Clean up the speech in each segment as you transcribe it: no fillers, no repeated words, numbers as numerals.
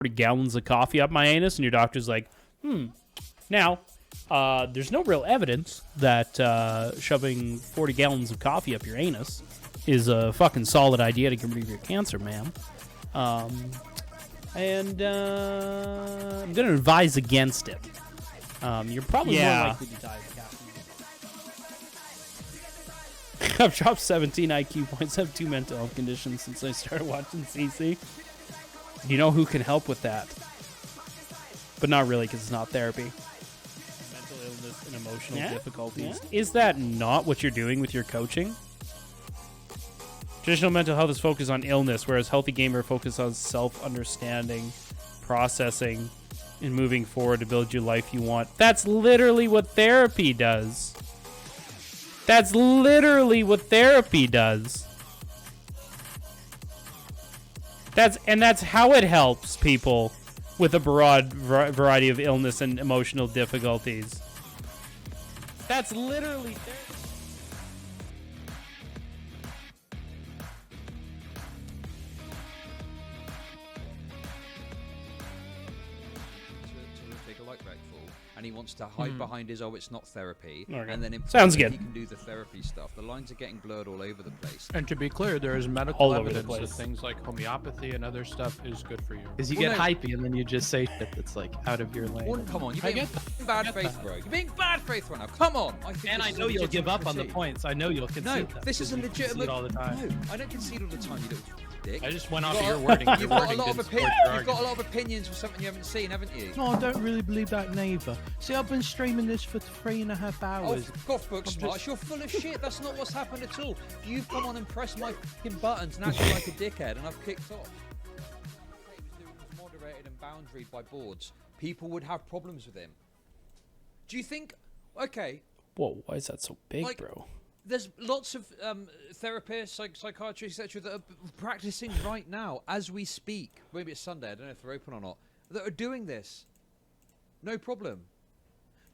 40 gallons of coffee up my anus, and your doctor's like, now, there's no real evidence that shoving 40 gallons of coffee up your anus is a fucking solid idea to get rid of your cancer, ma'am. And I'm going to advise against it. You're probably more likely to die of caffeine. I've dropped 17 IQ points. I have 2 mental health conditions since I started watching CC. You know who can help with that? But not really, because it's not therapy. Mental illness and emotional difficulties. Yeah. Is that not what you're doing with your coaching? Traditional mental health is focused on illness, whereas healthy gamer focuses on self-understanding, processing, and moving forward to build your life you want. That's literally what therapy does. That's literally what therapy does. That's how it helps people with a broad variety of illness and emotional difficulties. That's literally therapy. And he wants to hide behind his, it's not therapy. Okay. And then sounds good. He can do the therapy stuff. The lines are getting blurred all over the place. And to be clear, there is medical evidence that things like homeopathy and other stuff is good for you. Because you get hypey and then you just say shit that's like out of your lane. Well, come on, you're being bad faith, bro. You're being bad faith right now. Come on. I know you'll give up on the points. I know you'll concede. No, this is a legitimate. All the time. No, I don't concede all the time. You little dick. I just went off of your wording. You've got a lot of opinions. You've got a lot of opinions for something you haven't seen, haven't you? No, I don't really believe that neither. See, I've been streaming this for 3.5 hours. Oh, God, Book Smarts, you're full of shit. That's not what's happened at all. You've come on and pressed my fucking buttons and acted like a dickhead, and I've kicked off. If he was moderated and boundaried by boards, people would have problems with him. Do you think? Okay. Whoa, why is that so big, bro? There's lots of therapists, psychiatrists, etc., that are practicing right now as we speak. Maybe it's Sunday. I don't know if they're open or not. That are doing this. No problem.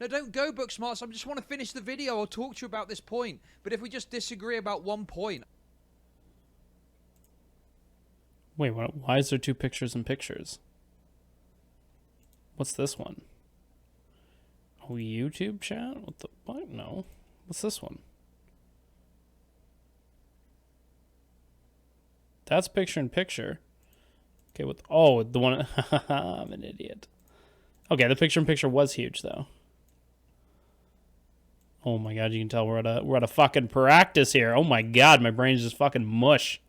No, don't go, Book Smarts. I just want to finish the video. I'll talk to you about this point. But if we just disagree about one point. Wait, why is there 2 pictures in pictures? What's this one? Oh, YouTube chat? What the fuck? No. What's this one? That's picture in picture. Okay, the one. I'm an idiot. Okay, the picture in picture was huge though. Oh my god, you can tell we're at a fucking practice here. Oh my god, my brain's just fucking mush.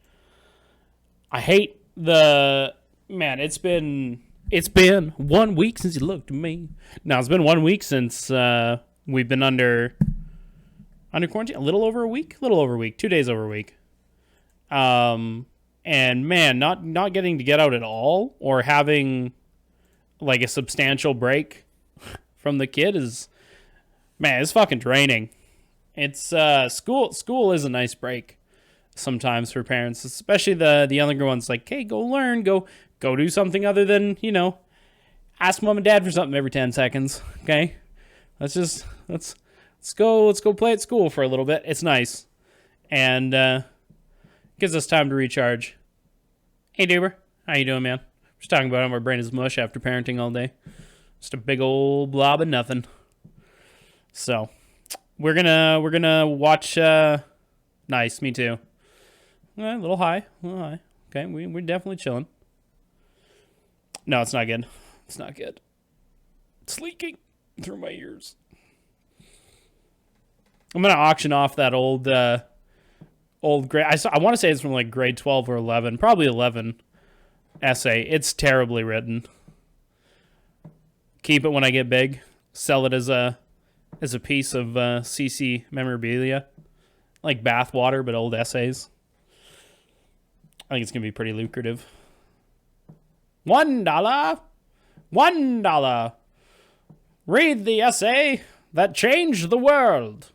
I hate the man. It's been 1 week since you looked at me. Now it's been 1 week since we've been under quarantine. A little over a week. 2 days over a week. And man, not getting to get out at all or having like a substantial break from the kid it's fucking draining. It's school is a nice break sometimes for parents, especially the younger ones. Like, hey, go learn, go do something other than ask mom and dad for something every 10 seconds. Okay, let's go play at school for a little bit. It's nice, and gives us time to recharge. Hey, Duber. How you doing, man? Just talking about how my brain is mush after parenting all day. Just a big old blob of nothing. So, we're gonna watch. Nice, me too. A little high. Okay, we're definitely chilling. No, it's not good. It's not good. It's leaking through my ears. I'm gonna auction off that old grade. I want to say it's from like grade 12 or 11, probably 11 essay. It's terribly written. Keep it when I get big. Sell it as a piece of CC memorabilia, like bathwater, but old essays. I think it's gonna be pretty lucrative. $1. $1. Read the essay that changed the world.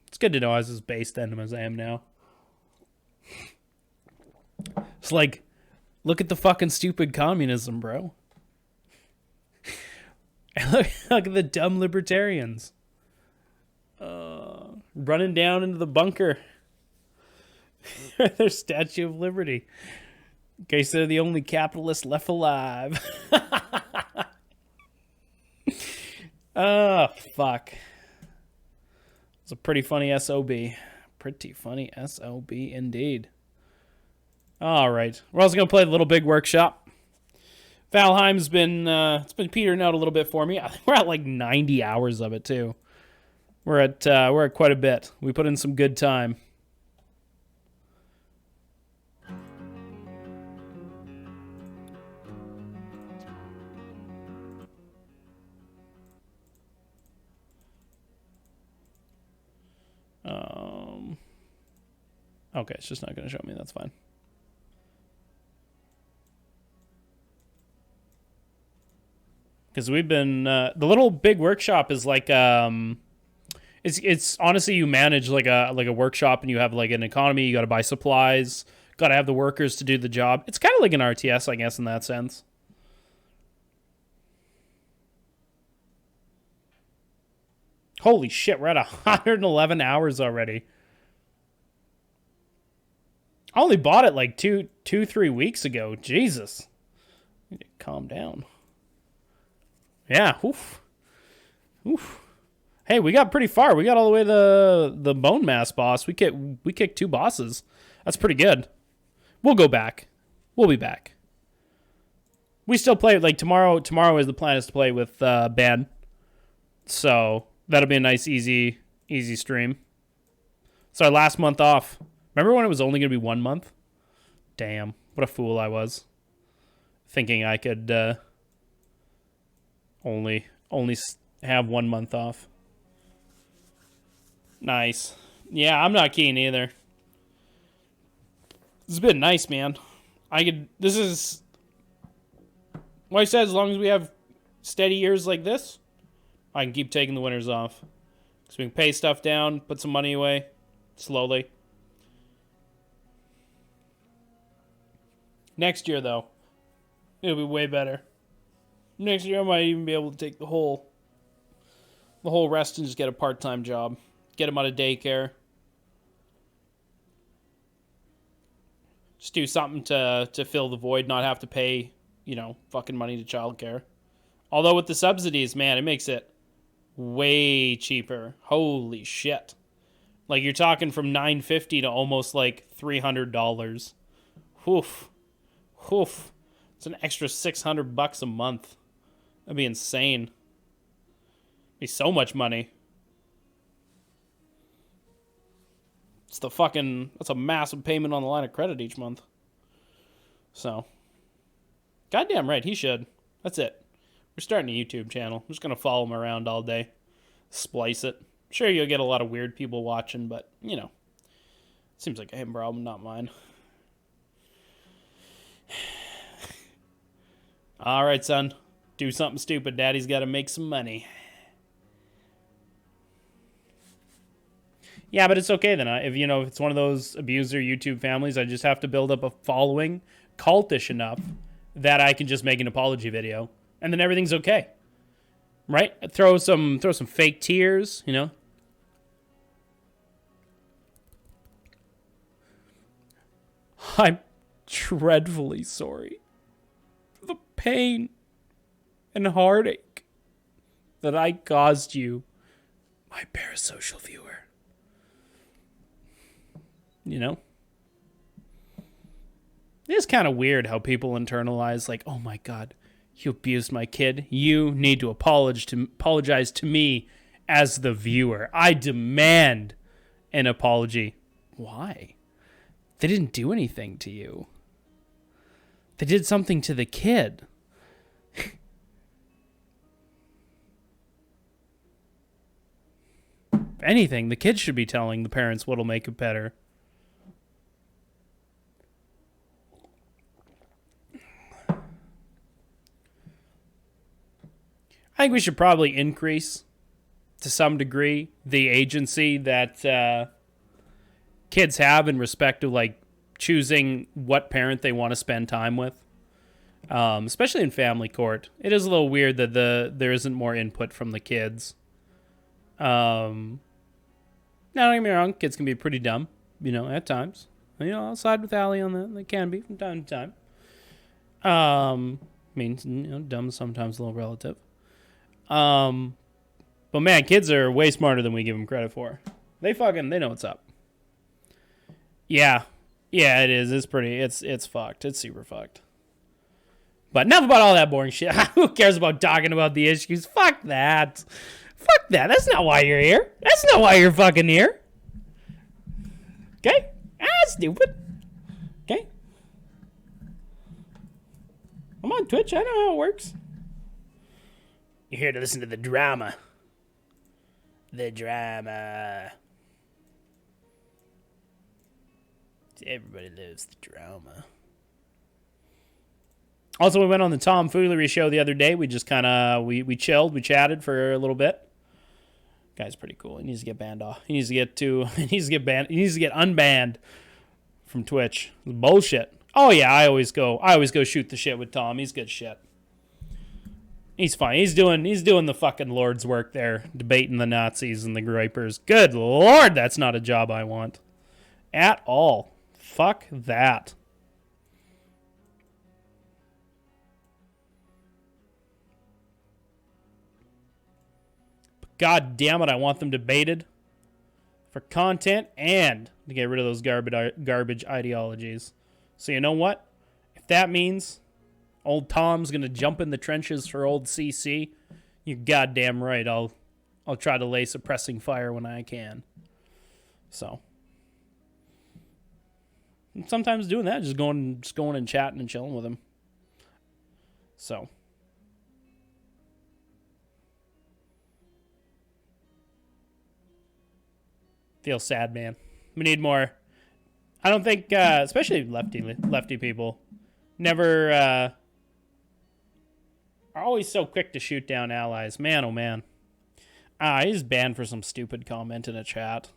It's good to know I was as based then as I am now. It's like, look at the fucking stupid communism, bro. Look at the dumb libertarians. Running down into the bunker. Their Statue of Liberty. In case they're the only capitalist left alive. Oh, fuck. It's a pretty funny SOB. Pretty funny SOB indeed. All right. We're also going to play the Little Big Workshop. Valheim's been it's been petering out a little bit for me. I think we're at like 90 hours of it too. We're at quite a bit. We put in some good time. Okay, it's just not going to show me. That's fine. Because we've been the Little Big Workshop is like it's honestly, you manage like a workshop, and you have like an economy. You got to buy supplies, got to have the workers to do the job. It's kind of like an RTS, I guess, in that sense. Holy shit, we're at 111 hours already. I only bought it like 3 weeks ago. Jesus. I need to calm down. Yeah, oof. Oof. Hey, we got pretty far. We got all the way to the Bone Mass boss. We kicked 2 bosses. That's pretty good. We'll go back. We'll be back. We still play, like, tomorrow is the plan is to play with Ben. So that'll be a nice, easy stream. It's our last month off. Remember when it was only going to be 1 month? Damn, what a fool I was. Thinking I could only have 1 month off. Nice. Yeah, I'm not keen either. It's been nice, man. This is what I said, as long as we have steady years like this, I can keep taking the winters off. So we can pay stuff down, put some money away, slowly. Next year, though, it'll be way better. Next year, I might even be able to take the whole rest and just get a part-time job. Get him out of daycare. Just do something to fill the void, not have to pay, fucking money to childcare. Although with the subsidies, man, it makes it way cheaper. Holy shit. Like, you're talking from $950 to almost like $300. Woof. Woof. It's an extra $600 a month. That'd be insane. Be so much money. That's a massive payment on the line of credit each month. So, goddamn right, he should. That's it. We're starting a YouTube channel. I'm just going to follow him around all day. Splice it. Sure, you'll get a lot of weird people watching, but, it seems like a him problem, not mine. All right, son. Do something stupid. Daddy's got to make some money. Yeah, but it's okay then. If it's one of those abuser YouTube families, I just have to build up a following cultish enough that I can just make an apology video, and then everything's okay. Right? Throw some fake tears, I'm dreadfully sorry for the pain and heartache that I caused you, my parasocial viewer. It is kind of weird how people internalize, like, oh my God, you abused my kid. You need to apologize to me as the viewer. I demand an apology. Why? They didn't do anything to you. They did something to the kid. If anything, the kid should be telling the parents what'll make it better. I think we should probably increase, to some degree, the agency that kids have in respect to, like, choosing what parent they want to spend time with, especially in family court. It is a little weird that there isn't more input from the kids. Now, don't get me wrong, kids can be pretty dumb, at times. I'll side with Allie on that. They can be from time to time. I mean, dumb is sometimes a little relative. But man, kids are way smarter than we give them credit for. They know what's up. Yeah, it is. It's fucked. It's super fucked. But enough about all that boring shit. Who cares about talking about the issues? Fuck that. Fuck that. That's not why you're here. That's not why you're fucking here. Okay? Stupid. Okay? I'm on Twitch. I know how it works. You're here to listen to the drama. The drama. Everybody loves the drama. Also, we went on the Tom Foolery show the other day. We just kind of we chilled, we chatted for a little bit. Guy's pretty cool. He needs to get banned off. He needs to get unbanned from Twitch. Bullshit. Oh yeah, I always go shoot the shit with Tom. He's good shit. He's fine. He's doing the fucking Lord's work there, debating the Nazis and the gripers. Good Lord, that's not a job I want. At all. Fuck that. God damn it, I want them debated for content and to get rid of those garbage ideologies. So you know what? If that means old Tom's going to jump in the trenches for old CC, you're goddamn right. I'll try to lay suppressing fire when I can. So and sometimes doing that, just going and chatting and chilling with him. So feel sad, man. We need more. I don't think, especially lefty people, never are always so quick to shoot down allies. Man, oh man. He's banned for some stupid comment in a chat.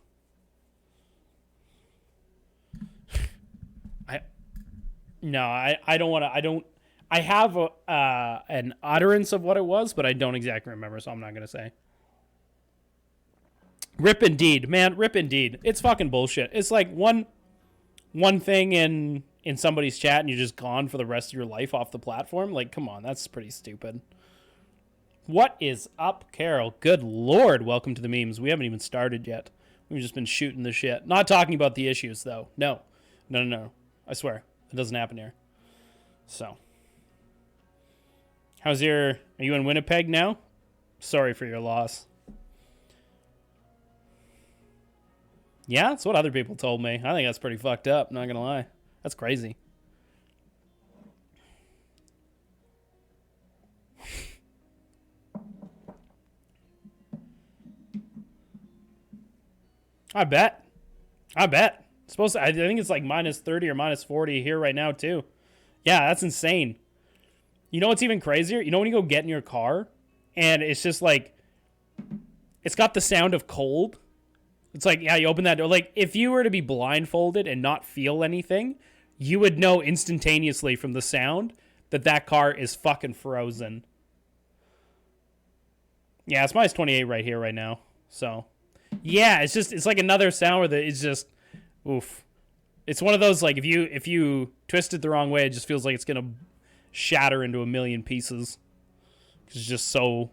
I don't want to. I have an utterance of what it was, but I don't exactly remember, so I'm not gonna say. Rip indeed, man. Rip indeed. It's fucking bullshit. It's like one thing in somebody's chat and you're just gone for the rest of your life off the platform. Like, come on, that's pretty stupid. What is up, Carol? Good Lord, welcome to the memes. We haven't even started yet. We've just been shooting the shit. Not talking about the issues, though. No. I swear. It doesn't happen here. So. Are you in Winnipeg now? Sorry for your loss. Yeah, that's what other people told me. I think that's pretty fucked up, not gonna lie. That's crazy. I bet. I think it's like minus 30 or minus 40 here right now, too. Yeah, that's insane. You know what's even crazier? You know when you go get in your car, and it's just like, it's got the sound of cold. It's like, yeah, you open that door. Like, if you were to be blindfolded and not feel anything, you would know instantaneously from the sound that car is fucking frozen. Yeah, it's minus 28 right here, right now. So, yeah, it's like another sound where it's just, oof. It's one of those, like, if you twist it the wrong way, it just feels like it's going to shatter into a million pieces. It's just so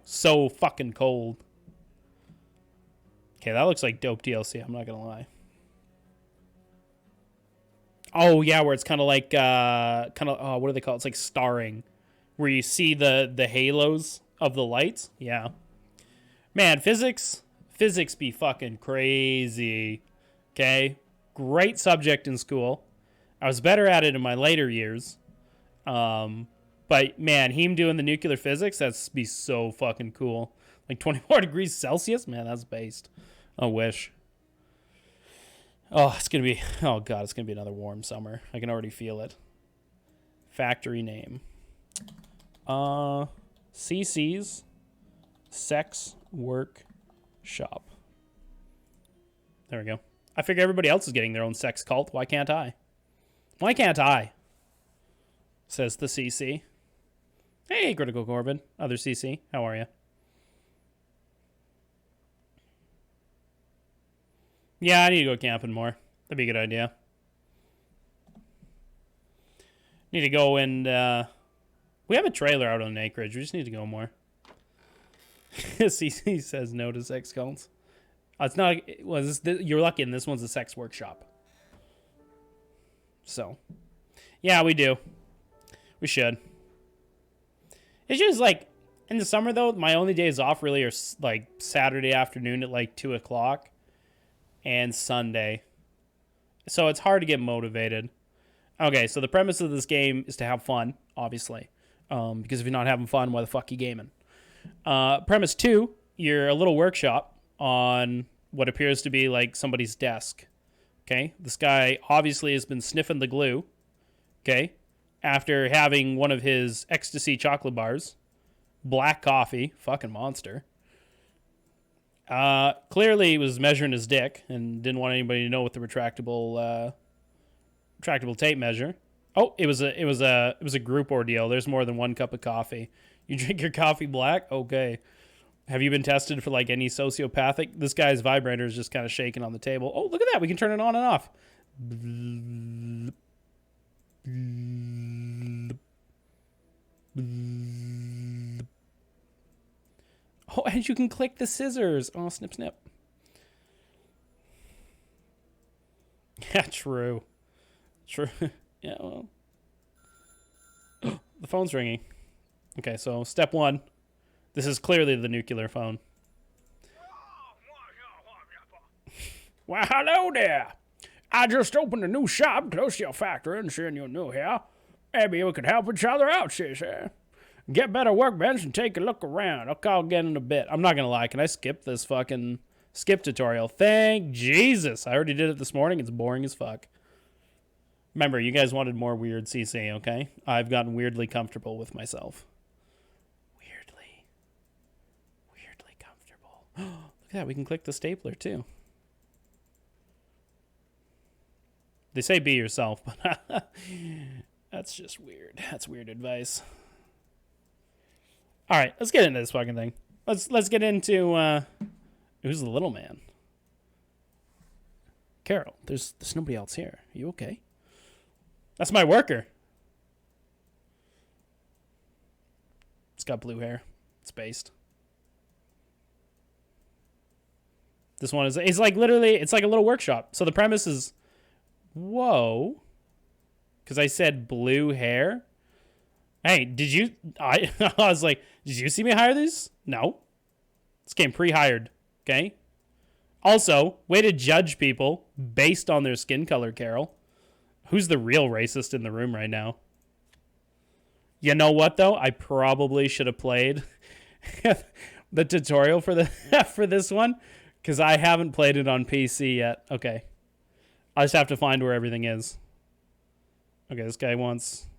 fucking cold. Okay, that looks like dope DLC, I'm not gonna lie. Oh, yeah, where it's kind of like, what do they call it? It's like starring, where you see the halos of the lights. Yeah. Man, physics be fucking crazy. Okay? Great subject in school. I was better at it in my later years. But, man, him doing the nuclear physics, that's be so fucking cool. Like 24 degrees Celsius? Man, that's based. I wish. Oh, it's going to be... Oh, God, it's going to be another warm summer. I can already feel it. Factory name. CC's Sex Work Shop. There we go. I figure everybody else is getting their own sex cult. Why can't I? Why can't I? Says the CC. Hey, Critical Corbin. Other CC. How are you? Yeah, I need to go camping more. That'd be a good idea. Need to go and We have a trailer out on acreage. We just need to go more. CC says no to sex cults. It's not. Well, you're lucky, and this one's a sex workshop. So, yeah, we do. We should. It's just like in the summer though. My only days off really are like Saturday afternoon at like 2 o'clock, and Sunday. So it's hard to get motivated. Okay, so the premise of this game is to have fun, obviously. Because if you're not having fun, why the fuck are you gaming? Premise 2, you're a little workshop on what appears to be like somebody's desk. Okay, this guy obviously has been sniffing the glue. Okay, after having one of his ecstasy chocolate bars, black coffee, fucking monster. Clearly he was measuring his dick and didn't want anybody to know with the retractable tape measure. Oh, it was a group ordeal. There's more than one cup of coffee. You drink your coffee black? Okay. Have you been tested for like any sociopathic? This guy's vibrator is just kind of shaking on the table. Oh, look at that. We can turn it on and off. Oh, and you can click the scissors. Oh, snip, snip. Yeah, true. True. Yeah, well. The phone's ringing. Okay, so step 1. This is clearly the nuclear phone. Well, hello there. I just opened a new shop close to your factory and seeing you're new here. Maybe we could help each other out, sir. Get better workbench and take a look around. I'll call again in a bit. I'm not going to lie. Can I skip this fucking skip tutorial? Thank Jesus. I already did it this morning. It's boring as fuck. Remember, you guys wanted more weird CC, okay? I've gotten weirdly comfortable with myself. Weirdly comfortable. Look at that. We can click the stapler, too. They say be yourself, but that's just weird. That's weird advice. All right, let's get into this fucking thing. Let's get into who's the little man? Carol, there's nobody else here. Are you okay? That's my worker. It's got blue hair. It's based. This one is, it's like literally, it's like a little workshop. So the premise is, whoa. Because I said blue hair. Hey, did you, I was like, did you see me hire these? No. This came pre-hired. Okay. Also, way to judge people based on their skin color, Carol. Who's the real racist in the room right now? You know what, though? I probably should have played the tutorial for for this one, because I haven't played it on PC yet. Okay. I just have to find where everything is. Okay, this guy wants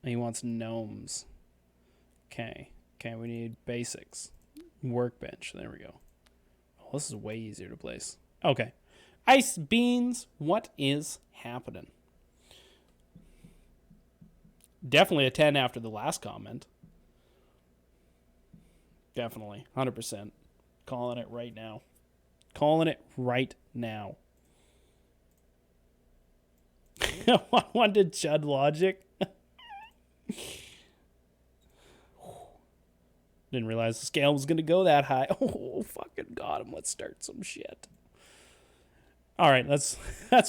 gnomes. Okay, we need basics. Workbench. There we go. Oh, this is way easier to place. Okay. Ice beans. What is happening? Definitely a 10 after the last comment. Definitely. 100%. Calling it right now. Calling it right now. One to Chud logic. Didn't realize the scale was going to go that high. Oh, fucking got him. Let's start some shit. All right, let's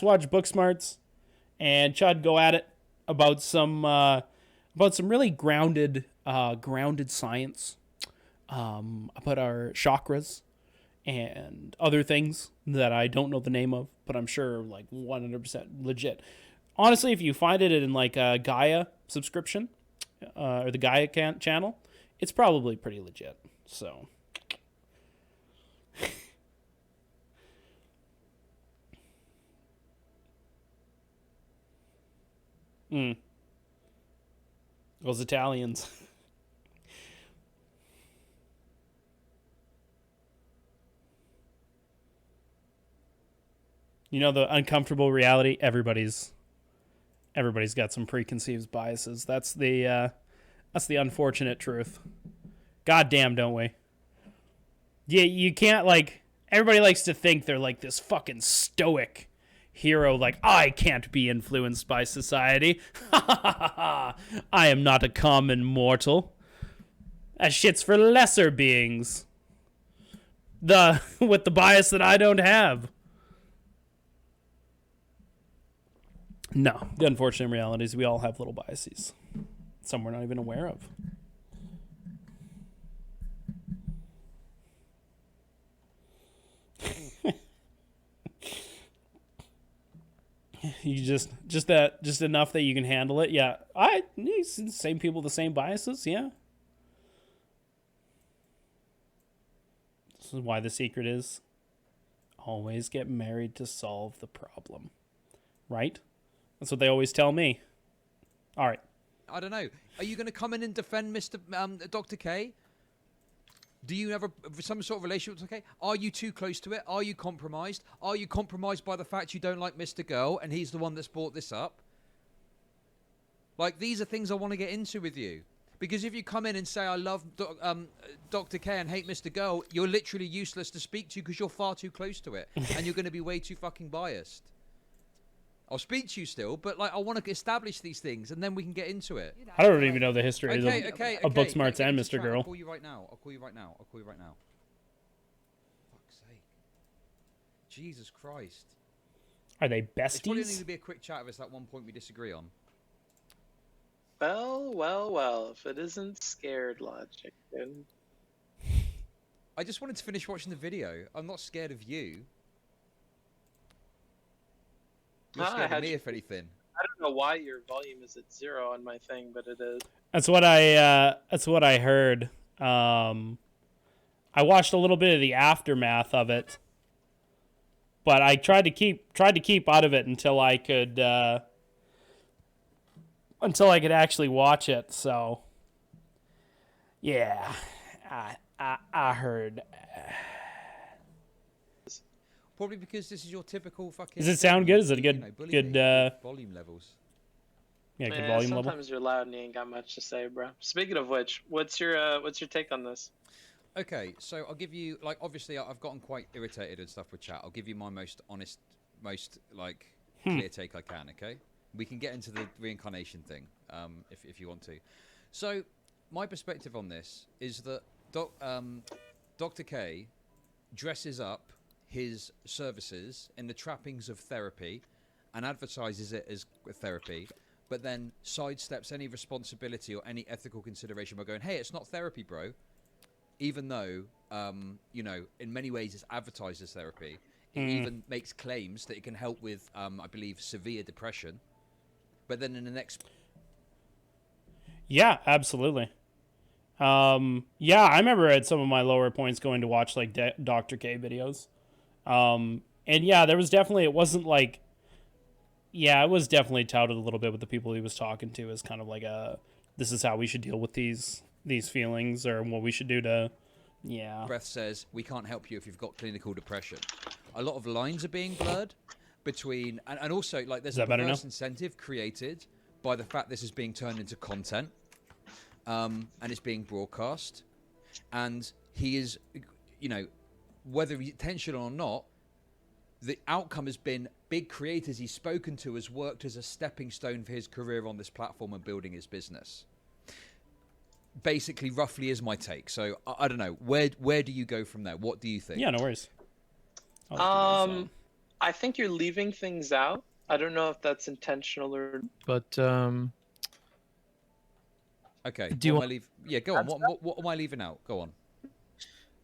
watch Book Smarts and Chud go at it about some really grounded science about our chakras and other things that I don't know the name of, but I'm sure like 100% legit. Honestly, if you find it in like a Gaia subscription or the Gaia channel, it's probably pretty legit. So. Those Italians. You know the uncomfortable reality? Everybody's got some preconceived biases. That's the unfortunate truth. God damn, don't we? Yeah, you can't like everybody likes to think they're like this fucking stoic, hero like, I can't be influenced by society. I am not a common mortal. That shit's for lesser beings. With the bias that I don't have. No, the unfortunate reality is we all have little biases. Some we're not even aware of. You just enough that you can handle it. Yeah, same people, the same biases. Yeah, this is why the secret is always get married to solve the problem, right? That's what they always tell me. All right. I don't know. Are you going to come in and defend Mr. Dr. K? Do you have some sort of relationship with Dr. K? Are you too close to it? Are you compromised? Are you compromised by the fact you don't like Mr. Girl and he's the one that's brought this up? Like, these are things I want to get into with you. Because if you come in and say, I love Dr. K and hate Mr. Girl, you're literally useless to speak to because you're far too close to it. And you're going to be way too fucking biased. I'll speak to you still, but like I want to establish these things, and then we can get into it. I don't even know the history of Booksmarts and Mr. Girl. I'll call you right now. Fuck's sake. Jesus Christ. Are they It's probably besties? need to be a quick chat if it's that one point we disagree on. Well, if it isn't scared logic, then... I just wanted to finish watching the video. I'm not scared of you. You're scared of me, if anything. I don't know why your volume is at 0 on my thing, but it is. That's what I heard. I watched a little bit of the aftermath of it, but I tried to keep out of it until I could actually watch it. So yeah, I heard. Probably because this is your typical fucking... Does it sound good? Is it a good volume levels? Yeah, good volume level. Sometimes you're loud and you ain't got much to say, bro. Speaking of which, what's your take on this? Okay, so I'll give you, like, obviously I've gotten quite irritated and stuff with chat. I'll give you my most honest, most like clear take I can. Okay, we can get into the reincarnation thing, if you want to. So my perspective on this is that Dr. K dresses up his services in the trappings of therapy and advertises it as therapy, but then sidesteps any responsibility or any ethical consideration by going, hey, it's not therapy, bro. Even though, you know, in many ways it's advertised as therapy. It even makes claims that it can help with, I believe, severe depression. But then in the next... Yeah, absolutely. Yeah, I remember at some of my lower points going to watch like Dr. K videos. And yeah, there was definitely, it wasn't like, yeah, it was definitely touted a little bit with the people he was talking to as kind of like this is how we should deal with these feelings or what we should do to, yeah. Breath says, we can't help you if you've got clinical depression. A lot of lines are being blurred between, and also like there's a perverse incentive created by the fact this is being turned into content, and it's being broadcast, and he is, you know, whether he's intentional or not, the outcome has been big creators he's spoken to has worked as a stepping stone for his career on this platform and building his business. Basically, roughly is my take. So I don't know. Where do you go from there? What do you think? Yeah, no worries. I think you're leaving things out. I don't know if that's intentional or. But okay. Do you want... Yeah, go on. What am I leaving out? Go on.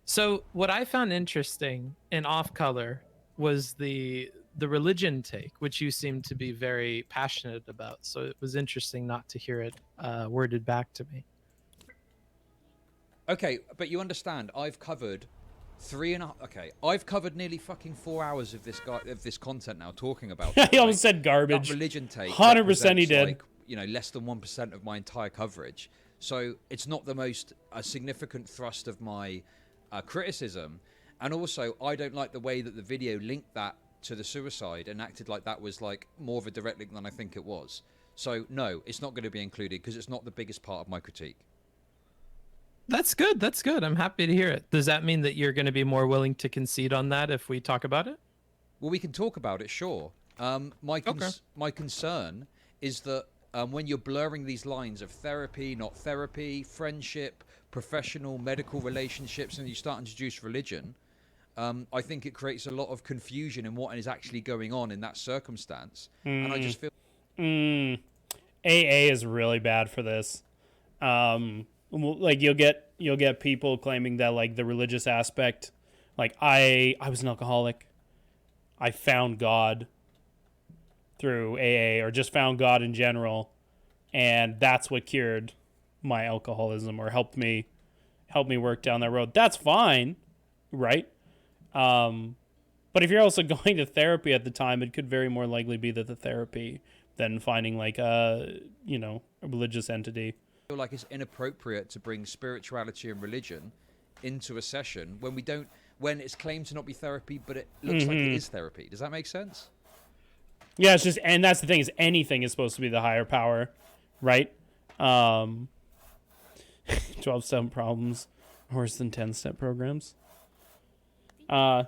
So what I found interesting in Off Color was the religion take, which you seem to be very passionate about. So it was interesting not to hear it worded back to me. Okay, but you understand, I've covered I've covered nearly fucking 4 hours of this content now talking about. He almost said garbage. That religion take. 100% he did. Like, you know, less than 1% of my entire coverage. So it's not the most significant thrust of my criticism. And also, I don't like the way that the video linked that to the suicide and acted like that was like more of a direct link than I think it was. So no, it's not going to be included because it's not the biggest part of my critique. That's good. That's good. I'm happy to hear it. Does that mean that you're going to be more willing to concede on that if we talk about it? Well, we can talk about it, sure. My concern is that when you're blurring these lines of therapy, not therapy, friendship, professional, medical relationships, and you start to introduce religion, I think it creates a lot of confusion in what is actually going on in that circumstance. And I just feel AA is really bad for this. Like you'll get people claiming that like the religious aspect, like I was an alcoholic, I found God through AA, or just found God in general, and that's what cured my alcoholism or helped me work down that road. That's fine, right? But if you're also going to therapy at the time, it could very more likely be that the therapy than finding like a religious entity. I feel like it's inappropriate to bring spirituality and religion into a session when it's claimed to not be therapy, but it looks like it is therapy. Does that make sense? Yeah, it's just, and that's the thing, is anything is supposed to be the higher power, right? 12-step problems worse than 10-step programs. Yeah.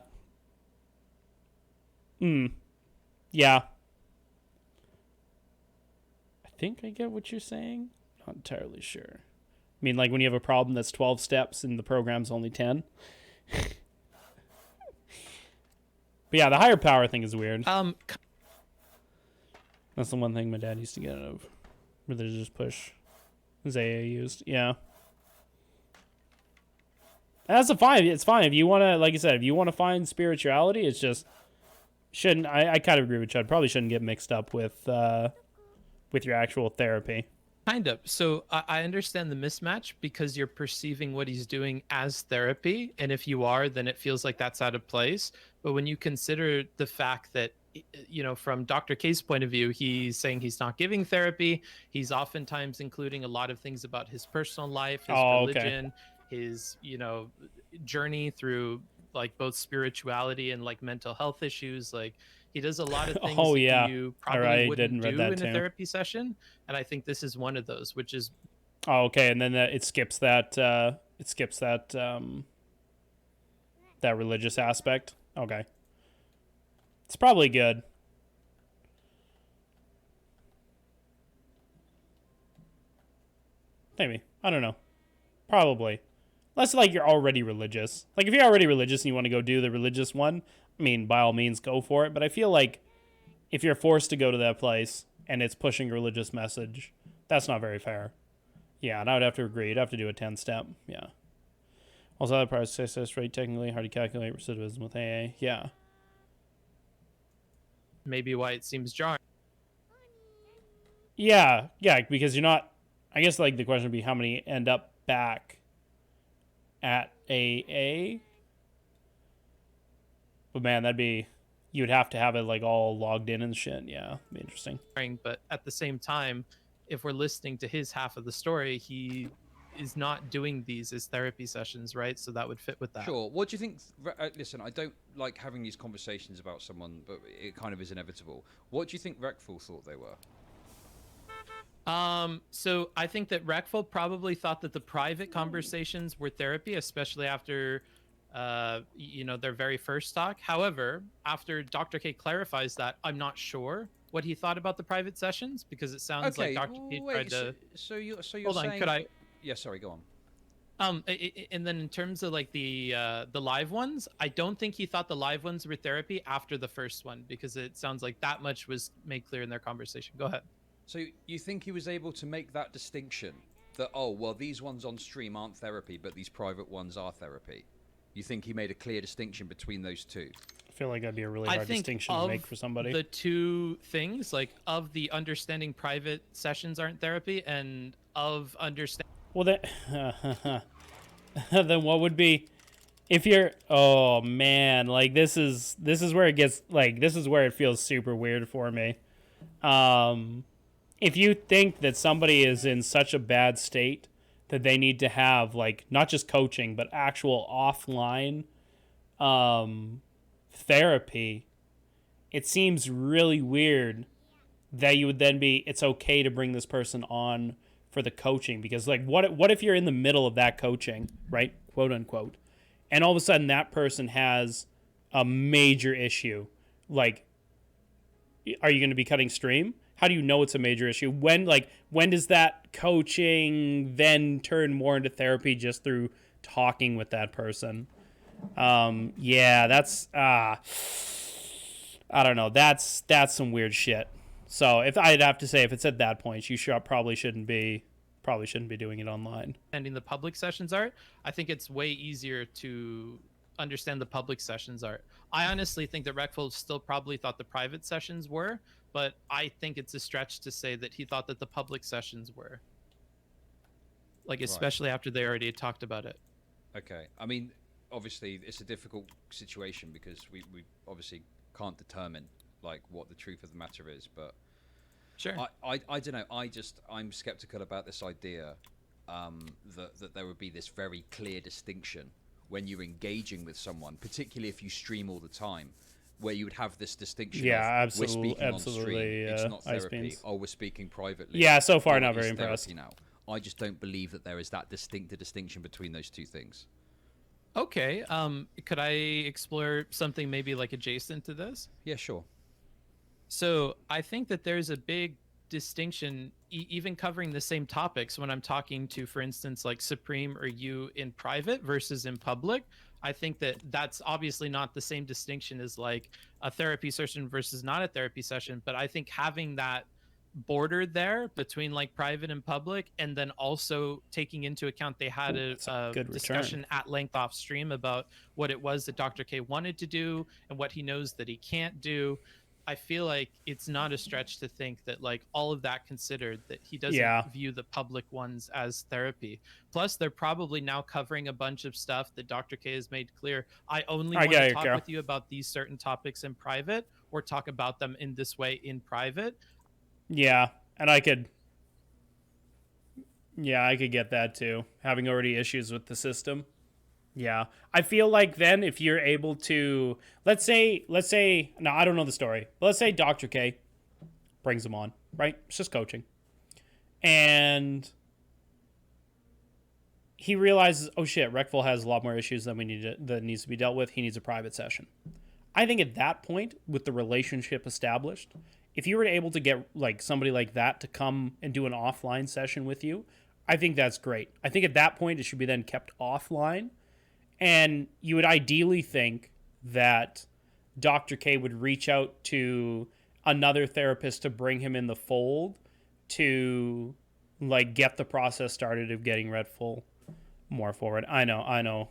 I think I get what you're saying. Not entirely sure. I mean, like when you have a problem that's 12 steps and the program's only 10. But yeah, the higher power thing is weird. That's the one thing my dad used to get out of religious push. Zaya used. Yeah. That's fine. It's fine. If you want to, like I said, if you want to find spirituality, it's just shouldn't. I kind of agree with Chud. Probably shouldn't get mixed up with your actual therapy. Kind of. So I understand the mismatch because you're perceiving what he's doing as therapy. And if you are, then it feels like that's out of place. But when you consider the fact that, from Dr. K's point of view, he's saying he's not giving therapy. He's oftentimes including a lot of things about his personal life, his religion, his, journey through like both spirituality and like mental health issues. Like he does a lot of things that you probably wouldn't do in a therapy session. And I think this is one of those, which is. Oh, okay. And then it skips that, that religious aspect. Okay. It's probably good. Maybe. I don't know. Probably. Unless, like, you're already religious. Like, if you're already religious and you want to go do the religious one, I mean, by all means, go for it. But I feel like if you're forced to go to that place and it's pushing a religious message, that's not very fair. Yeah, and I would have to agree. You'd have to do a 10-step. Yeah. Also, other parts of success rate, technically, hard to calculate recidivism with AA. Yeah. Maybe why it seems jarring. Yeah, because you're not. I guess like the question would be how many end up back at AA. But man, you'd have to have it like all logged in and shit. Yeah, be interesting. But at the same time, if we're listening to his half of the story, he is not doing these as therapy sessions, right? So that would fit with that. Sure. What do you think? Listen, I don't like having these conversations about someone, but it kind of is inevitable. What do you think Reckful thought they were? So I think that Reckful probably thought that the private conversations were therapy, especially after, their very first talk. However, after Dr. K clarifies that, I'm not sure what he thought about the private sessions because it sounds like Dr. K tried to. So you're Hold on, saying... could I? Yeah, sorry, go on. And then in terms of like the live ones, I don't think he thought the live ones were therapy after the first one because it sounds like that much was made clear in their conversation. Go ahead. So you think he was able to make that distinction that, oh, well, these ones on stream aren't therapy, but these private ones are therapy? You think he made a clear distinction between those two? I feel like that'd be a really hard distinction to make for somebody. The two things, like of the understanding private sessions aren't therapy and of understanding. Well, then what would be if you're? Oh man, like this is where it gets like this is where it feels super weird for me. If you think that somebody is in such a bad state that they need to have like not just coaching but actual offline therapy, it seems really weird that you would then be it's okay to bring this person on for the coaching because like what if you're in the middle of that coaching, right, quote unquote, and all of a sudden that person has a major issue, like are you going to be cutting stream? How do you know it's a major issue? When does that coaching then turn more into therapy just through talking with that person? Yeah, that's I don't know. That's some weird shit. So if I'd have to say, if it's at that point, you probably shouldn't be doing it online. Understanding the public sessions art, I think it's way easier to understand the public sessions art. I honestly think that Reckful still probably thought the private sessions were, but I think it's a stretch to say that he thought that the public sessions were. Like, especially after they already talked about it. Okay. I mean, obviously, it's a difficult situation because we obviously can't determine like what the truth of the matter is, but sure. I don't know. I'm skeptical about this idea that there would be this very clear distinction when you're engaging with someone, particularly if you stream all the time, where you would have this distinction. Yeah, of, absolutely. We're speaking on stream. It's not therapy. Beans. Oh, we're speaking privately. Yeah, so far not very impressed. Now, I just don't believe that there is that distinct distinction between those two things. Okay. Could I explore something maybe like adjacent to this? Yeah, sure. So I think that there's a big distinction, even covering the same topics when I'm talking to, for instance, like Supreme or you in private versus in public. I think that that's obviously not the same distinction as like a therapy session versus not a therapy session. But I think having that border there between like private and public, and then also taking into account they had a discussion at length off stream about what it was that Dr. K wanted to do and what he knows that he can't do. I feel like it's not a stretch to think that, like, all of that considered, that he doesn't view the public ones as therapy. Plus, they're probably now covering a bunch of stuff that Dr. K has made clear. I only want to talk with you about these certain topics in private, or talk about them in this way in private. Yeah, and I could get that too, having already issues with the system. Yeah, I feel like then if you're able to, let's say, no, I don't know the story, but let's say Dr. K brings him on, right? It's just coaching. And he realizes, oh shit, Reckful has a lot more issues that needs to be dealt with. He needs a private session. I think at that point, with the relationship established, if you were able to get like somebody like that to come and do an offline session with you, I think that's great. I think at that point it should be then kept offline. And you would ideally think that Dr. K would reach out to another therapist to bring him in the fold to like get the process started of getting Reckful more forward. I know,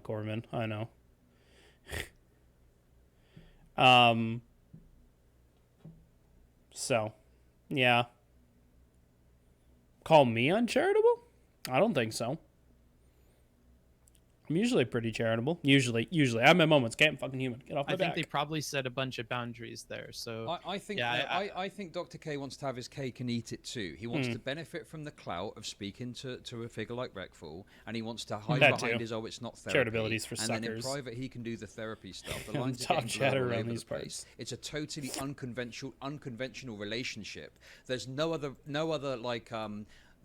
Corbin. I know. So, yeah. Call me uncharitable? I don't think so. I'm usually pretty charitable. Usually. I have my moments. Can't fucking human. Get off my back. I think they probably set a bunch of boundaries there. So I think I think Dr. K wants to have his cake and eat it too. He wants to benefit from the clout of speaking to a figure like Reckful, and he wants to hide behind his it's not therapy. Charitability's for suckers. And then in private he can do the therapy stuff. The lines Talk are chatter getting around these parts. It's a totally unconventional relationship. There's no other like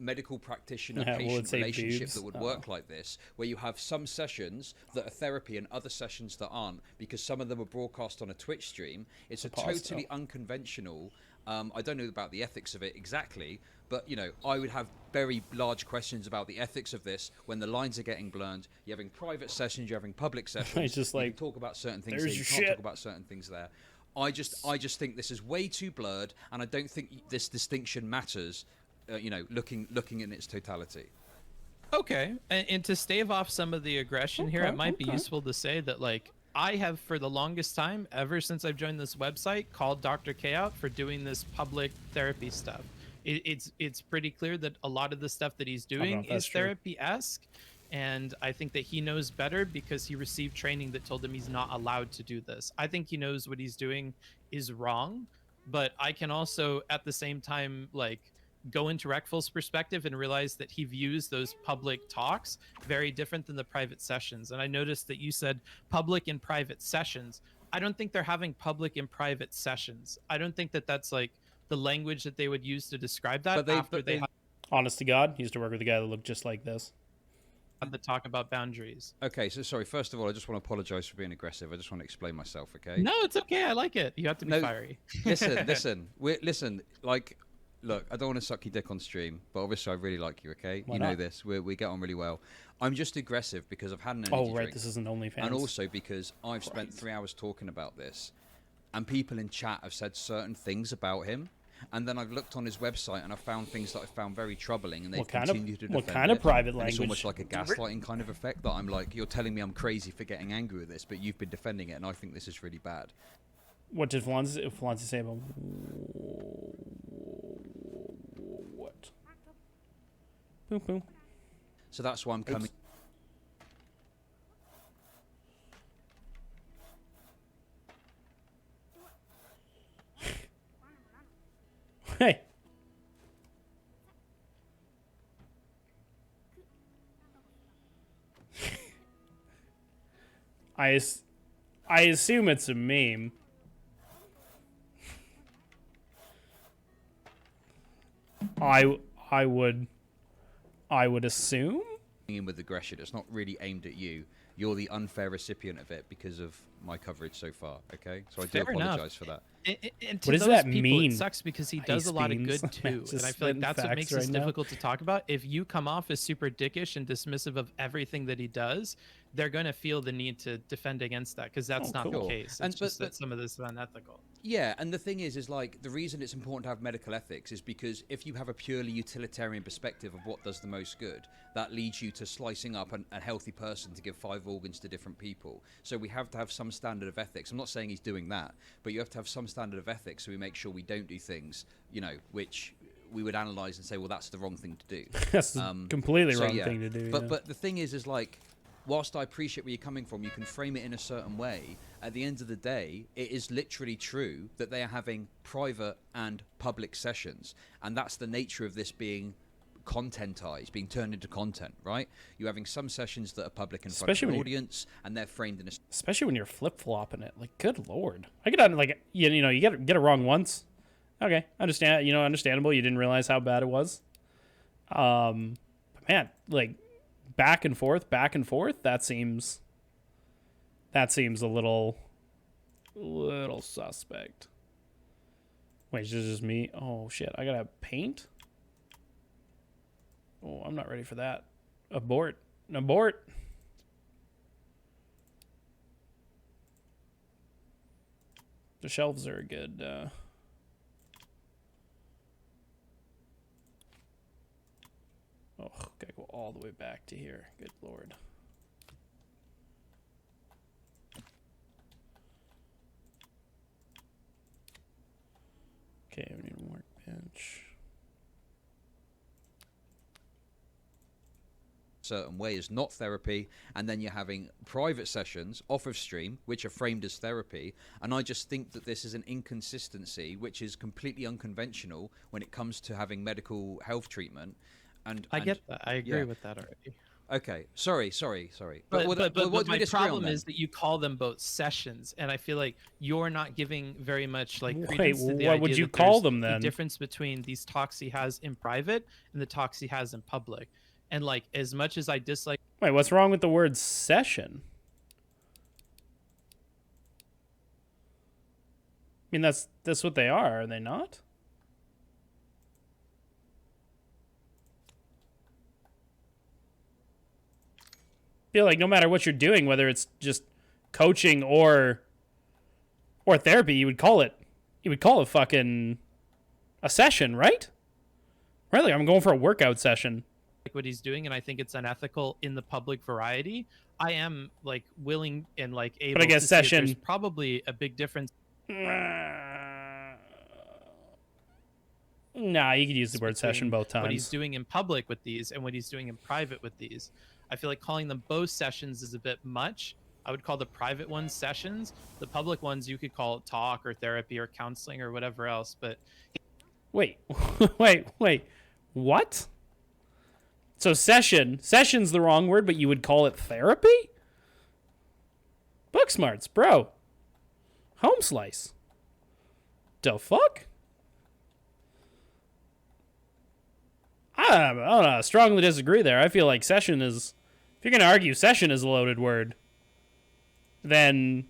medical practitioner patient relationship that would work like this, where you have some sessions that are therapy and other sessions that aren't, because some of them are broadcast on a Twitch stream. It's a totally unconventional. I don't know about the ethics of it exactly, but you know, I would have very large questions about the ethics of this when the lines are getting blurred. You're having private sessions, you're having public sessions. Just like, you can talk about certain things there, you can't talk about certain things there. I just think this is way too blurred, and I don't think this distinction matters. Looking in its totality. Okay, and to stave off some of the aggression here, it might be useful to say that, like, I have for the longest time, ever since I've joined this website, called Dr. K out for doing this public therapy stuff. It's pretty clear that a lot of the stuff that he's doing is therapy-esque, and I think that he knows better because he received training that told him he's not allowed to do this. I think he knows what he's doing is wrong, but I can also, at the same time, like, go into Reckful's perspective and realize that he views those public talks very different than the private sessions. And I noticed that you said public and private sessions. I don't think they're having public and private sessions. I don't think that that's like the language that they would use to describe that. Honest to God, he used to work with a guy that looked just like this. have the talk about boundaries. Okay, so sorry. First of all, I just want to apologize for being aggressive. I just want to explain myself. Okay. No, it's okay. I like it. You have to be No, fiery. listen. Like, look, I don't want to suck your dick on stream, but obviously I really like you. Okay, Why you know not? this. We get on really well. I'm just aggressive because I've had an energy Oh, right. drink, This isn't OnlyFans. and also because I've spent 3 hours talking about this, and people in chat have said certain things about him. And then I've looked on his website and I found things that I found very troubling, and they've continued to defend what kind of it. private And language? it's almost like a gaslighting kind of effect that I'm like, you're telling me I'm crazy for getting angry with this, but you've been defending it, and I think this is really bad. What did Flonzi say about what? Boom, boom. So that's why I'm coming. Hey. I assume it's a meme. I would assume. In with aggression. It's not really aimed at you. You're the unfair recipient of it because of my coverage so far. Okay, so I do Fair enough. apologize for that. And to What does those that people, mean? It sucks because he does Ice a lot of beams. good too, Just and I feel like spitting that's what facts makes right this now. difficult to talk about. If you come off as super dickish and dismissive of everything that he does, they're going to feel the need to defend against that because that's not cool. the case. It's And- just but- that some of this is unethical. Yeah, and the thing is like the reason it's important to have medical ethics is because if you have a purely utilitarian perspective of what does the most good, that leads you to slicing up a healthy person to give 5 organs to different people. So we have to have some standard of ethics. I'm not saying he's doing that, but you have to have some standard of ethics so we make sure we don't do things, which we would analyze and say, well, that's the wrong thing to do. That's the completely So, wrong yeah. thing to do. But the thing is like, whilst I appreciate where you're coming from, you can frame it in a certain way. At the end of the day, it is literally true that they are having private and public sessions, and that's the nature of this being contentized, being turned into content, right? You're having some sessions that are public in front Especially of an when audience, and they're framed in a especially when you're flip flopping it. Like, good lord, I get on like you get it wrong once. Okay, understandable. You didn't realize how bad it was. But man, like back and forth. That seems a little suspect. Wait, is this just me? Oh shit, I gotta paint. Oh, I'm not ready for that. Abort. The shelves are a good. Oh, gotta go all the way back to here. Good lord. Okay, we need a workbench. certain way is not therapy, and then you're having private sessions off of stream which are framed as therapy. And I just think that this is an inconsistency which is completely unconventional when it comes to having medical health treatment. And I get that. I agree yeah. with that already. Okay, sorry. But what do we my disagree on problem then? is that you call them both sessions, and I feel like you're not giving very much like Wait, credence to the what idea would you that call there's them a then? difference between these talks he has in private and the talks he has in public. And like, as much as I dislike, Wait, what's wrong with the word session? I mean, that's what they are they not? I feel like no matter what you're doing, whether it's just coaching or therapy, you would call it fucking a session, right? Right? Like I'm going for a workout session. what he's doing, and I think it's unethical in the public variety, I am like willing and like able I guess to see that session- there's probably a big difference Nah, you could use the word between session both times. what he's doing in public with these and what he's doing in private with these. I feel like calling them both sessions is a bit much. I would call the private ones sessions. The public ones you could call talk or therapy or counseling or whatever else. But Wait, wait, what? So session's the wrong word, but you would call it therapy? Book smarts, bro. Home slice. The fuck? I don't know. I strongly disagree there. I feel like session is If you're going to argue session is a loaded word, then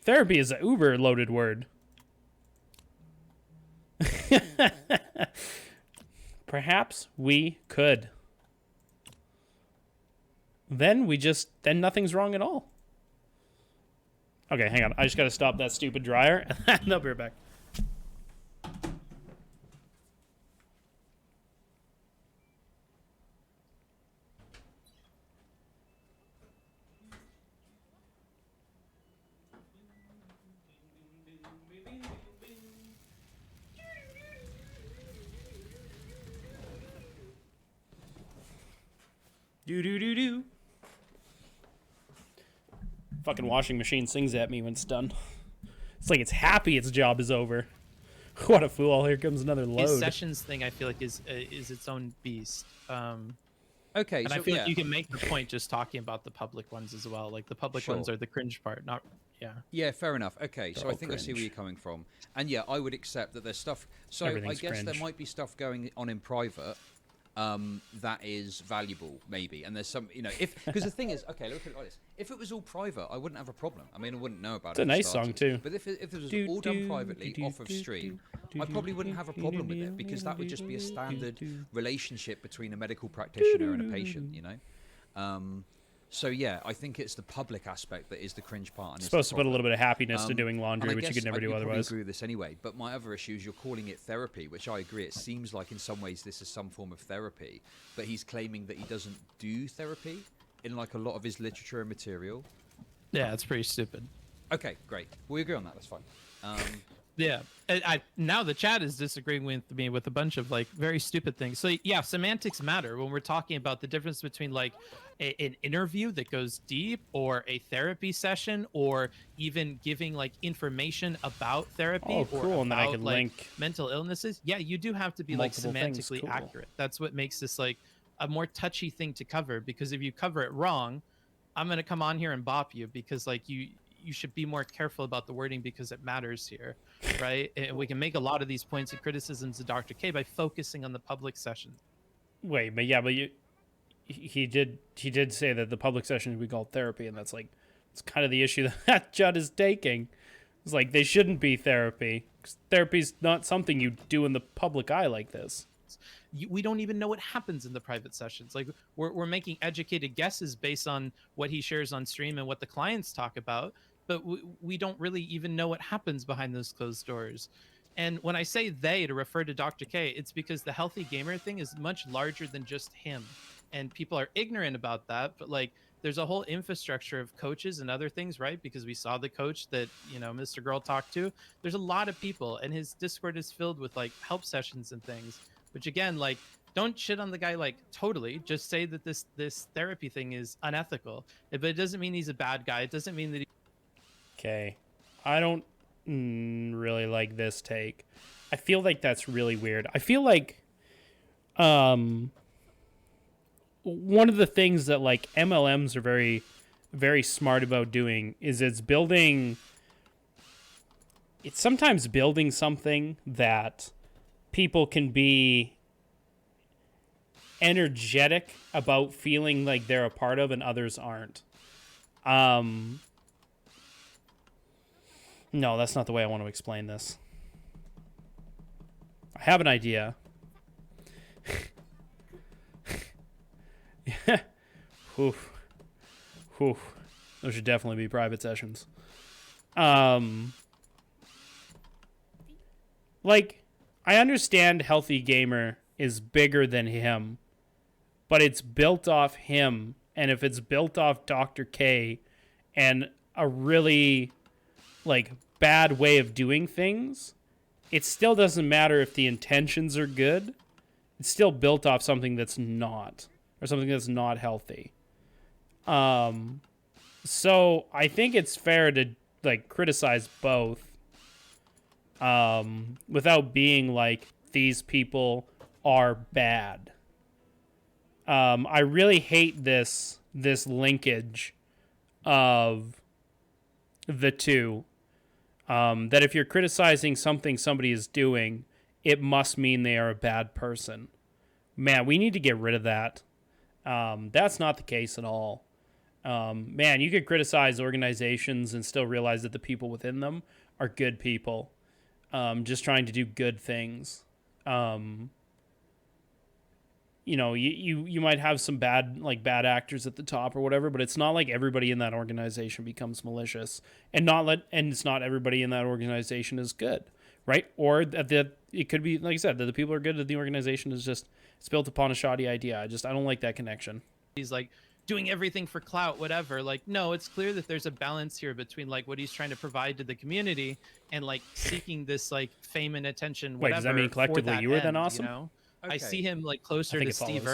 therapy is an uber loaded word. Perhaps we could. Then nothing's wrong at all. Okay, hang on. I just got to stop that stupid dryer, and I'll be right back. Do. Fucking washing machine sings at me when it's done. It's like it's happy its job is over. What a fool. Here comes another load. His sessions thing, I feel like, is its own beast. Okay, and so I feel like you can make the point just talking about the public ones as well. Like, the public ones are the cringe part, not... Yeah. Yeah, fair enough. Okay, so I think I see where you're coming from. And yeah, I would accept that there's stuff... So I guess cringe. there might be stuff going on in private that is valuable, maybe. And there's some, because the thing is, okay, look at it like this. If it was all private, I wouldn't have a problem. I mean, I wouldn't know about it. It's a nice song, too. But if it was all done privately, off of stream, I probably wouldn't have a problem with it, because that would just be a standard relationship between a medical practitioner and a patient, So yeah, I think it's the public aspect that is the cringe part. And it's supposed to put a little bit of happiness to doing laundry, which you could never do otherwise. I agree with this anyway. But my other issue is you're calling it therapy, which I agree. It seems like in some ways this is some form of therapy, but he's claiming that he doesn't do therapy in like a lot of his literature and material. Yeah, it's pretty stupid. Okay, great. We agree on that. That's fine. Yeah, now the chat is disagreeing with me with a bunch of like very stupid things. So yeah, semantics matter when we're talking about the difference between like an interview that goes deep, or a therapy session, or even giving like information about therapy. Oh, cool! Or and then I could link mental illnesses. Yeah, you do have to be like semantically accurate. That's what makes this like a more touchy thing to cover, because if you cover it wrong, I'm gonna come on here and bop you, because like you should be more careful about the wording, because it matters here, right? And we can make a lot of these points and criticisms of Dr. K by focusing on the public session. Wait, but he did say that the public session would be called therapy, and that's like, it's kind of the issue that Chud is taking. It's like, they shouldn't be therapy, because therapy's not something you do in the public eye like this. We don't even know what happens in the private sessions. Like, we're making educated guesses based on what he shares on stream and what the clients talk about, but we don't really even know what happens behind those closed doors. And when I say they to refer to Dr. K, it's because the healthy gamer thing is much larger than just him. And people are ignorant about that, but like, there's a whole infrastructure of coaches and other things, right? Because we saw the coach that, Mr. Girl talked to. There's a lot of people, and his Discord is filled with like help sessions and things, which again, like, don't shit on the guy, like, totally. Just say that this therapy thing is unethical. But it doesn't mean he's a bad guy. It doesn't mean that he... Okay. I don't really like this take. I feel like that's really weird. I feel like one of the things that like MLMs are very, very smart about doing is it's sometimes building something that people can be energetic about feeling like they're a part of, and others aren't. No, that's not the way I want to explain this. I have an idea. Yeah. Oof. Oof. Those should definitely be private sessions. Like, I understand Healthy Gamer is bigger than him, but it's built off him. And if it's built off Dr. K and a really, like, bad way of doing things, it still doesn't matter if the intentions are good. It's still built off something that's not, or something that's not healthy. So I think it's fair to like criticize both, without being like, these people are bad. I really hate this linkage of the two. That if you're criticizing something somebody is doing, it must mean they are a bad person. Man, we need to get rid of that. That's not the case at all. Man, you could criticize organizations and still realize that the people within them are good people, just trying to do good things. You know, you might have some bad actors at the top or whatever, but it's not like everybody in that organization becomes malicious, and it's not everybody in that organization is good, right? Or that it could be, like I said, that the people are good, that the organization is just, it's built upon a shoddy idea. I don't like that connection. He's like doing everything for clout, whatever. Like, no, it's clear that there's a balance here between like what he's trying to provide to the community and like seeking this like fame and attention. Whatever. Wait, does that mean collectively you were then awesome? You know? Okay. I see him like closer to Steve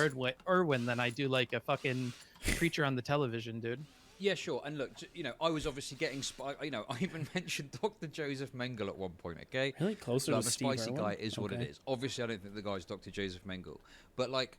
Irwin than I do like a fucking creature on the television, dude. Yeah, sure. And look, you know, I was obviously getting, you know, I even mentioned Dr. Joseph Mengele at one point, okay? Really closer to Steve Irwin? The spicy guy is what it is. Obviously, I don't think the guy's Dr. Joseph Mengele. But, like,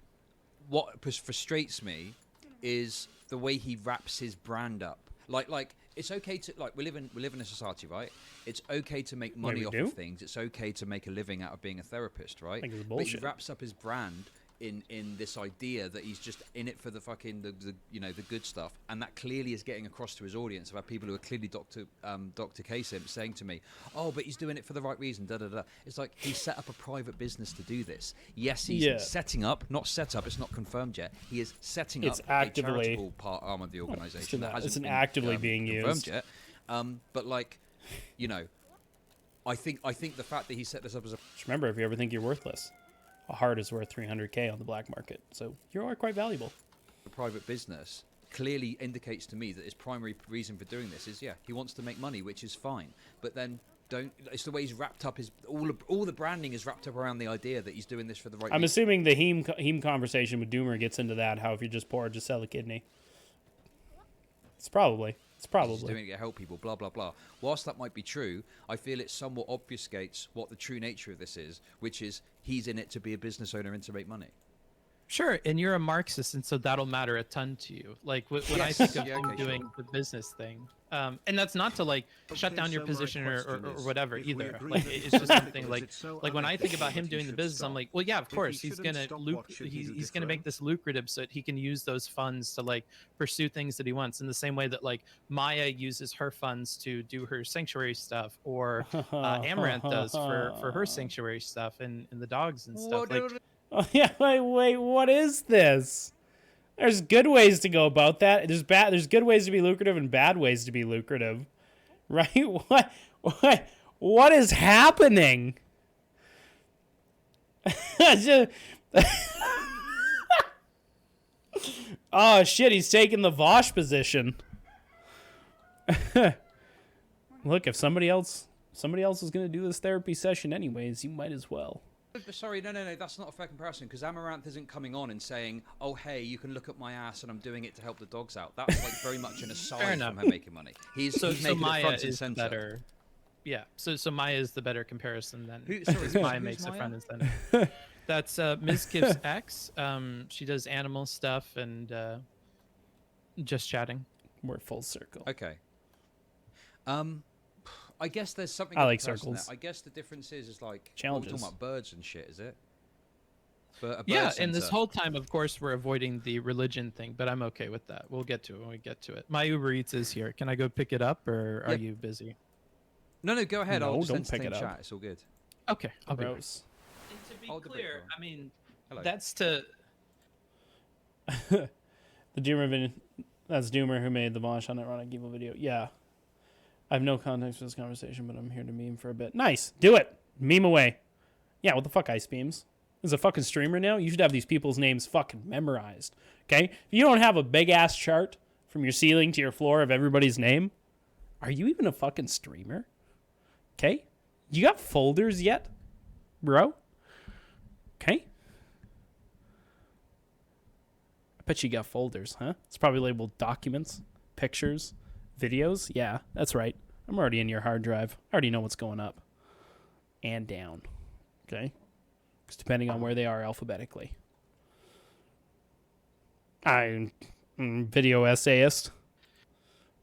what frustrates me is the way he wraps his brand up. Like it's okay to, like, we live in a society, right? It's okay to make money off of things. It's okay to make a living out of being a therapist, right? But he wraps up his brand in this idea that he's just in it for the fucking the you know, the good stuff, and that clearly is getting across to his audience about people who are clearly Dr. Kasem saying to me, oh, but he's doing it for the right reason, da da da. It's like he set up a private business to do this. Yes, he's setting up, not set up. It's not confirmed yet. He is setting up a charitable arm of the organization that hasn't been actively being confirmed used yet. But like, you know, I think the fact that he set this up as a just remember, if you ever think you're worthless, a heart is worth $300K on the black market, so you are quite valuable. A private business clearly indicates to me that his primary reason for doing this is, he wants to make money, which is fine. But then it's the way he's wrapped up his all the branding is wrapped up around the idea that he's doing this for the right reason. I'm assuming the heme conversation with Doomer gets into that. How if you're just poor, just sell a kidney. It's probably. He's doing it to help people, blah, blah, blah. Whilst that might be true, I feel it somewhat obfuscates what the true nature of this is, which is he's in it to be a business owner and to make money. Sure, and you're a Marxist, and so that'll matter a ton to you. Like when I think of him doing the business thing, and that's not to like shut down your position or whatever either. Like it's just something like when I think about him doing the business, I'm like, well, yeah, of course he's gonna he's gonna make this lucrative so that he can use those funds to like pursue things that he wants. In the same way that like Maya uses her funds to do her sanctuary stuff, or Amaranth does for her sanctuary stuff and the dogs and stuff. Oh, yeah, wait, what is this? There's good ways to go about that. There's good ways to be lucrative and bad ways to be lucrative. Right? What is happening? Oh shit, he's taking the Vosh position. Look, if somebody else is going to do this therapy session anyways, you might as well. Sorry, no, that's not a fair comparison, because Amaranth isn't coming on and saying, oh, hey, you can look at my ass and I'm doing it to help the dogs out. That's like very much an aside from her making money. He's making Maya it front and is center. Better. Yeah, so Maya is the better comparison then. Maya makes it front and center. That's Ms. Gibbs X. She does animal stuff and just chatting. We're full circle. Okay. I guess there's something. I like circles. I guess the difference is like challenges. We're talking about birds and shit, is it? Yeah, and this whole time, of course, we're avoiding the religion thing, but I'm okay with that. We'll get to it when we get to it. My Uber Eats is here. Can I go pick it up, or are you busy? No, go ahead. No, I'll just don't pick it chat. up. It's all good. Okay, I'll be Gross. And to be clear, I mean, Hello. that's to. The Doomer that's Doomer who made the Vosh unironic evil video. Yeah. I have no context for this conversation, but I'm here to meme for a bit. Nice. Do it. Meme away. Yeah, what the fuck, Ice Beams? Is a fucking streamer now? You should have these people's names fucking memorized. Okay? If you don't have a big-ass chart from your ceiling to your floor of everybody's name, are you even a fucking streamer? Okay? You got folders yet, bro? Okay? I bet you got folders, huh? It's probably labeled documents, pictures, videos. Yeah, that's right. I'm already in your hard drive. I already know what's going up and down. Okay? Because depending on where they are alphabetically. I'm video essayist.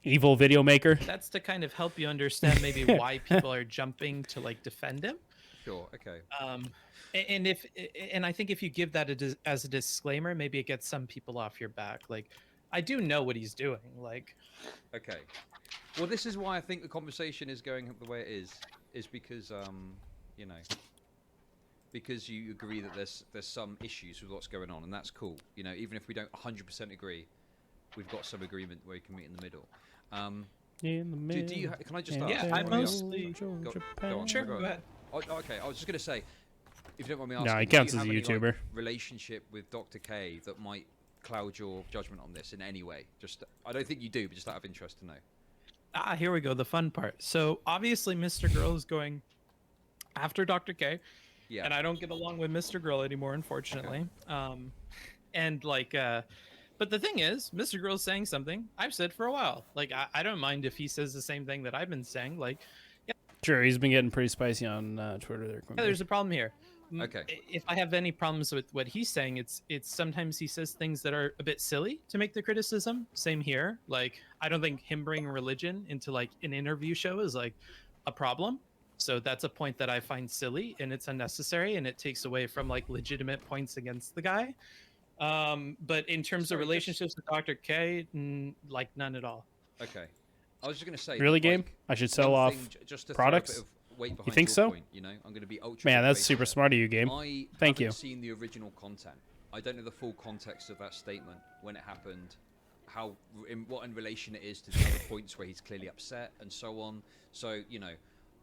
Evil video maker. That's to kind of help you understand maybe why people are jumping to like defend him. Sure. Okay. And I think if you give that as a disclaimer, maybe it gets some people off your back. Like, I do know what he's doing. Like, Okay. Well, this is why I think the conversation is going the way it is because you know, because you agree that there's some issues with what's going on, and that's cool. You know, even if we don't 100% agree, we've got some agreement where we can meet in the middle. In the middle. Do you? Can I just ask? yeah, I mostly. Go on. Sure, Go go on. ahead. Oh, okay, I was just gonna say, if you don't mind me asking, No, he do you counts as a have any, YouTuber. like, relationship with Dr. K that might cloud your judgment on this in any way? Just, I don't think you do, but just out of interest to know. Here we go. The fun part. So obviously, Mr. Girl is going after Dr. K. Yeah. And I don't get along with Mr. Girl anymore, unfortunately. And like, but the thing is, Mr. Girl's saying something I've said for a while. Like, I don't mind if he says the same thing that I've been saying. Like, Sure, he's been getting pretty spicy on Twitter there. yeah, there's a problem here. Okay. If I have any problems with what he's saying, it's sometimes he says things that are a bit silly to make the criticism. Same here. Like, I don't think him bringing religion into like an interview show is like a problem. So that's a point that I find silly and it's unnecessary and it takes away from like legitimate points against the guy. But in terms of relationships with Dr. K, like none at all. Okay. I was just going to say... Really, like, Game? I should sell off just to products? Throw a bit of weight behind You think your so? Point, you know, I'm going to be ultra... Man, that's basic super here. smart of you, Game. I Thank you. haven't seen the original content. I don't know the full context of that statement, when it happened, what in relation it is to the other points where he's clearly upset and so on. So, you know,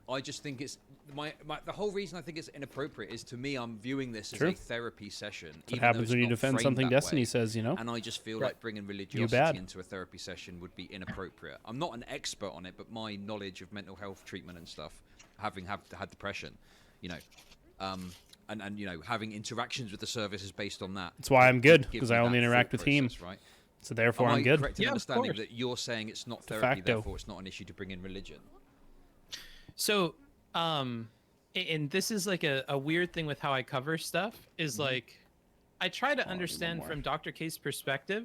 I just think it's the whole reason I think it's inappropriate is, to me, I'm viewing this as True. a therapy session. What even though happens it's when you not defend framed something that Destiny way. says, you know? And I just feel Right. like bringing bad. religiosity into a therapy session would be inappropriate. I'm not an expert on it, but my knowledge of mental health treatment and stuff, having had depression, you know, and you know, having interactions with the service is based on that. That's why I'm good, Give because me I only that interact thought with him. process, right? So therefore, Am I'm I good. correct in Yeah, of understanding course. that you're saying it's not De therapy, facto. therefore it's not an issue to bring in religion? So, and this is like a weird thing with how I cover stuff is like, I try to understand from Dr. K's perspective,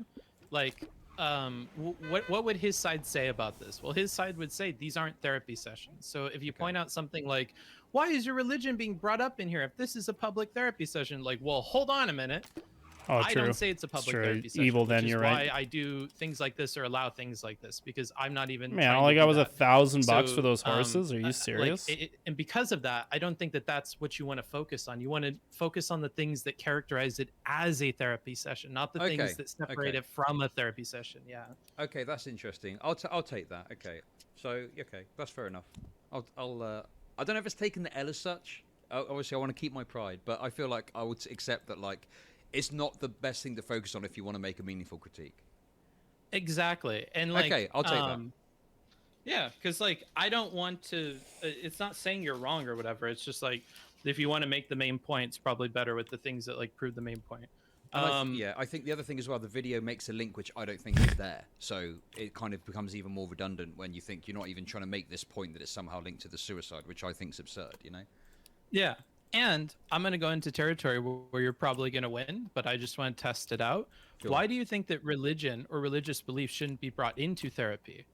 like, what would his side say about this? Well, his side would say these aren't therapy sessions. So if you point out something like, why is your religion being brought up in here if this is a public therapy session? Like, well, hold on a minute. Oh, I true. don't say it's a public true. therapy session. Evil, which then is you're why right. I do things like this or allow things like this, because I'm not even. Man, trying all I to got do was that. $1,000 for those So, horses. Are you like, serious? and because of that, I don't think that that's what you want to focus on. You want to focus on the things that characterize it as a therapy session, not the things that separate it from a therapy session. Yeah. Okay, that's interesting. I'll take that. Okay, so okay, that's fair enough. I don't know if it's taken the L as such. Obviously, I want to keep my pride, but I feel like I would accept that, like, it's not the best thing to focus on if you want to make a meaningful critique. Exactly. And like, Okay, I'll take that. Yeah, because like I don't want to. It's not saying you're wrong or whatever. It's just like if you want to make the main point, it's probably better with the things that like prove the main point. Yeah, I think the other thing as well, the video makes a link which I don't think is there, so it kind of becomes even more redundant when you think you're not even trying to make this point that it's somehow linked to the suicide, which I think is absurd. You know. Yeah. And I'm going to go into territory where you're probably going to win, but I just want to test it out. Sure. Why do you think that religion or religious belief shouldn't be brought into therapy?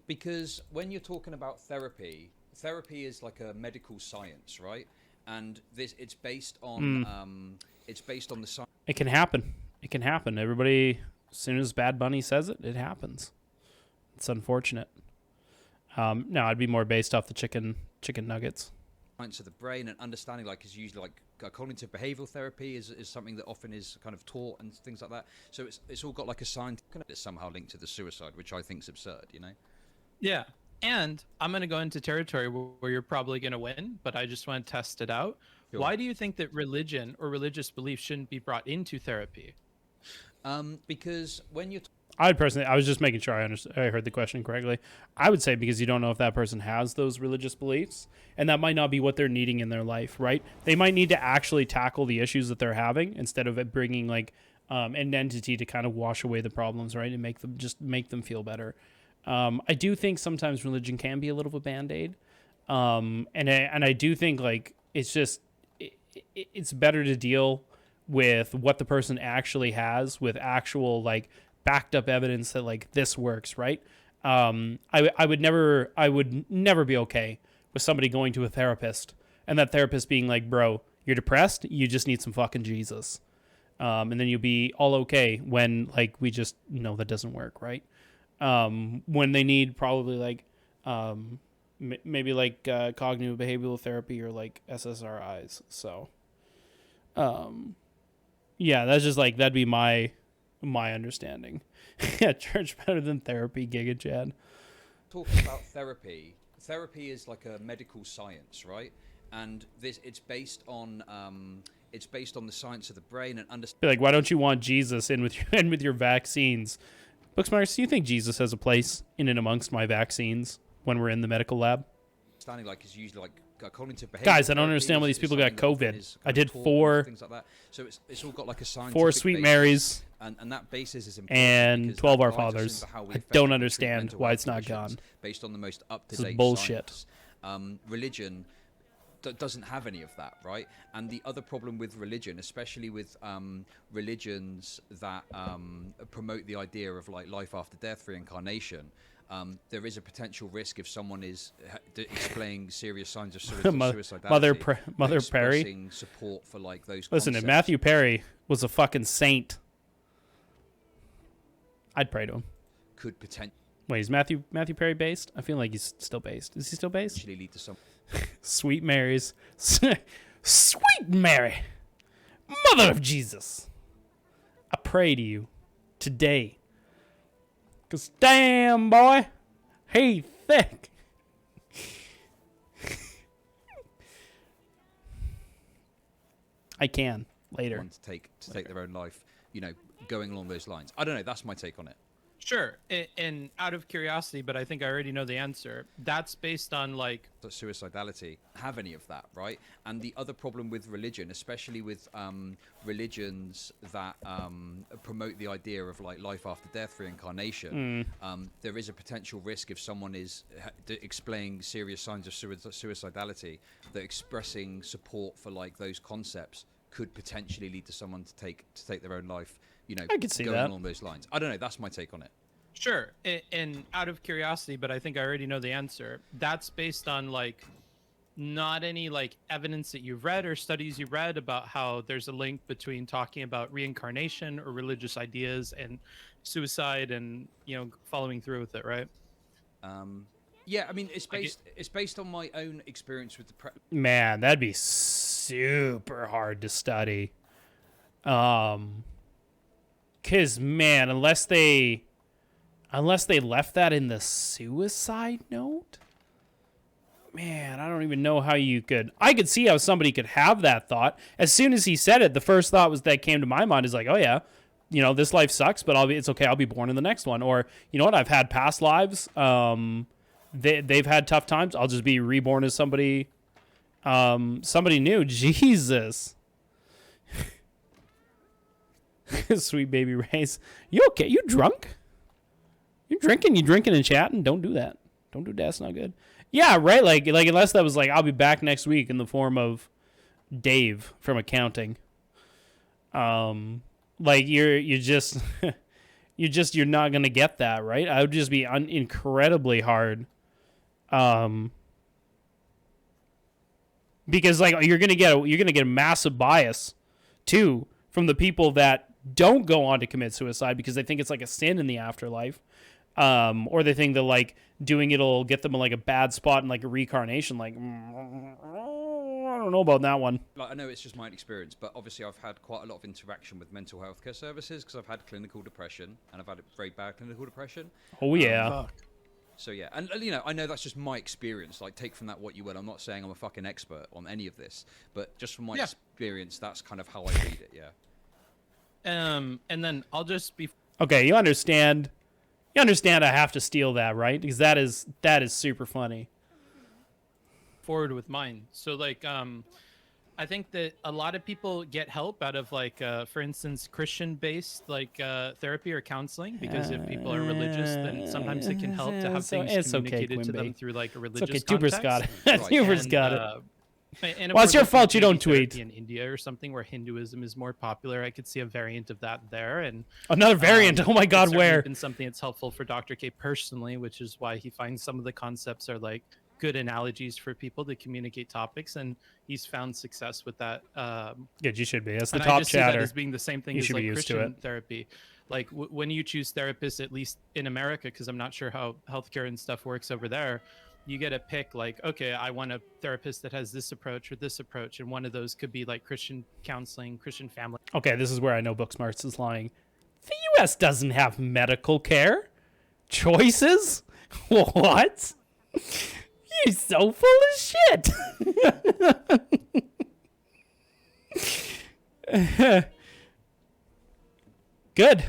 Because when you're talking about therapy is like a medical science, right? And it's based on the science. It can happen. It can happen. Everybody, as soon as Bad Bunny says it, it happens. It's unfortunate. No, I'd be more based off the chicken nuggets. Science of the brain and understanding, like, is usually like cognitive behavioral therapy is something that often is kind of taught and things like that. So it's all got like a scientific that's somehow linked to the suicide, which I think is absurd. You know. Yeah. And I'm going to go into territory where you're probably going to win, but I just want to test it out. Sure. Why do you think that religion or religious belief shouldn't be brought into therapy? Because when you're I was just making sure I heard the question correctly. I would say because you don't know if that person has those religious beliefs, and that might not be what they're needing in their life, right? They might need to actually tackle the issues that they're having instead of it bringing like an entity to kind of wash away the problems, right, and make them feel better. I do think sometimes religion can be a little of a Band-Aid, and I do think like it's better to deal with what the person actually has with actual like backed up evidence that like this works, right? I would never be okay with somebody going to a therapist and that therapist being like, bro, You're depressed. You just need some fucking Jesus. And then you'll be all okay when, like, we just know that doesn't work, right? When they need probably, like, maybe, like, cognitive behavioral therapy or, like, SSRIs. So, yeah, that's just, like, that'd be my understanding. Yeah, church better than therapy, Giga Chad. Talking about therapy, therapy is like a medical science, right? And it's based on the science of the brain and understanding. Like, why don't you want Jesus in with your vaccines? Booksmarks, do you think Jesus has a place in and amongst my vaccines when we're in the medical lab? Like is usually like cognitive behavior. Guys, I don't understand why these people got COVID. I did things like that. So it's all got like a scientific 4 Sweet basis, Marys and that basis is important and 12 Our guides us Fathers. into how we I effectively don't treat understand mental why health it's not conditions gone. based on the most This up-to-date is bullshit. science. Religion doesn't have any of that, right? And the other problem with religion, especially with religions that promote the idea of like life after death, reincarnation, there is a potential risk if someone is displaying serious signs of suicidality. Mother Perry. Support for like those. Listen, if concepts. Matthew Perry was a fucking saint, I'd pray to him. Could potentially Wait, is Matthew Perry based? I feel like he's still based. Is he still based? lead to some. Sweet Marys. Sweet Mary, Mother of Jesus, I pray to you today. Because damn, boy, he thick. I can later. To take their own life, going along those lines. I don't know. That's my take on it. Sure. And out of curiosity, but I think I already know the answer. That's based on like Suicidality have any of that, right? And the other problem with religion, especially with religions that promote the idea of like life after death, reincarnation, there is a potential risk if someone is displaying serious signs of suicidality, that expressing support for like those concepts could potentially lead to someone to take their own life. I could see going that. along those lines. I don't know. That's my take on it. Sure. And out of curiosity, but I think I already know the answer. That's based on like not any like evidence that you've read or studies you read about how there's a link between talking about reincarnation or religious ideas and suicide and following through with it, right? Yeah, I mean it's based on my own experience with the Man, that'd be super hard to study. Cause man, unless they left that in the suicide note, man, I don't even know how you could. I could see how somebody could have that thought. As soon as he said it, the first thought that came to my mind is like, oh yeah, this life sucks, but it's okay. I'll be born in the next one. Or you know what? I've had past lives. They've had tough times. I'll just be reborn as somebody new. Jesus. Sweet baby Race. You okay? You drunk? You drinking and chatting? Don't do that. Don't do that. It's not good. Yeah, right. Like unless that was like, I'll be back next week in the form of Dave from accounting. Like you're just you're not gonna get that, right? I would just be incredibly hard. Because like you're gonna get a massive bias too from the people that don't go on to commit suicide because they think it's like a sin in the afterlife, or they think that like doing it'll get them in like a bad spot in like a reincarnation. Like, I don't know about that one. Like I know it's just my experience, but obviously I've had quite a lot of interaction with mental health care services because I've had clinical depression and I've had very bad clinical depression. Oh yeah. So yeah, and I know that's just my experience. Like, take from that what you will. I'm not saying I'm a fucking expert on any of this, but just from my experience, that's kind of how I read it. Yeah. And then I'll just be okay. You understand I have to steal that, right? Because that is super funny. forward with mine. So like, I think that a lot of people get help out of like, for instance, Christian-based like therapy or counseling, because if people are religious, then sometimes it can help to have things communicated to them through like a religious context. Tuber's got it. And well, it's your fault you don't maybe tweet. in India or something where Hinduism is more popular, I could see a variant of that there. And another variant. Oh my God, it's where? been something that's helpful for Dr. K personally, which is why he finds some of the concepts are like good analogies for people to communicate topics, and he's found success with that. Good, you should be. That's the and top I just see that chatter. as being the same thing You as should be like used to Christian it. therapy. Like when you choose therapists, at least in America, because I'm not sure how healthcare and stuff works over there, you get to pick like, okay, I want a therapist that has this approach or this approach, and one of those could be like Christian counseling, Christian family. Okay, this is where I know Booksmarts is lying. The U.S. doesn't have medical care choices. What? You're so full of shit. Good.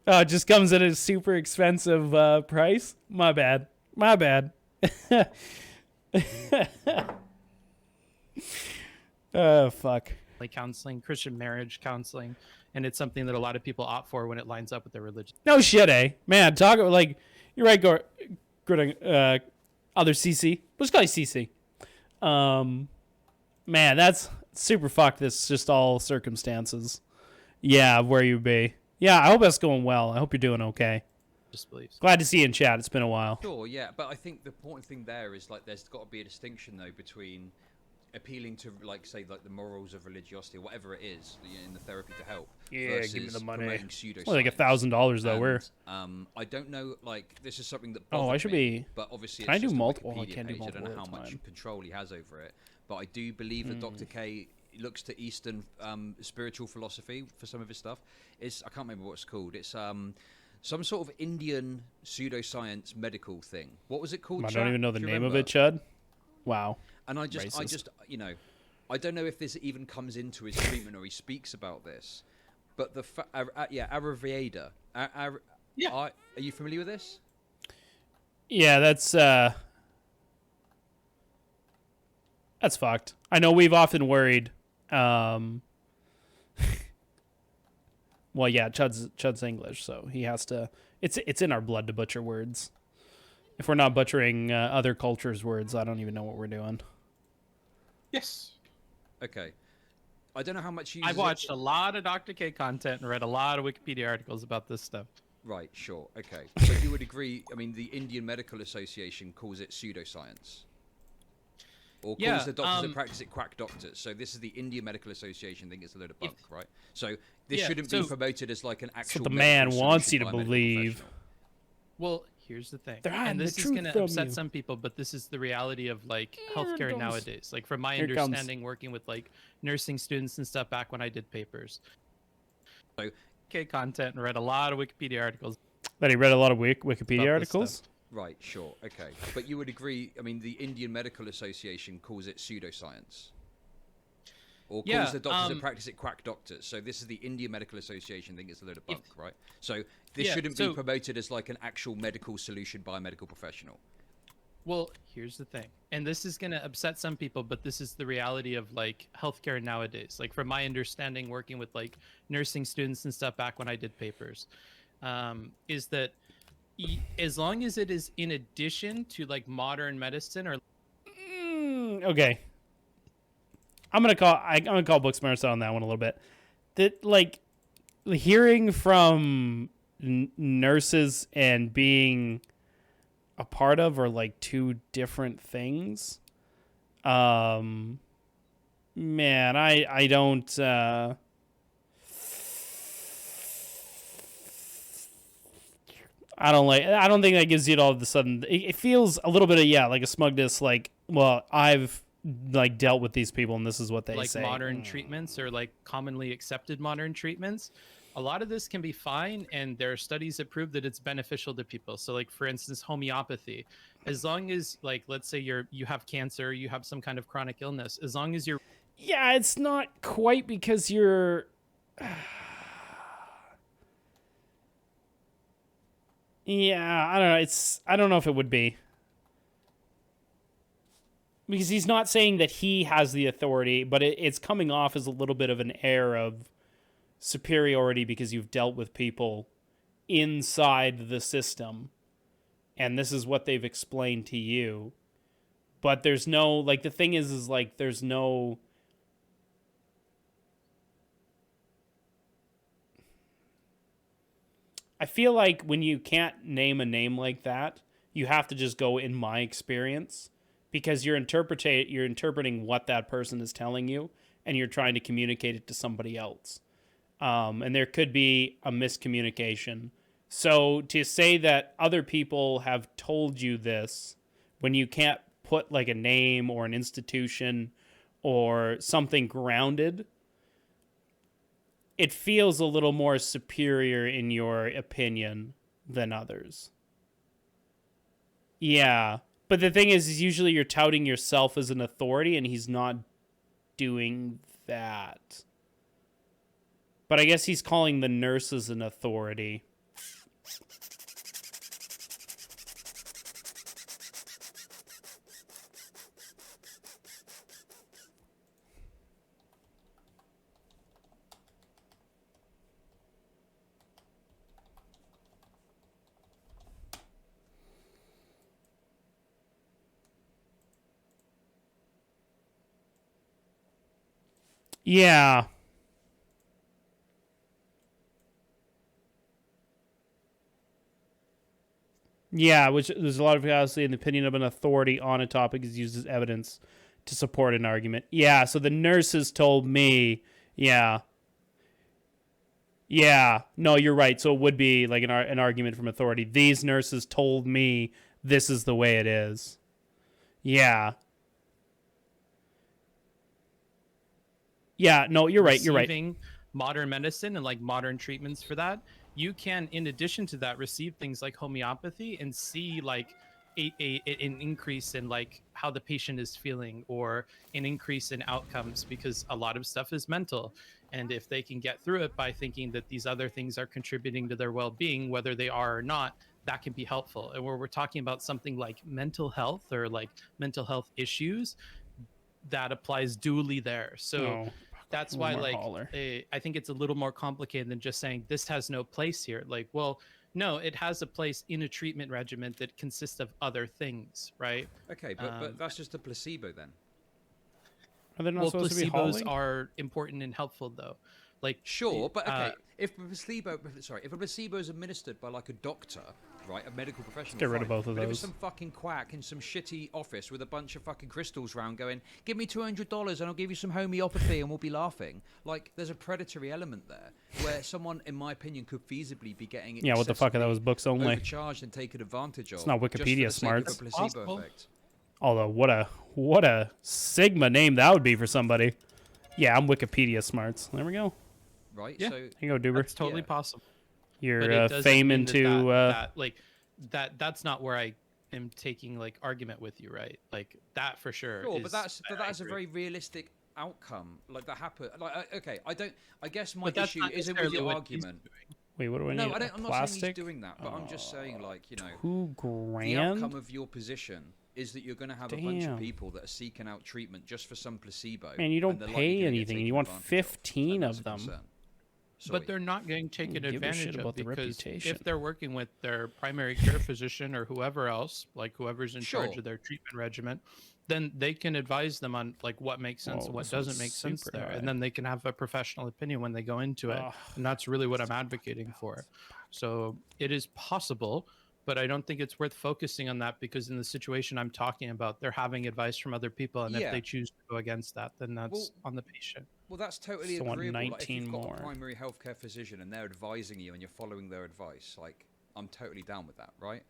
Oh, it just comes at a super expensive price. My bad. My bad. Oh, fuck. Like counseling, Christian marriage counseling, and it's something that a lot of people opt for when it lines up with their religion. No shit, eh? Man, talk about, like, you're right, other CC. Let's call you CC. Man, that's super fucked. This just all circumstances. Yeah, where you be. Yeah, I hope that's going well. I hope you're doing okay. Disbeliefs. Glad to see you in chat. It's been a while. Sure, yeah, but I think the important thing there is like there's got to be a distinction though between appealing to like say like the morals of religiosity, whatever it is in the therapy to help. Yeah, versus give me the money. promoting pseudoscience. Well, like $1,000 though. We're. I don't know. Like this is something that. Oh, I should me, be. But obviously, Can I it's do just a multiple? I Wikipedia can't do page. I don't multiple know how at a much time. control he has over it, but I do believe that Dr. K looks to Eastern spiritual philosophy for some of his stuff. I can't remember what it's called. It's some sort of Indian pseudoscience medical thing. What was it called? I Chad? don't even know the Do you name of remember? it, Chud. Wow. And I just, Racist. you know, I don't know if this even comes into his treatment or he speaks about this, but the Ayurveda. Yeah. Are you familiar with this? Yeah, that's fucked. I know we've often worried. Well, yeah, Chud's English, so he has to. It's in our blood to butcher words. If we're not butchering other cultures' words, I don't even know what we're doing. Yes. Okay. I don't know how much you. I've watched a lot of Dr. K content and read a lot of Wikipedia articles about this stuff. Right. Sure. Okay. So you would agree? I mean, the Indian Medical Association calls it pseudoscience. Or calls the doctors that practice it quack doctors. So this is the Indian Medical Association think it's a load of bunk, right? So this shouldn't be promoted as like an actual. What the man medical wants you solution to by a medical believe. professional. Well, here's the thing, They're hiding and this the is truth going to from upset you. some people, but this is the reality of like healthcare Condoms. nowadays. Like from my Here it comes. understanding, working with like nursing students and stuff back when I did papers. So K content and read a lot of Wikipedia articles. That he read a lot of Wikipedia About this articles. stuff. right, sure, okay, but you would agree? I mean, the Indian Medical Association calls it pseudoscience. Or calls the doctors that practice it quack doctors. So this is the Indian Medical Association think it's a load of bunk, right? So this shouldn't be promoted as like an actual medical solution by a medical professional. Well, here's the thing, and this is going to upset some people, but this is the reality of like healthcare nowadays. Like from my understanding, working with like nursing students and stuff back when I did papers, is that as long as it is in addition to like modern medicine or Okay. I'm gonna call Booksmarts on that one a little bit. That like hearing from nurses and being a part of are like two different things. Man, I don't. I don't think that gives you it all of a sudden. It feels a little bit of like a smugness. Like, well, I've like dealt with these people and this is what they like say. modern treatments or like commonly accepted modern treatments. A lot of this can be fine, and there are studies that prove that it's beneficial to people. So like for instance, homeopathy, as long as like let's say you have cancer, you have some kind of chronic illness, as long as you're Yeah, it's not quite because you're. Yeah, I don't know. I don't know if it would be. Because he's not saying that he has the authority, but it's coming off as a little bit of an air of superiority because you've dealt with people inside the system. And this is what they've explained to you. But there's no, like, the thing is like, there's no I feel like when you can't name a name like that, you have to just go in my experience, because you're interpreting what that person is telling you, and you're trying to communicate it to somebody else. And there could be a miscommunication. So to say that other people have told you this when you can't put like a name or an institution or something grounded, it feels a little more superior in your opinion than others. Yeah. But the thing is usually you're touting yourself as an authority, and he's not doing that. But I guess he's calling the nurses an authority. Yeah. Yeah, which there's a lot of obviously an opinion of an authority on a topic is used as evidence to support an argument. Yeah, so the nurses told me, yeah. Yeah, no, you're right. So it would be like an argument from authority. These nurses told me this is the way it is. Yeah. Yeah, no, you're right. You're right. Receiving modern medicine and like modern treatments for that, you can, in addition to that, receive things like homeopathy and see like an increase in like how the patient is feeling, or an increase in outcomes, because a lot of stuff is mental. And if they can get through it by thinking that these other things are contributing to their well-being, whether they are or not, that can be helpful. And where we're talking about something like mental health or like mental health issues, that applies duly there. So that's why like I think it's a little more complicated than just saying this has no place here. Like, well, no, it has a place in a treatment regimen that consists of other things, right? Okay, but that's just a placebo then. Are they not Well, supposed to be placebos are important and helpful though. Like, sure, but okay, if a placebo is administered by like a doctor, right, a medical professional, get rid of both of but those. If it's some fucking quack in some shitty office with a bunch of fucking crystals round going, give me $200 and I'll give you some homeopathy and we'll be laughing. Like, there's a predatory element there where someone, in my opinion, could feasibly be getting what the fuck are those books only? Overcharged and taken advantage of. It's not Wikipedia smarts. Placebo effect. Although what a Sigma name that would be for somebody. Yeah, I'm Wikipedia smarts. There we go. Right. Yeah. So here you go, Duber. It's totally possible. You're fame into that's not where I am taking like argument with you, right? Like that for sure. Sure, but that's a very realistic outcome. Like that happened. Like okay, I guess my issue isn't with your argument. Wait, what do I need? No, I'm not saying he's doing that, but I'm just saying, like, you know, $2,000. The outcome of your position is that you're going to have a bunch of people that are seeking out treatment just for some placebo. Man, you don't pay anything, and you want 15 of them. But they're not getting taken advantage of, because if they're working with their primary care physician or whoever else, like whoever's in charge of their treatment regimen, then they can advise them on like what makes sense and what doesn't make sense there, and then they can have a professional opinion when they go into it, and that's really what I'm advocating for. So it is possible, but I don't think it's worth focusing on that, because in the situation I'm talking about, they're having advice from other people, and if they choose to go against that, then that's on the patient. Well, that's totally agreeable. Like, if you've got a primary healthcare physician and they're advising you and you're following their advice, like, I'm totally down with that, right?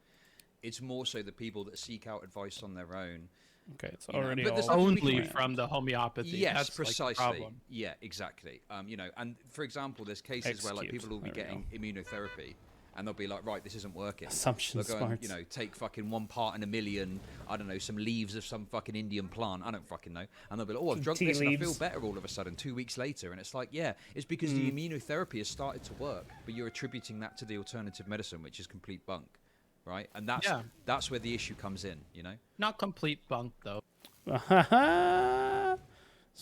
It's more so the people that seek out advice on their own. Okay, it's already only from the homeopathy. Yes, that's precisely. Like the problem. Yeah, exactly. You know, and for example, there's cases where like people will be getting immunotherapy, and they'll be like, right, this isn't working. Assumption They'll go and, you know, take fucking 1 part in a million, I don't know, some leaves of some fucking Indian plant, I don't fucking know, and they'll be like, oh, I've drunk this and I feel better all of a sudden 2 weeks later, and it's like, yeah, it's because the immunotherapy has started to work, but you're attributing that to the alternative medicine, which is complete bunk, right? And that's where the issue comes in, you know? Not complete bunk, though. It's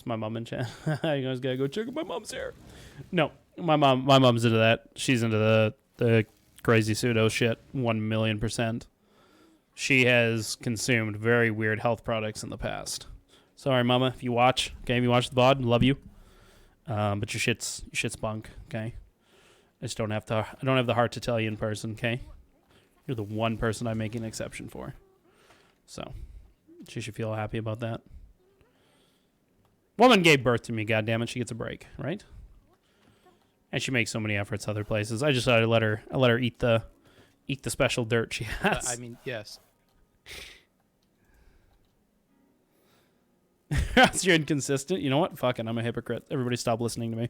my mom in chat. You guys gotta go check out my mom's hair. No, my mom's into that. She's into the crazy pseudo shit 1,000,000%. She has consumed very weird health products in the past. Sorry, mama, if you watch, okay, if you watch the VOD, love you. But your shit's bunk, okay? I just don't have to. I don't have the heart to tell you in person. Okay, you're the one person I'm making an exception for. So, she should feel happy about that. Woman gave birth to me. God damn it, she gets a break, right? And she makes so many efforts other places. I just thought I'd let her eat the special dirt she has. I mean, yes. You're inconsistent. You know what? Fucking, I'm a hypocrite. Everybody stop listening to me.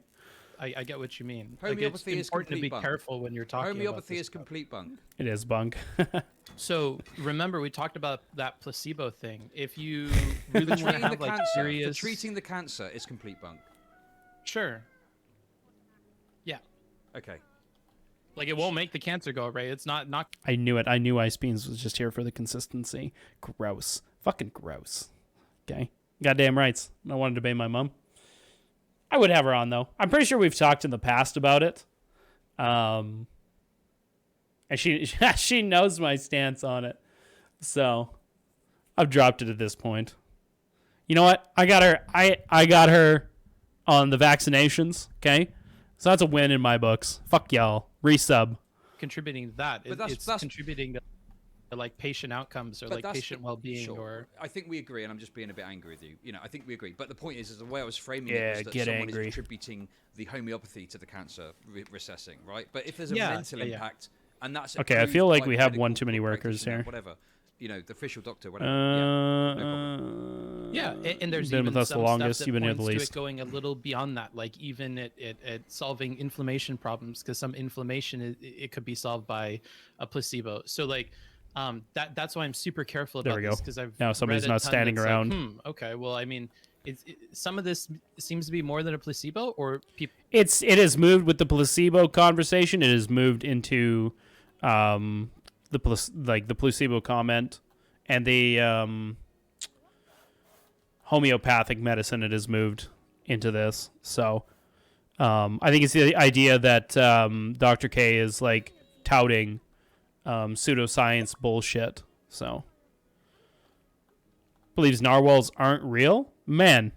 I get what you mean. Homeopathy it's is important to complete be bunk. careful when you're talking about Homeopathy this is stuff. complete bunk. It is bunk. So remember, we talked about that placebo thing. If you really want to Treating the have like cancer, serious, for treating the cancer is complete bunk. sure, yeah, Okay. like it won't make the cancer go away. It's not. I knew it. I knew Ice Beans was just here for the consistency. Gross. Fucking gross. Okay. Goddamn rights. I wanted to obey my mom. I would have her on, though. I'm pretty sure we've talked in the past about it. And she knows my stance on it. So I've dropped it at this point. You know what? I got her. I got her on the vaccinations. Okay. So that's a win in my books. Fuck y'all. Resub. contributing to that. But It's contributing to like patient outcomes or But like that's patient well-being sure. or I think we agree, and I'm just being a bit angry with you. You know, I think we agree. But the point is the way I was framing Yeah, it was that get someone angry. is attributing the homeopathy to the cancer recessing, right? But if there's a Yeah, mental yeah, yeah. impact, and that's Okay, I approved feel like by we the have one medical too many workers practitioner, here. Whatever, you know, the official doctor, whatever. Yeah, no problem. yeah, and there's been even with us the some longest. stuff that You've been here the points to least. it going a little beyond that, like even at solving inflammation problems, because some inflammation it could be solved by a placebo. So like that's why I'm super careful There about we go. this, because I've Now somebody's read a not ton standing that's around. like, okay, well, I mean, some of this seems to be more than a placebo, or people. It has moved with the placebo conversation. It has moved into the placebo comment and the homeopathic medicine. It has moved into this. So I think it's the idea that Dr. K is like touting pseudoscience bullshit. So believes narwhals aren't real. Man,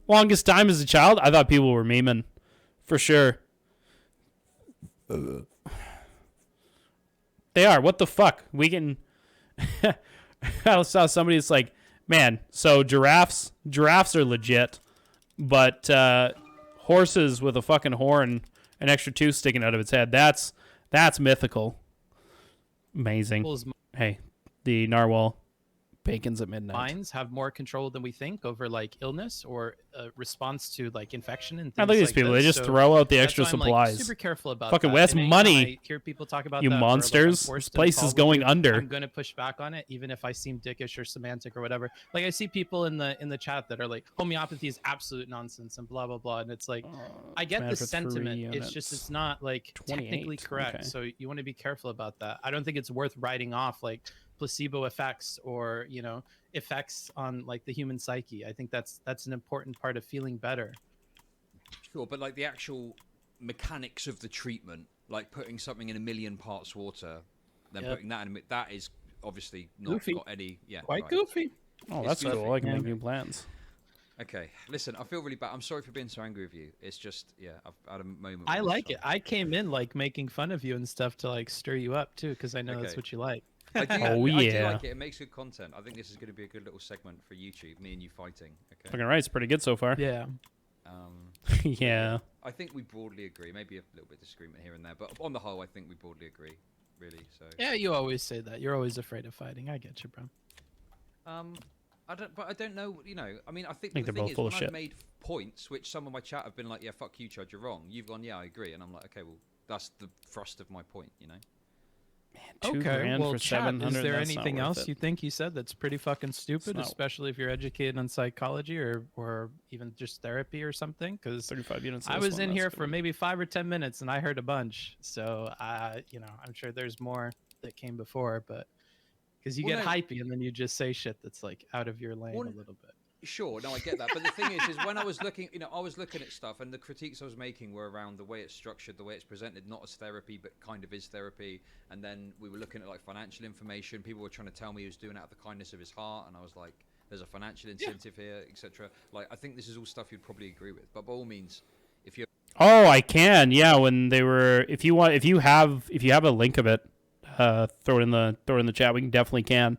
longest time as a child, I thought people were memeing. For sure. They are. What the fuck? We can... I saw somebody that's like, man, so giraffes are legit, but horses with a fucking horn, an extra tooth sticking out of its head, that's mythical. Amazing. Hey, the narwhal bacons at midnight. Minds have more control than we think over like illness or response to like infection and things Now look at these like people. this. They just So throw out the that's extra why I'm, supplies. Like, super careful about Fucking that. that's And money. anytime I hear people talk about You that, where, like, I'm monsters. forced This to place follow is going you, under. I'm gonna push back on it, even if I seem dickish or semantic or whatever. Like I see people in the chat that are like, homeopathy is absolute nonsense and blah blah blah, and it's like, I get man the for 3 sentiment. It's units. just it's not like 28, technically correct. okay. So you want to be careful about that. I don't think it's worth writing off like placebo effects or effects on like the human psyche. I think that's an important part of feeling better. Sure, but like the actual mechanics of the treatment, like putting something in 1,000,000 parts water, then Yep. putting that in, that is obviously not Goofy. got any. Yeah, Quite right. goofy. Oh, It's that's goofy. cool. I can Yeah. make new plans. Okay, listen, I feel really bad. I'm sorry for being so angry with you. It's just, yeah, I've had a moment. I with like this it. I came in like making fun of you and stuff to like stir you up too, because I know that's Okay. what you like. I do, Oh, I do yeah. like it. It makes good content. I think this is going to be a good little segment for YouTube. Me and you fighting. Okay. Fucking right. It's pretty good so far. Yeah. Yeah. I think we broadly agree. Maybe a little bit of disagreement here and there, but on the whole, I think we broadly agree. Really. So. Yeah, you always say that. You're always afraid of fighting. I get you, bro. I don't know. I mean, I think Think the they're thing both is, full when of I've shit. made points, which some of my chat have been like, "Yeah, fuck you, Chud, you're wrong." You've gone, "Yeah, I agree," and I'm like, "Okay, well, that's the thrust of my point," $2 Okay. grand Well, for chat, 700. is there That's not anything worth else it. you think you said that's pretty fucking stupid, not- especially if you're educated on psychology or even just therapy or something? Because 35 units. I of this was one, in that's here gonna for be- maybe 5 or 10 minutes and I heard a bunch. So, I'm sure there's more that came before, but because you Well, get no. hypey and then you just say shit that's like out of your lane Well, a little bit. Sure, no, I get that. But the thing is when I was looking, I was looking at stuff, and the critiques I was making were around the way it's structured, the way it's presented, not as therapy, but kind of is therapy. And then we were looking at like financial information. People were trying to tell me he was doing it out of the kindness of his heart, and I was like, "There's a financial incentive here, etc." Like, I think this is all stuff you'd probably agree with. But by all means, if you're Oh, I can. Yeah, when they were, if you want, if you have a link of it, throw it in the chat. We definitely can.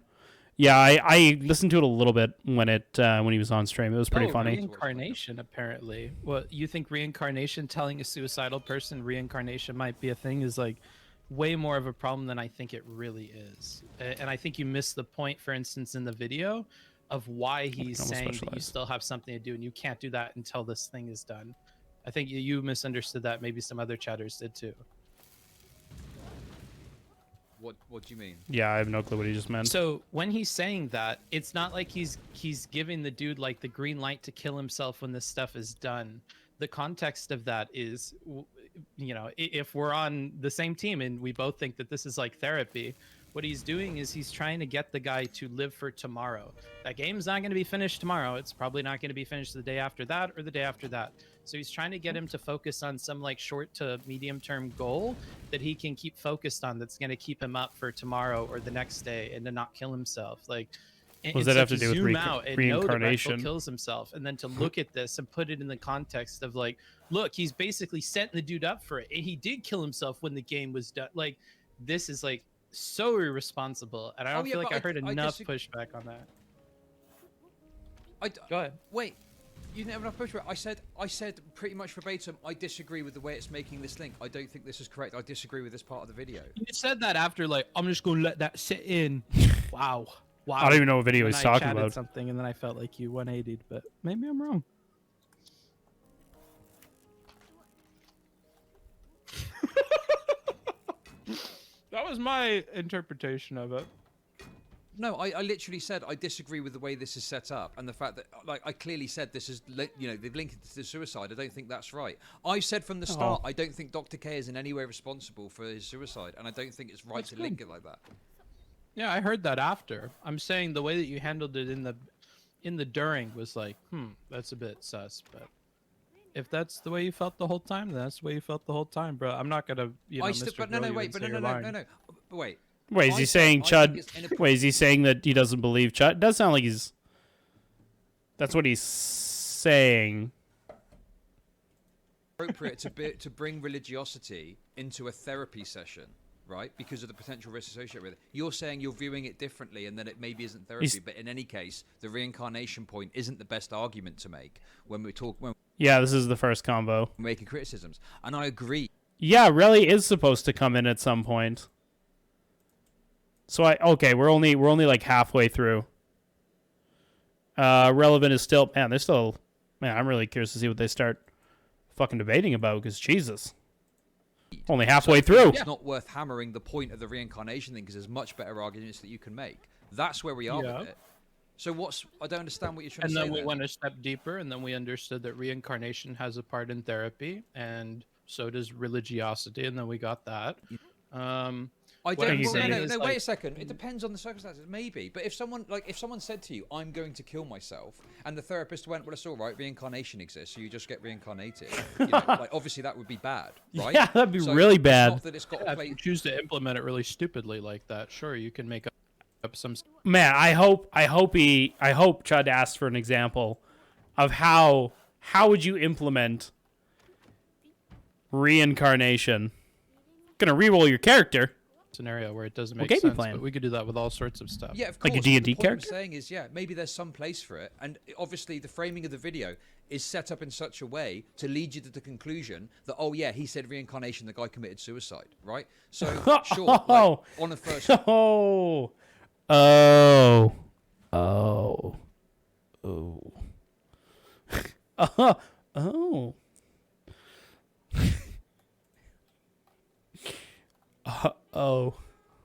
Yeah, I listened to it a little bit when he was on stream. It was pretty funny. Reincarnation, apparently. Well, you think reincarnation, telling a suicidal person reincarnation might be a thing, is like way more of a problem than I think it really is. And I think you missed the point, for instance, in the video of why he's saying that you still have something to do and you can't do that until this thing is done. I think you misunderstood that. Maybe some other chatters did too. What do you mean? Yeah, I have no clue what he just meant. So when he's saying that, it's not like he's giving the dude like the green light to kill himself when this stuff is done. The context of that is, you know, if we're on the same team and we both think that this is like therapy, what he's doing is he's trying to get the guy to live for tomorrow. That game's not going to be finished tomorrow. It's probably not going to be finished the day after that or the day after that. So he's trying to get him to focus on some like short to medium term goal that he can keep focused on, that's going to keep him up for tomorrow or the next day, and to not kill himself. Like, what does that have to do with reincarnation? Kills himself, and then to look at this and put it in the context of like, look, he's basically setting the dude up for it, and he did kill himself when the game was done. Like, this is like so irresponsible, and I don't feel like I heard enough pushback on that. Go ahead. Wait, you didn't have enough pushback. I said pretty much verbatim, I disagree with the way it's making this link. I don't think this is correct. I disagree with this part of the video. You said that after like, I'm just gonna let that sit in. Wow. I don't even know what video he's talking about. Something, and then I felt like you 180'd, but maybe I'm wrong. That was my interpretation of it. No, I literally said I disagree with the way this is set up, and the fact that, like, I clearly said this is, you know, they've linked it to suicide. I don't think that's right. I said from the start, I don't think Dr. K is in any way responsible for his suicide, and I don't think it's right to link it like that. Yeah, I heard that after. I'm saying the way that you handled it in the during was like, that's a bit sus. But if that's the way you felt the whole time, then that's the way you felt the whole time, bro. I'm not gonna, you know, but no, wait. Wait, is he saying Chud? Wait, is he saying that he doesn't believe Chud? It does sound like he's. That's what he's saying. Appropriate to bring religiosity into a therapy session, right? Because of the potential risks associated with it. You're saying you're viewing it differently, and that it maybe isn't therapy. But in any case, the reincarnation point isn't the best argument to make when we talk. Yeah, this is the first combo. Making criticisms, and I agree. Yeah, really is supposed to come in at some point. So we're only like halfway through. Relevant is still, man, I'm really curious to see what they start fucking debating about, because Jesus. Only halfway through. It's not worth hammering the point of the reincarnation thing, because there's much better arguments that you can make. That's where we are with it. So I don't understand what you're trying to say. And then we went a step deeper, and then we understood that reincarnation has a part in therapy, and so does religiosity, and then we got that. I don't. No, wait a second. It depends on the circumstances, maybe. But if someone said to you, "I'm going to kill myself," and the therapist went, "Well, it's all right. Reincarnation exists, so you just get reincarnated." You know, like, obviously, that would be bad, right? Yeah, that'd be really bad. If you choose to implement it really stupidly like that, sure, you can make up some. Man, I hope Chud asked for an example of how would you implement reincarnation. Gonna reroll your character. Scenario where it doesn't make sense, but we could do that with all sorts of stuff. Yeah, of course. Like a D&D character? What I'm saying is, yeah, maybe there's some place for it, and obviously the framing of the video is set up in such a way to lead you to the conclusion that, oh yeah, he said reincarnation, the guy committed suicide, right? So, sure, like, on the first...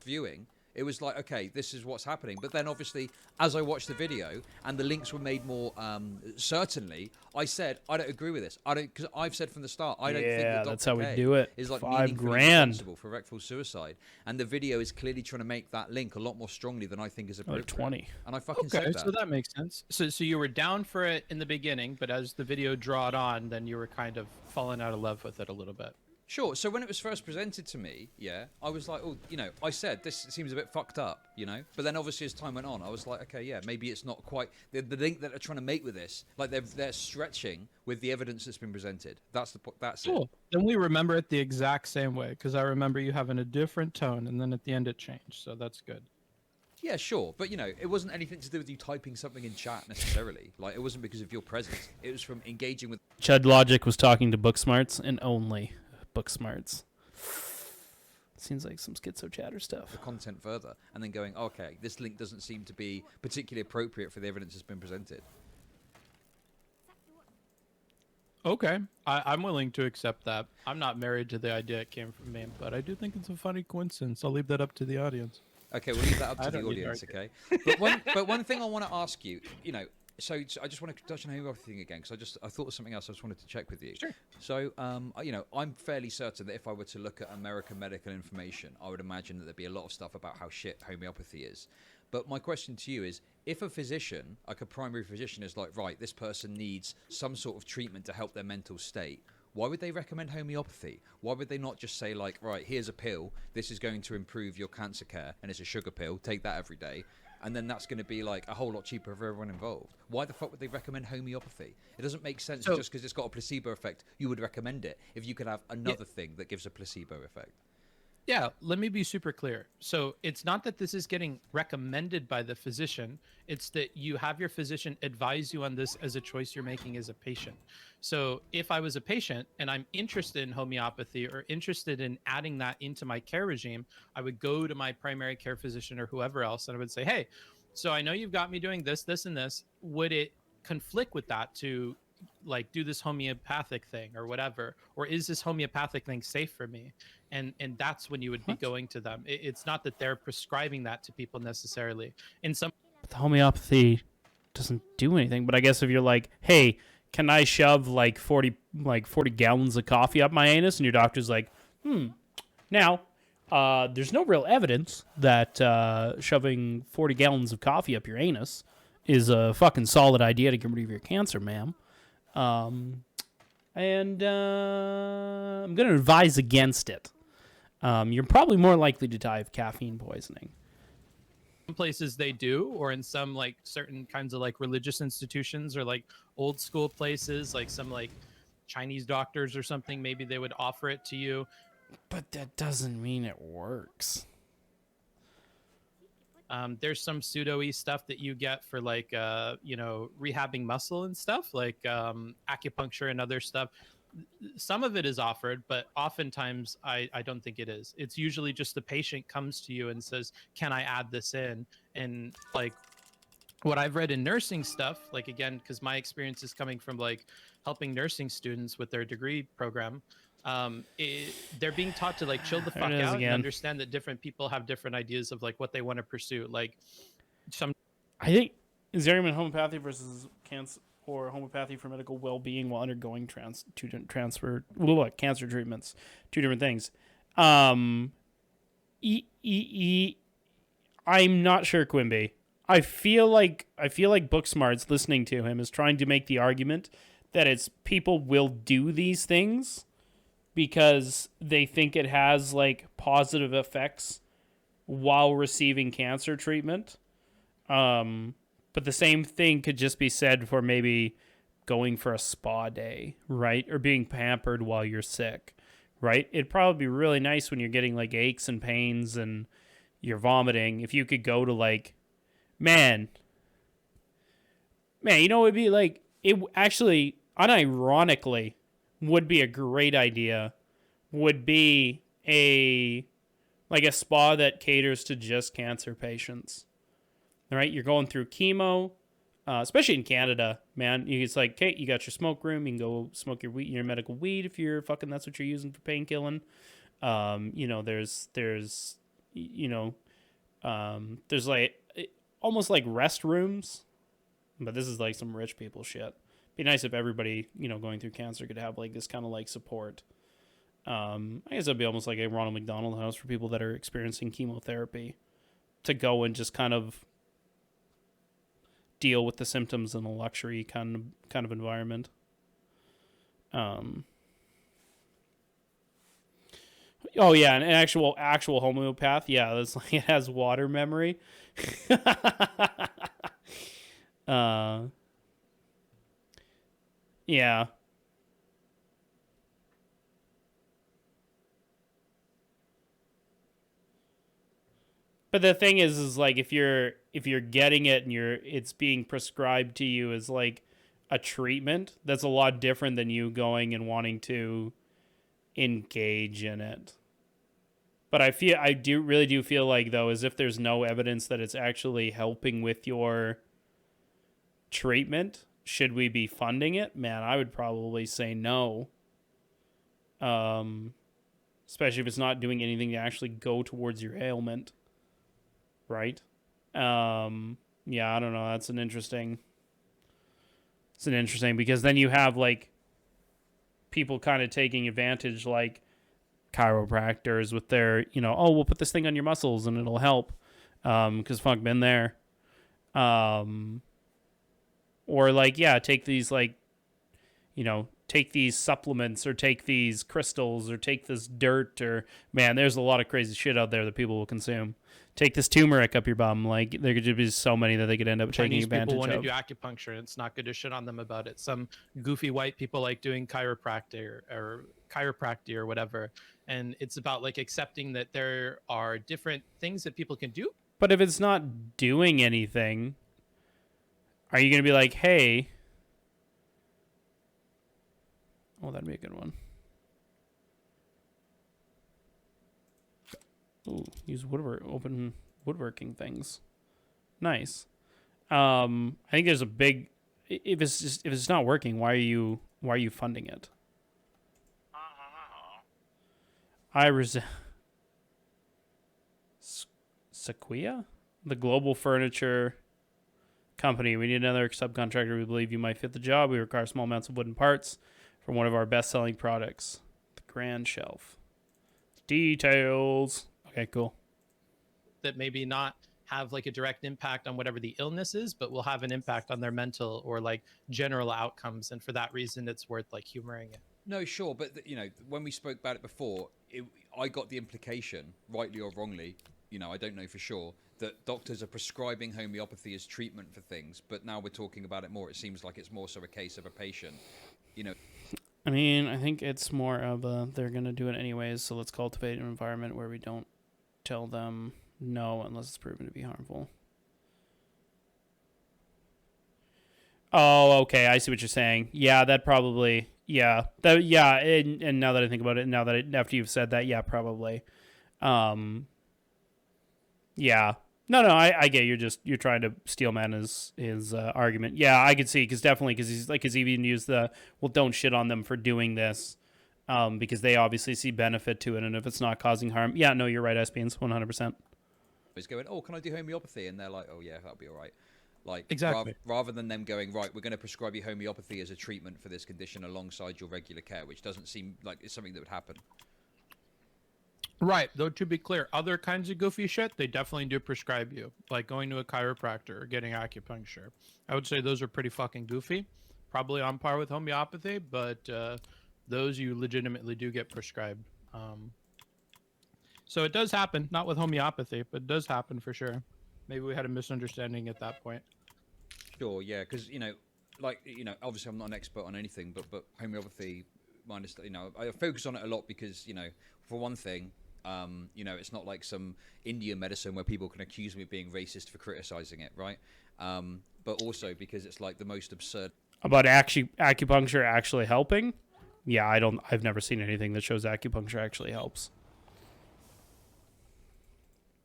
viewing, it was like, okay, this is what's happening. But then obviously, as I watched the video and the links were made more certainly, I said, I don't agree with this. Because I've said from the start, I don't think that that's Dr. how K we do it. is like $5 meaningfully grand responsible for rectal suicide. And the video is clearly trying to make that link a lot more strongly than I think is appropriate. 20. And I fucking said that. So that makes sense. So you were down for it in the beginning, but as the video drawed on, then you were kind of falling out of love with it a little bit. Sure. So when it was first presented to me, yeah, I was like, oh, I said this seems a bit fucked up, But then obviously as time went on, I was like, okay, yeah, maybe it's not quite the link that they're trying to make with this. Like they're stretching with the evidence that's been presented. That's That's it. Cool. Then we remember it the exact same way, because I remember you having a different tone, and then at the end it changed. So that's good. Yeah, sure, but it wasn't anything to do with you typing something in chat necessarily. Like it wasn't because of your presence. It was from engaging with. Chud Logic was talking to Booksmarts and only Booksmarts. Seems like some schizo chatter stuff. The content further, and then going, okay, this link doesn't seem to be particularly appropriate for the evidence that's been presented. Okay, I'm willing to accept that. I'm not married to the idea it came from me, but I do think it's a funny coincidence. I'll leave that up to the audience. Okay, we'll leave that up to the audience, okay? But one thing I want to ask you, so I just want to touch on the homeopathy thing again, because I thought of something else I just wanted to check with you. Sure. So, I'm fairly certain that if I were to look at American medical information, I would imagine that there'd be a lot of stuff about how shit homeopathy is. But my question to you is, if a physician, like a primary physician, is like, right, this person needs some sort of treatment to help their mental state, why would they recommend homeopathy? Why would they not just say, like, right, here's a pill, this is going to improve your cancer care, and it's a sugar pill, take that every day, and then that's going to be, like, a whole lot cheaper for everyone involved? Why the fuck would they recommend homeopathy? It doesn't make sense just because it's got a placebo effect, you would recommend it if you could have another thing that gives a placebo effect. Yeah, let me be super clear. So it's not that this is getting recommended by the physician. It's that you have your physician advise you on this as a choice you're making as a patient. So if I was a patient and I'm interested in homeopathy or interested in adding that into my care regime, I would go to my primary care physician or whoever else and I would say, hey, so I know you've got me doing this, this, and this. Would it conflict with that to like do this homeopathic thing or whatever? Or is this homeopathic thing safe for me? And that's when you would be going to them. It's not that they're prescribing that to people necessarily. In some, But the homeopathy doesn't do anything. But I guess if you're like, hey, can I shove like 40 gallons of coffee up my anus? And your doctor's like, Now, there's no real evidence that shoving 40 gallons of coffee up your anus is a fucking solid idea to get rid of your cancer, ma'am. I'm going to advise against it. You're probably more likely to die of caffeine poisoning. some places they do, or in some like certain kinds of like religious institutions or like old school places, like some like Chinese doctors or something, maybe they would offer it to you. But that doesn't mean it works. There's some pseudo-y stuff that you get for like, rehabbing muscle and stuff, like acupuncture and other stuff. Some of it is offered, but oftentimes I don't think it is. It's usually just the patient comes to you and says, can I add this in? And like what I've read in nursing stuff, like again, because my experience is coming from like helping nursing students with their degree program. They're being taught to like chill the fuck out and understand that different people have different ideas of like what they want to pursue. Like I think, is there even homeopathy versus cancer or homeopathy for medical well-being while undergoing cancer treatments? Two different things. I'm not sure, Quimby. I feel like Booksmart's listening to him is trying to make the argument that it's people will do these things because they think it has like positive effects while receiving cancer treatment. But the same thing could just be said for maybe going for a spa day, right? Or being pampered while you're sick, right? It'd probably be really nice when you're getting like aches and pains and you're vomiting. If you could go to like, man, it'd be like, it actually, unironically, would be a great idea, would be a spa that caters to just cancer patients. All right, you're going through chemo, especially in Canada, man. It's like, okay, you got your smoke room. You can go smoke your weed, your medical weed if you're fucking. That's what you're using for painkilling. There's like almost like restrooms, but this is like some rich people shit. Be nice if everybody, going through cancer could have like this kind of like support. I guess it'd be almost like a Ronald McDonald House for people that are experiencing chemotherapy to go and just kind of deal with the symptoms in a luxury kind of environment. Oh yeah, an actual homeopath. Yeah, it's like it has water memory. Yeah. But the thing is like if you're getting it and it's being prescribed to you as like a treatment, that's a lot different than you going and wanting to engage in it. But I really do feel like though, as if there's no evidence that it's actually helping with your treatment, should we be funding it? Man, I would probably say no. Especially if it's not doing anything to actually go towards your ailment. Right? Yeah, I don't know. It's an interesting because then you have like people kind of taking advantage, like chiropractors with their, oh, we'll put this thing on your muscles and it'll help. Because fuck, been there. Or like, yeah, take these like, take these supplements or take these crystals or take this dirt or, man, there's a lot of crazy shit out there that people will consume. Take this turmeric up your bum. Like, there could just be so many that they could end up taking advantage of. Chinese people want to do acupuncture, and it's not good to shit on them about it. Some goofy white people like doing chiropractic or whatever. And it's about like accepting that there are different things that people can do. But if it's not doing anything, are you going to be like, hey... Oh, that'd be a good one. Ooh, use open woodworking things. Nice. I think there's a big... If it's not working, why are you funding it? Sequoia? The global furniture company. We need another subcontractor. We believe you might fit the job. We require small amounts of wooden parts from one of our best-selling products, the Grand Shelf. Details. Okay, cool. That maybe not have like a direct impact on whatever the illness is, but will have an impact on their mental or like general outcomes. And for that reason, it's worth like humoring it. No, sure. But, when we spoke about it before, I got the implication, rightly or wrongly, I don't know for sure, that doctors are prescribing homeopathy as treatment for things. But now we're talking about it more. It seems like it's more so a case of a patient, I mean, I think it's more of they're going to do it anyways, so let's cultivate an environment where we don't tell them no unless it's proven to be harmful. Oh, okay, I see what you're saying. Yeah, that probably... Yeah, and now that I think about it, after you've said that, yeah, probably. Yeah. No, I get you're trying to steel man his argument. Yeah, I could see because he's even used the don't shit on them for doing this, because they obviously see benefit to it, and if it's not causing harm, yeah, no, you're right, Espians, 100%. Is going, oh, can I do homeopathy? And they're like, oh yeah, that'll be all right. Like exactly. Rather than them going, right, we're going to prescribe you homeopathy as a treatment for this condition alongside your regular care, which doesn't seem like it's something that would happen. Right, though to be clear, other kinds of goofy shit, they definitely do prescribe you, like going to a chiropractor or getting acupuncture. I would say those are pretty fucking goofy, probably on par with homeopathy, but those you legitimately do get prescribed. So it does happen, not with homeopathy, but it does happen for sure. Maybe we had a misunderstanding at that point. Sure, yeah, because, obviously I'm not an expert on anything, but homeopathy, I focus on it a lot because, for one thing, it's not like some Indian medicine where people can accuse me of being racist for criticizing it, right? But also because it's like the most absurd. About acupuncture actually helping? Yeah, I've never seen anything that shows acupuncture actually helps.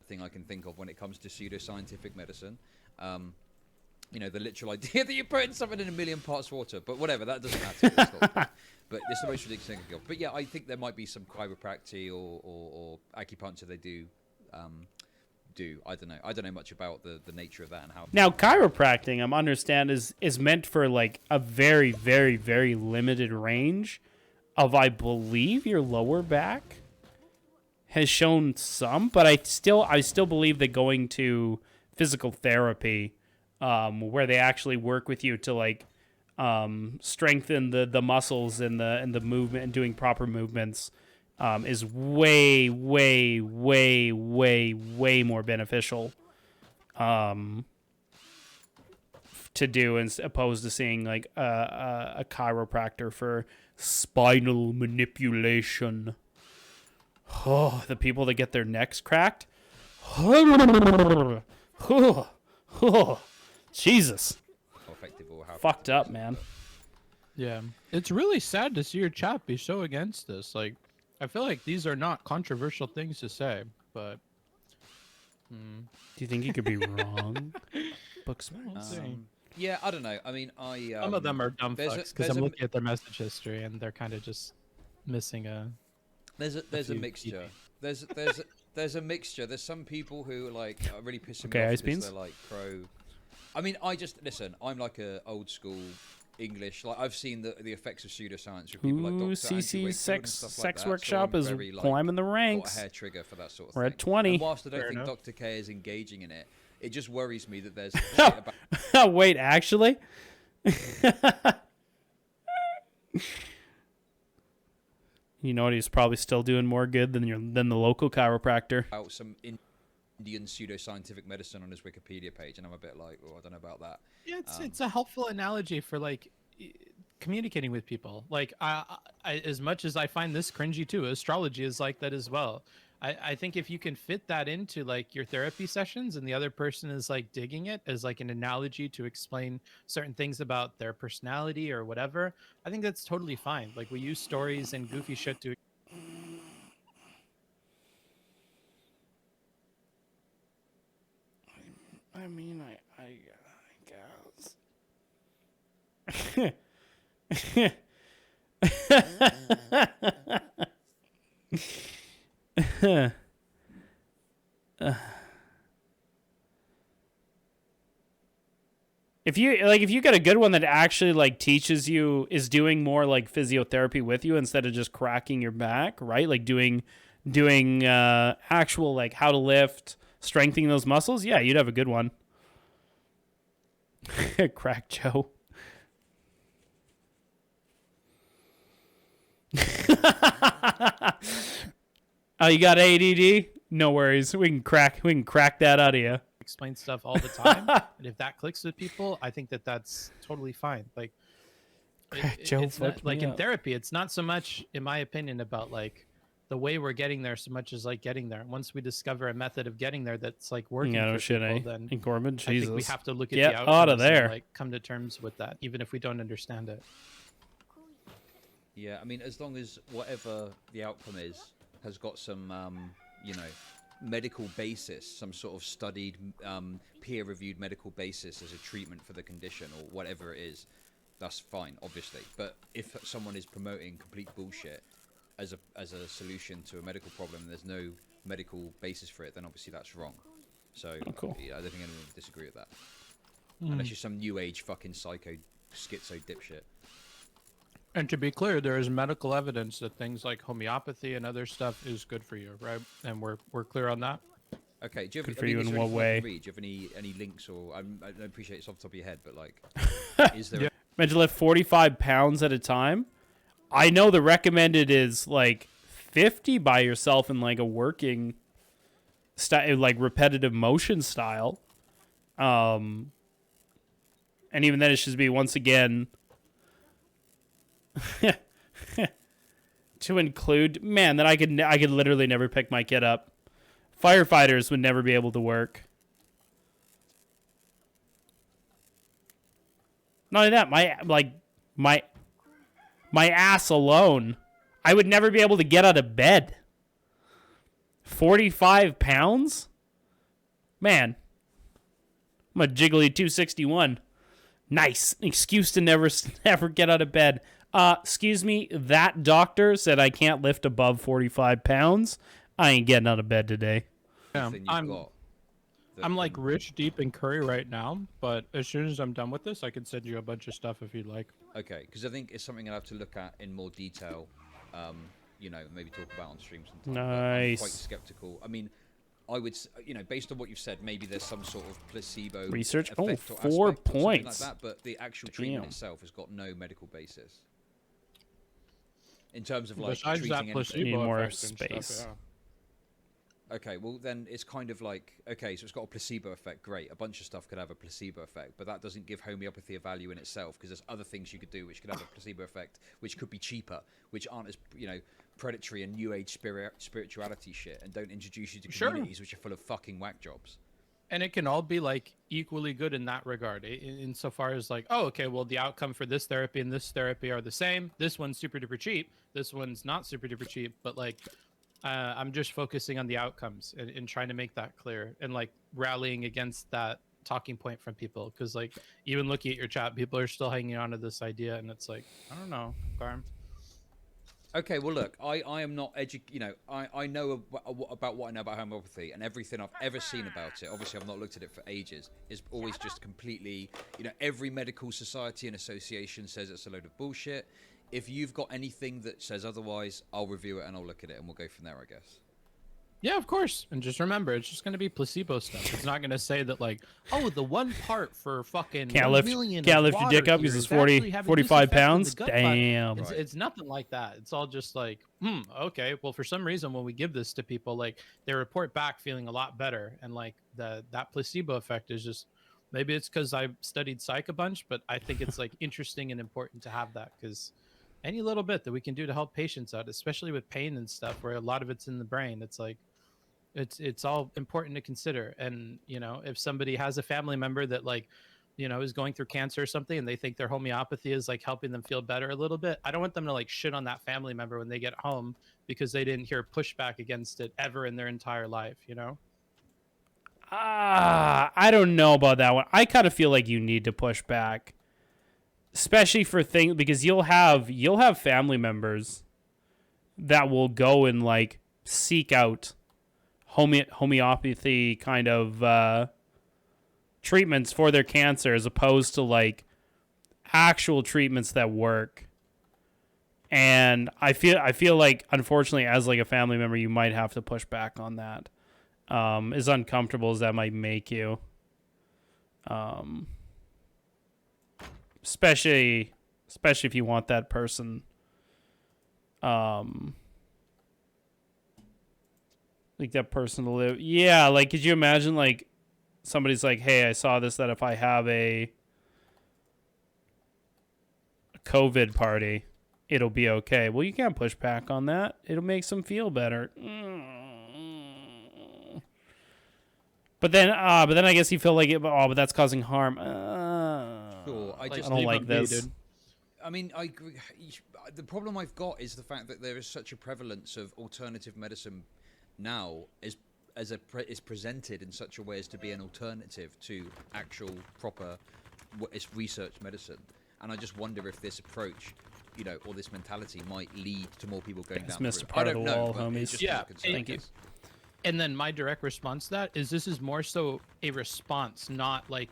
Thing I can think of when it comes to pseudoscientific medicine. The literal idea that you're putting something in 1,000,000 parts water, but whatever, that doesn't matter. But it's the most ridiculous thing I can think of. But yeah, I think there might be some chiropractic or acupuncture they do. I don't know much about the nature of that and how. Now, chiropractic, I understand, is meant for like a very, very, very limited range of, I believe, your lower back. Has shown some, but I still believe that going to physical therapy, where they actually work with you to like strengthen the muscles and the movement and doing proper movements is way, way, way, way, way more beneficial to do as opposed to seeing like a chiropractor for spinal manipulation. Oh, the people that get their necks cracked. Jesus. How effective or how Fucked up, man. Yeah, it's really sad to see your chat be so against this. Like, I feel like these are not controversial things to say, but Do you think you could be wrong? Books. Yeah, I don't know. I mean, some of them are dumb there's a- fucks because there's I'm a- looking at their message history and they're kind of just missing a. There's a few mixture. PP. There's a mixture. There's some people who like are really pissing Okay, me off ice because beans? they're like pro. I mean, I just listen. I'm like a old school English. Like I've seen the effects of pseudoscience with people like Ooh, Dr. Andrew CC Wakefield and sex stuff like sex that, so workshop I'm is very, like, climbing the got a ranks. hair trigger for that sort of We're thing. at 20. And whilst I don't Fair think enough. Dr. K is engaging in it, it just worries me that there's shit about Oh, wait, actually? You know what? He's probably still doing more good than the local chiropractor. some Indian pseudoscientific medicine on his Wikipedia page, and I'm a bit like, oh, I don't know about that. Yeah, it's a helpful analogy for like communicating with people. Like, I as much as I find this cringy too, astrology is like that as well. I think if you can fit that into like your therapy sessions and the other person is like digging it as like an analogy to explain certain things about their personality or whatever, I think that's totally fine. Like we use stories and goofy shit to I mean, I guess. If you get a good one that actually like teaches you, is doing more like physiotherapy with you instead of just cracking your back, right? Like doing actual like how to lift, strengthening those muscles, yeah, you'd have a good one. Crack Joe. Oh, you got ADD? No worries. We can crack that out of you. explain stuff all the time. And if that clicks with people, I think that that's totally fine. Like, Joe it's not, fucked me like in up. therapy, it's not so much, in my opinion, about like the way we're getting there so much as like getting there. Once we discover a method of getting there that's like working Yeah, no for shit, people, eh? then In Corbin, I Jesus. think we have to look at Get the out outcomes of there. and like come to terms with that, even if we don't understand it. Yeah, I mean, as long as whatever the outcome is has got some, medical basis, some sort of studied, peer-reviewed medical basis as a treatment for the condition or whatever it is, that's fine, obviously. But if someone is promoting complete bullshit as a solution to a medical problem and there's no medical basis for it, then obviously that's wrong. So cool. yeah, I don't think anyone would disagree with that. Unless you're some new age fucking psycho schizo dipshit. And to be clear, there is medical evidence that things like homeopathy and other stuff is good for you, right? And we're clear on that. Okay, do you have, Good for I mean, you is in there what anything I way? can read? Do you have any links or I don't appreciate it's off the top of your head, but like, is there? Yeah. Meant to lift 45 pounds at a time. I know the recommended is like 50 by yourself in like a working style, like repetitive motion style. And even then it should be once again to include, man, that I could literally never pick my kid up. Firefighters would never be able to work. Not only that, my ass alone, I would never be able to get out of bed. 45 pounds? Man. I'm a jiggly 261. Nice. Excuse to never get out of bed. Excuse me, that doctor said I can't lift above 45 pounds. I ain't getting out of bed today. Yeah, Anything you've got that I'm like can- rich deep in curry right now, but as soon as I'm done with this, I can send you a bunch of stuff if you'd like. Okay, because I think it's something I'll have to look at in more detail. Maybe talk about on stream sometime. but I'm quite Nice. skeptical. I mean, I would, based on what you've said, maybe there's some sort of placebo Research? Oh, effect or 4 aspect or something points. like that. But the actual treatment Damn. itself has got no medical basis. in terms of like Besides treating that anything. placebo Need more effect and space. stuff, yeah. Okay, well then it's kind of like, okay, so it's got a placebo effect. Great, a bunch of stuff could have a placebo effect, but that doesn't give homeopathy a value in itself, because there's other things you could do which could have a placebo effect, which could be cheaper, which aren't as, you know, predatory and new age spirituality shit, and don't introduce you to Sure. communities which are full of fucking whack jobs. And it can all be like equally good in that regard, insofar as like, oh, okay, well, the outcome for this therapy and this therapy are the same. This one's super duper cheap. This one's not super duper cheap. But like, I'm just focusing on the outcomes and trying to make that clear, and like rallying against that talking point from people. Because like, even looking at your chat, people are still hanging on to this idea, and it's like, I don't know, Carm. Okay, well, look, I am not you know, I know about what I know about homeopathy, and everything I've ever seen about it, obviously I've not looked at it for ages, is always just completely, you know, every medical society and association says it's a load of bullshit. If you've got anything that says otherwise, I'll review it and I'll look at it, and we'll go from there, I guess. Yeah, of course. And just remember, it's just going to be placebo stuff. It's not going to say that, like, oh, the one part for fucking Can't 1 lift million your of dick water up here because it's is actually 40, having this 45 effect on the pounds. gut Damn. It's, it's nothing like that. It's all just like, okay. Well, for some reason, when we give this to people, like, they report back feeling a lot better. And, like, that placebo effect is just, maybe it's because I studied psych a bunch, but I think it's, like, interesting and important to have that, because any little bit that we can do to help patients out, especially with pain and stuff, where a lot of it's in the brain, it's like, it's all important to consider. And you know, if somebody has a family member that, like, you know, is going through cancer or something, and they think their homeopathy is like helping them feel better a little bit, I don't want them to like shit on that family member when they get home because they didn't hear pushback against it ever in their entire life, you know. I don't know about that one. I kind of feel like you need to push back, especially for things, because you'll have family members that will go and like seek out homeopathy kind of treatments for their cancer, as opposed to like actual treatments that work. And I feel like, unfortunately, as like a family member, you might have to push back on that, as uncomfortable as that might make you, especially if you want that person, like that person to live. Yeah, like, could you imagine, like, somebody's like, hey, I saw this, that if I have a COVID party, it'll be okay. Well, you can't push back on that. It'll make them feel better. But then I guess you feel like it. Oh, but that's causing harm. Sure, I don't like this. I mean, I agree. The problem I've got is the fact that there is such a prevalence of alternative medicine now, is presented in such a way as to be an alternative to actual proper research medicine. And I just wonder if this approach, you know, or this mentality might lead to more people going down the missed route. part I of don't the know, wall, but homies. it's just Yeah, a concern, thank I you. guess. And then my direct response to that is, this is more so a response, not like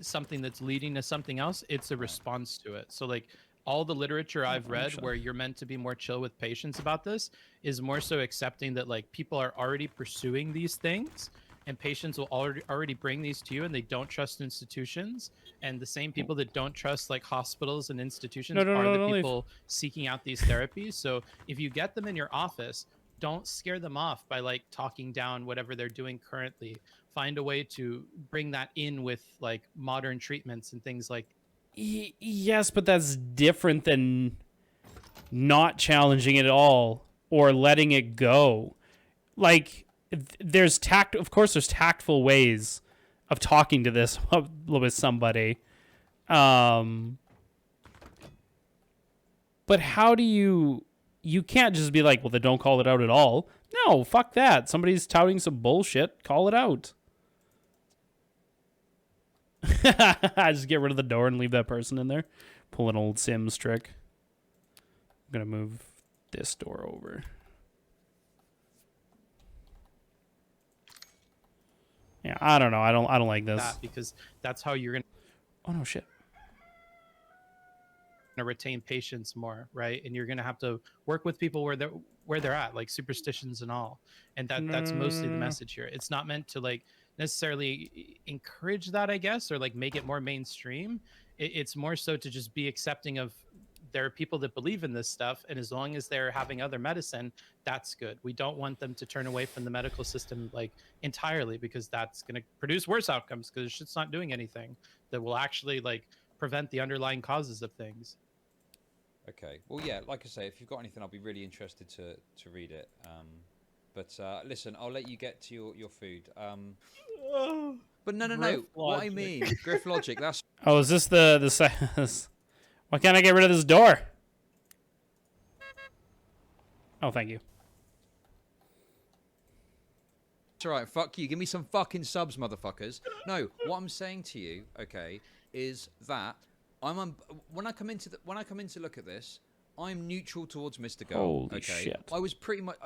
something that's leading to something else. It's a response to it. So like, all the literature I've read where you're meant to be more chill with patients about this is more so accepting that like people are already pursuing these things, and patients will already bring these to you, and they don't trust institutions. And the same people that don't trust like hospitals and institutions are the people seeking out these therapies. So if you get them in your office, don't scare them off by like talking down whatever they're doing currently. Find a way to bring that in with like modern treatments and things like. Yes, but that's different than not challenging it at all or letting it go. Like, there's of course there's tactful ways of talking to this with somebody. But how do you can't just be like, well, then don't call it out at all. No, fuck that. Somebody's touting some bullshit, call it out. Just get rid of the door and leave that person in there. Pull an old Sims trick. I'm gonna move this door over. Yeah, I don't know. I don't like this. That, because that's how you're gonna. Oh no, shit. Retain patients more, right? And you're gonna have to work with people where they're at, like superstitions and all. And that's mostly the message here. It's not meant to like necessarily encourage that, I guess, or like make it more mainstream. It's more so to just be accepting of there are people that believe in this stuff, and as long as they're having other medicine, that's good. We don't want them to turn away from the medical system like entirely, because that's going to produce worse outcomes, because shit's not doing anything that will actually like prevent the underlying causes of things. Okay. Well, yeah. Like I say, if you've got anything, I'll be really interested to read it. But listen, I'll let you get to your food. But no. Griff What I logic. mean, Griff logic. That's Oh, is this why can't I get rid of this door? Oh, thank you. all right. Fuck you. Give me some fucking subs, motherfuckers. No. What I'm saying to you, okay, is that when I come in to look at this, I'm neutral towards Mr. Girl. Holy okay? shit. I was pretty much,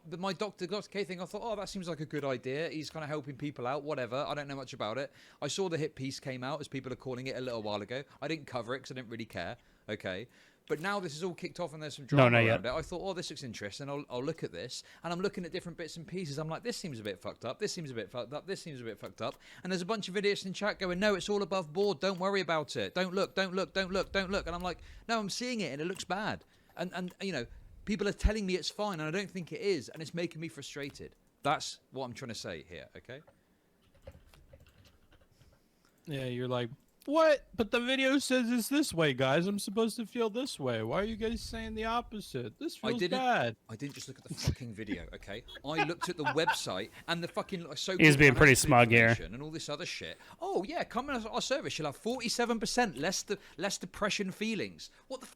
but my Dr. K thing, I thought, oh, that seems like a good idea. He's kind of helping people out, whatever. I don't know much about it. I saw the hit piece came out, as people are calling it, a little while ago. I didn't cover it because I didn't really care, okay? But now this is all kicked off and there's some drama not around yet. it. I thought, oh, this looks interesting. I'll look at this. And I'm looking at different bits and pieces. I'm like, this seems a bit fucked up. This seems a bit fucked up. This seems a bit fucked up. And there's a bunch of idiots in chat going, no, it's all above board. Don't worry about it. Don't look. And I'm like, no, I'm seeing it and it looks bad. And people are telling me it's fine and I don't think it is. And it's making me frustrated. That's what I'm trying to say here, okay? Yeah, you're like, what? But the video says it's this way, guys. I'm supposed to feel this way. Why are you guys saying the opposite? This feels bad. I didn't just look at the fucking video, okay? I looked at the website and the fucking He's being pretty smug here. and all this other shit. Oh yeah, come in our service. You'll have 47% less depression feelings. What the?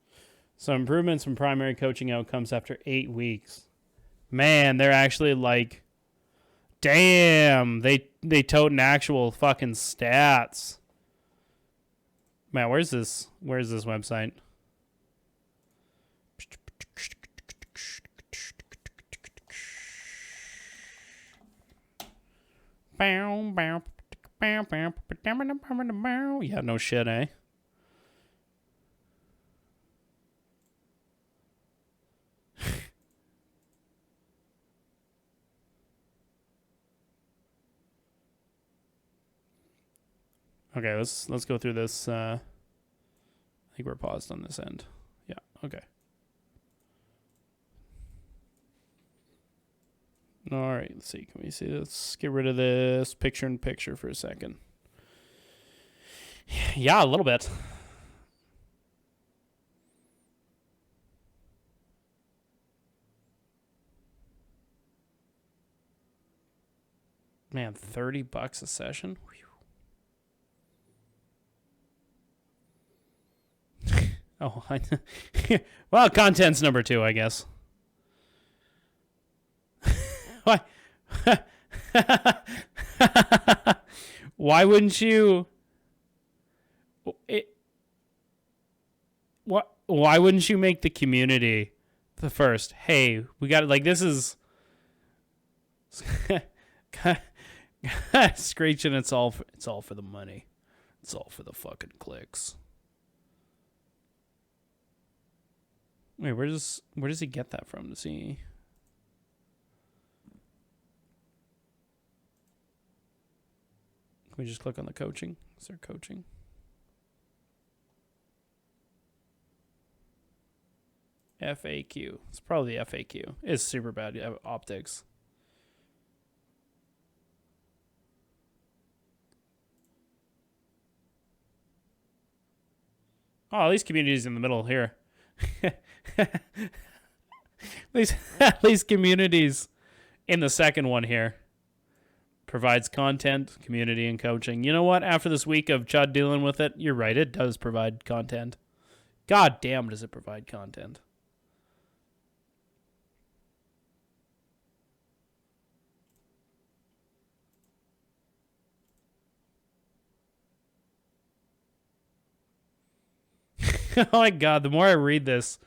So improvements from primary coaching outcomes after 8 weeks. Man, they're actually like, damn, they toting actual fucking stats. Man, where's this website? Yeah, no shit, eh? Okay, let's go through this. I think we're paused on this end. Yeah, okay. All right, let's see. Can we see? Let's get rid of this picture-in-picture for a second. Yeah, a little bit. Man, $30 a session? Oh, well, content's number 2, I guess. Why? Why wouldn't you? Why wouldn't you make the community the first? Hey, we got like this is screeching. It's all for the money. It's all for the fucking clicks. Wait, where does he get that from? Does he? Can we just click on the coaching? Is there coaching? FAQ. It's probably the FAQ. It's super bad. You have optics. Oh, at least community's in the middle here. at least communities in the second one here. Provides content, community, and coaching. You know what? After this week of Chud dealing with it, you're right. It does provide content. God damn, does it provide content. Oh my God, the more I read this,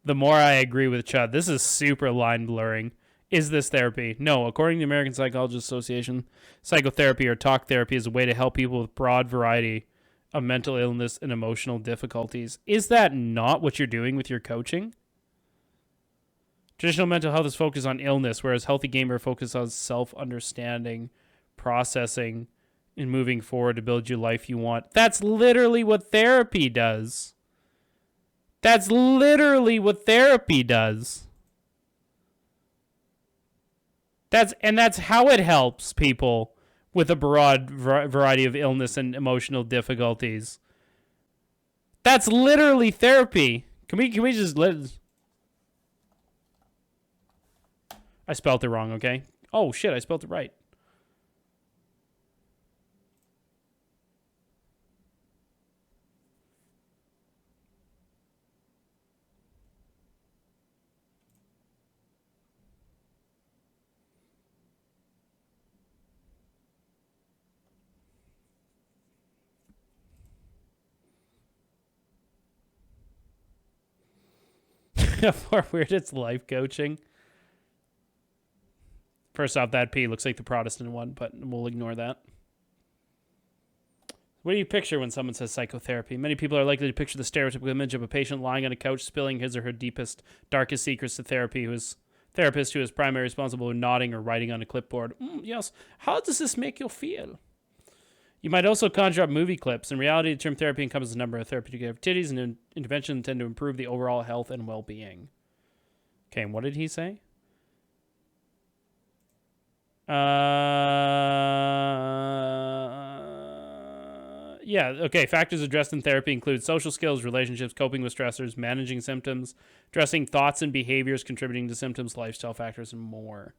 the more I agree with Chud. This is super line blurring. Is this therapy? No. According to the American Psychologists Association, psychotherapy or talk therapy is a way to help people with broad variety of mental illness and emotional difficulties. Is that not what you're doing with your coaching? Traditional mental health is focused on illness, whereas healthy gamer focuses on self-understanding, processing, and moving forward to build your life you want. That's literally what therapy does. That's literally what therapy does. That's how it helps people with a broad variety of illness and emotional difficulties. That's literally therapy. Can we just let... I spelled it wrong, okay? Oh, shit, I spelled it right. For weird, it's life coaching. First off, that P looks like the Protestant one, but we'll ignore that. What do you picture when someone says psychotherapy? Many people are likely to picture the stereotypical image of a patient lying on a couch spilling his or her deepest, darkest secrets to therapist who is primarily responsible for nodding or writing on a clipboard. Yes. How does this make you feel? You might also conjure up movie clips. In reality, the term therapy encompasses a number of therapeutic activities and interventions intended to improve the overall health and well-being. Okay, and what did he say? Yeah, okay. Factors addressed in therapy include social skills, relationships, coping with stressors, managing symptoms, addressing thoughts and behaviors contributing to symptoms, lifestyle factors, and more.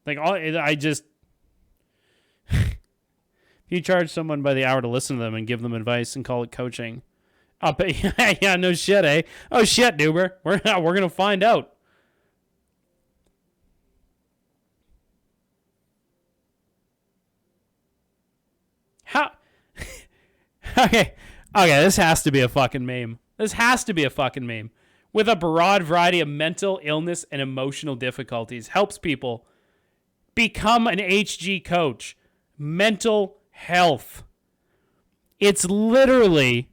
Like, if you charge someone by the hour to listen to them and give them advice and call it coaching, I'll pay. Yeah, no shit, eh? Oh shit, Duber. We're gonna find out. How? Okay, this has to be a fucking meme. This has to be a fucking meme. With a broad variety of mental illness and emotional difficulties, helps people become an HG coach. Mental health. It's literally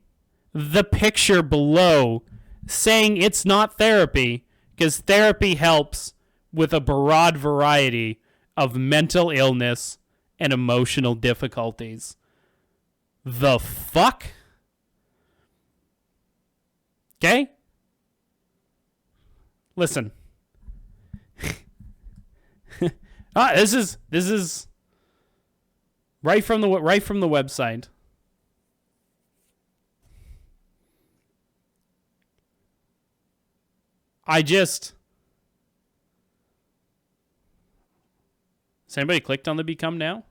the picture below saying it's not therapy because therapy helps with a broad variety of mental illness and emotional difficulties. The fuck? Okay? Listen. This is right from the website. Has anybody clicked on the Become Now?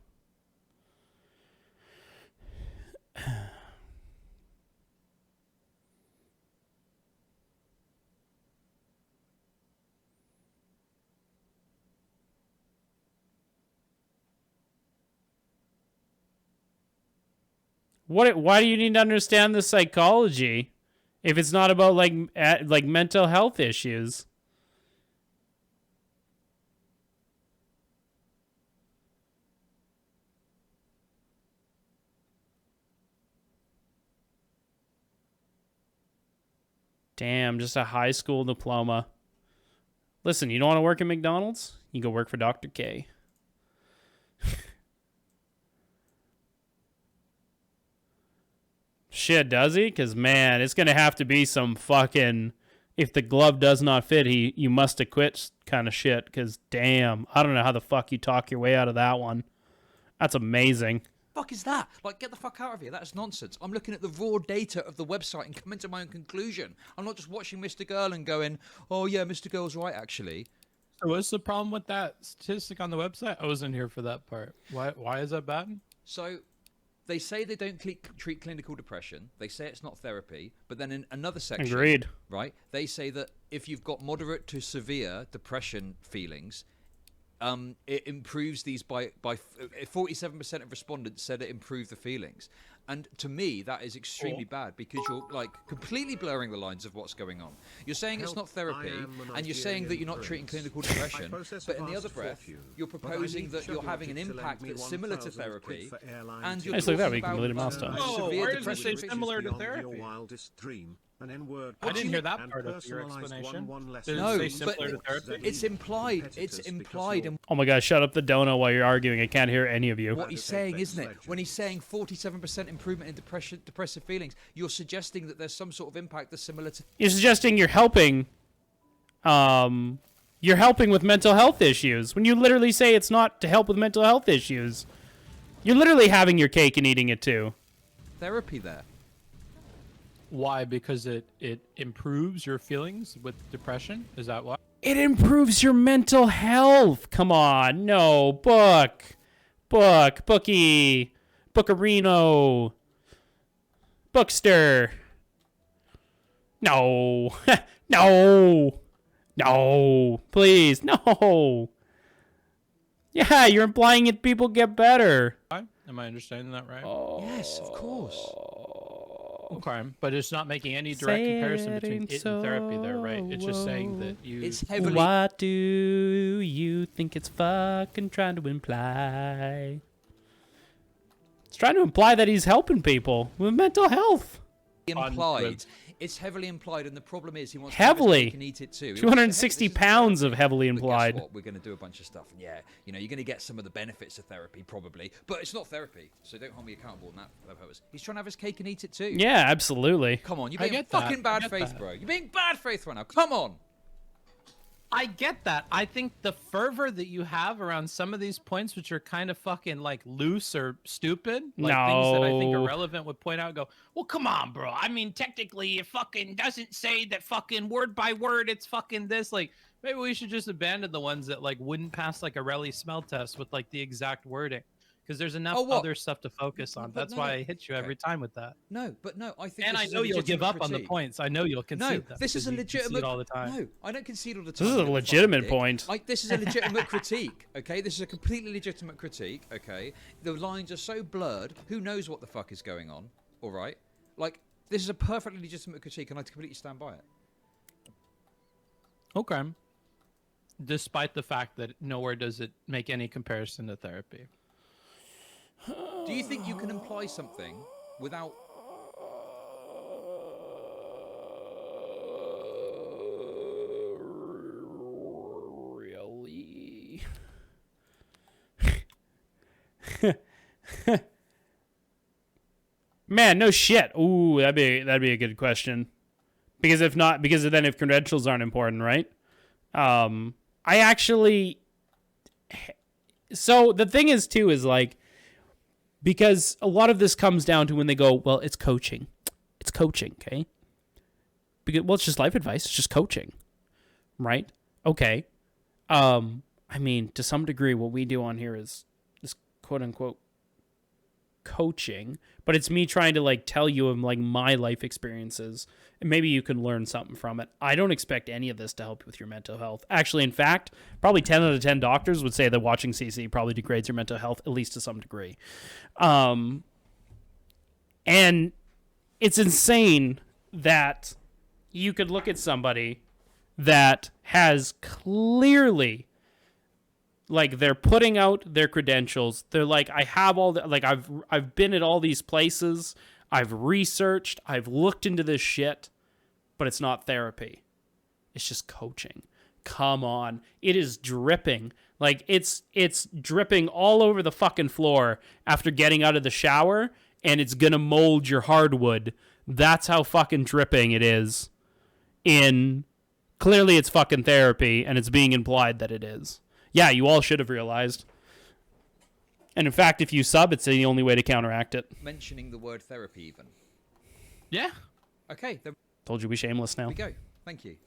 Why do you need to understand the psychology if it's not about like mental health issues? Damn, just a high school diploma. Listen, you don't want to work at McDonald's? You go work for Dr. K. Shit, does he? Because, man, it's going to have to be some fucking, if the glove does not fit, you must have quit kind of shit. Because, damn, I don't know how the fuck you talk your way out of that one. That's amazing. Fuck is that? Like, get the fuck out of here. That's nonsense. I'm looking at the raw data of the website and coming to my own conclusion. I'm not just watching Mr. Girl and going, oh, yeah, Mr. Girl's right, actually. So what's the problem with that statistic on the website? I wasn't here for that part. Why is that bad? So they say they don't treat clinical depression. They say it's not therapy. But then in another section, agreed, right, they say that if you've got moderate to severe depression feelings, it improves these by 47% of respondents said it improved the feelings. And to me, that is extremely bad because you're like completely blurring the lines of what's going on. You're saying it's not therapy, and you're saying that you're not treating clinical depression, but in the other breath, you're proposing that you're having an impact that's similar to therapy, and you're It's like that, talking we about completed milestone. severe where does it say depression. similar to therapy? I didn't hear that part of your explanation. Did No, it say but similar to therapy? it's implied. It's implied in Oh my god, shut up the dono while you're arguing. I can't hear any of you. what he's saying, isn't it? When he's saying 47% improvement in depressive feelings, you're suggesting that there's some sort of impact that's similar to. You're suggesting you're helping with mental health issues when you literally say it's not to help with mental health issues. You're literally having your cake and eating it too. Therapy there. Why? Because it improves your feelings with depression? Is that why? It improves your mental health. Come on. No. Bookie. Bookerino. Bookster. No. No. Please. No. Yeah, you're implying it people get better. Am I understanding that right? Yes, of course. Okay, but it's not making any direct comparison between it and therapy there, right? It's just saying that you... It's heavily. What do you think it's fucking trying to imply? It's trying to imply that he's helping people with mental health. Implied. It's heavily implied, and the problem is he wants Heavily. to have his cake and eat it too. 260 pounds of heavily But guess implied. what? We're going to do a bunch of stuff, and yeah, you're going to get some of the benefits of therapy probably, but it's not therapy, so don't hold me accountable in that purpose. He's trying to have his cake and eat it too. Yeah, absolutely. Come on, you're I being get that. fucking I bad get faith, that. bro. You're being bad faith right now. Come on. I get that. I think the fervor that you have around some of these points, which are kind of fucking like loose or stupid, like things that I think are No. relevant, would point out and go, well, come on, bro. I mean, technically, it fucking doesn't say that fucking word by word, it's fucking this. Like, maybe we should just abandon the ones that like wouldn't pass like a Relly smell test with like the exact wording. Because there's enough other stuff to focus on. That's why I hit you every time with that. No, I think. And this I is know a you'll give legitimate up on the critique. points. I know you'll concede No, that. this is a because you concede legitimate. all the time. No, I don't concede all the time. This is a you little legitimate fucking point. dick. Like, this is a legitimate critique. Okay, this is a completely legitimate critique. Okay, the lines are so blurred. Who knows what the fuck is going on? All right, like this is a perfectly legitimate critique, and I completely stand by it. Okay. Despite the fact that nowhere does it make any comparison to therapy. Do you think you can imply something without? Really? Man, no shit. Ooh, that'd be a good question. Because if credentials aren't important, right? I actually. So the thing is too is like, because a lot of this comes down to when they go, well, it's coaching, okay? Because it's just life advice. It's just coaching, right? Okay. I mean, to some degree, what we do on here is quote unquote coaching, but it's me trying to like tell you of like my life experiences, and maybe you can learn something from it. I don't expect any of this to help you with your mental health. Actually, in fact, probably 10 out of 10 doctors would say that watching CC probably degrades your mental health, at least to some degree. And it's insane that you could look at somebody that has clearly, like, they're putting out their credentials. They're like, I have all the, like, I've been at all these places. I've researched. I've looked into this shit, but it's not therapy. It's just coaching. Come on. It is dripping. Like, it's dripping all over the fucking floor after getting out of the shower, and it's gonna mold your hardwood. That's how fucking dripping it is. Clearly it's fucking therapy, and it's being implied that it is. Yeah, you all should have realized. And in fact, if you sub, it's the only way to counteract it. Mentioning the word therapy, even. Yeah. Okay, there Told you we shameless now. we go. Thank you.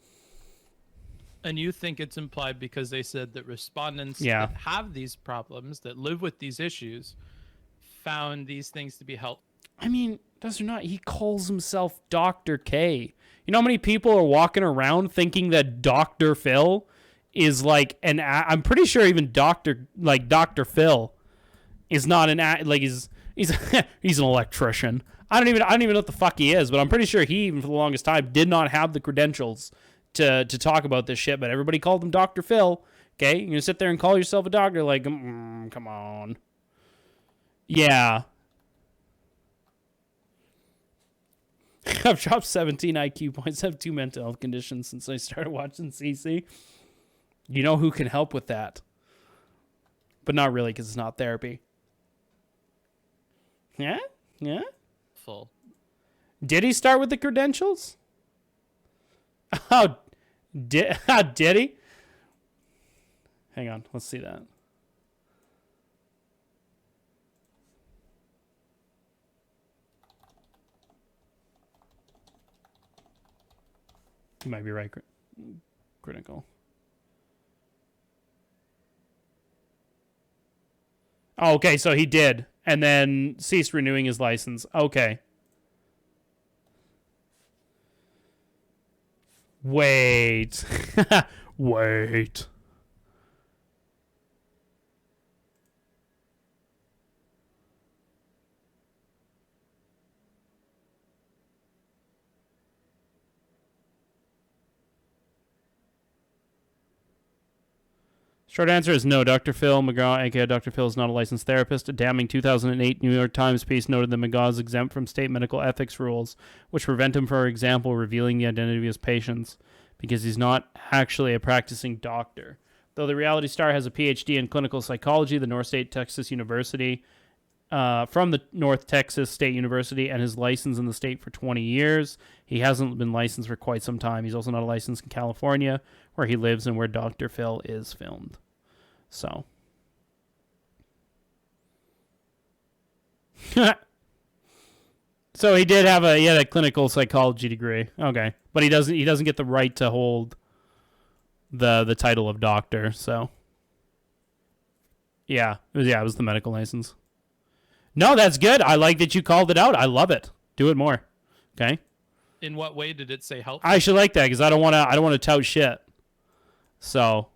And you think it's implied because they said that respondents Yeah. that have these problems, that live with these issues, found these things to be helpful. I mean, does or not, he calls himself Dr. K. You know how many people are walking around thinking that Dr. Phil is like I'm pretty sure even Dr. Phil is not is He's he's an electrician. I don't even know what the fuck he is, but I'm pretty sure he, even for the longest time, did not have the credentials to talk about this shit. But everybody called him Dr. Phil. Okay, you're gonna sit there and call yourself a doctor? Like, come on. Yeah. I've dropped 17 IQ points. I have 2 mental health conditions since I started watching CC. You know who can help with that? But not really, because it's not therapy. Yeah? Yeah? Full. Did he start with the credentials? Oh, did he? Hang on, let's see that. You might be right. Critical. Oh, okay, so he did, and then ceased renewing his license. Okay. Wait. Wait. Short answer is no. Dr. Phil McGraw, aka Dr. Phil, is not a licensed therapist. A damning 2008 New York Times piece noted that McGraw is exempt from state medical ethics rules, which prevent him, for example, revealing the identity of his patients because he's not actually a practicing doctor. Though the reality star has a PhD in clinical psychology, the North Texas University, from the North Texas State University, and his license in the state for 20 years. He hasn't been licensed for quite some time. He's also not licensed in California, where he lives and where Dr. Phil is filmed. So. So he had a clinical psychology degree. Okay. But he doesn't get the right to hold the title of doctor, so. Yeah, it was the medical license. No, that's good. I like that you called it out. I love it. Do it more. Okay? In what way did it say help? I should like that because I don't want to tout shit. So.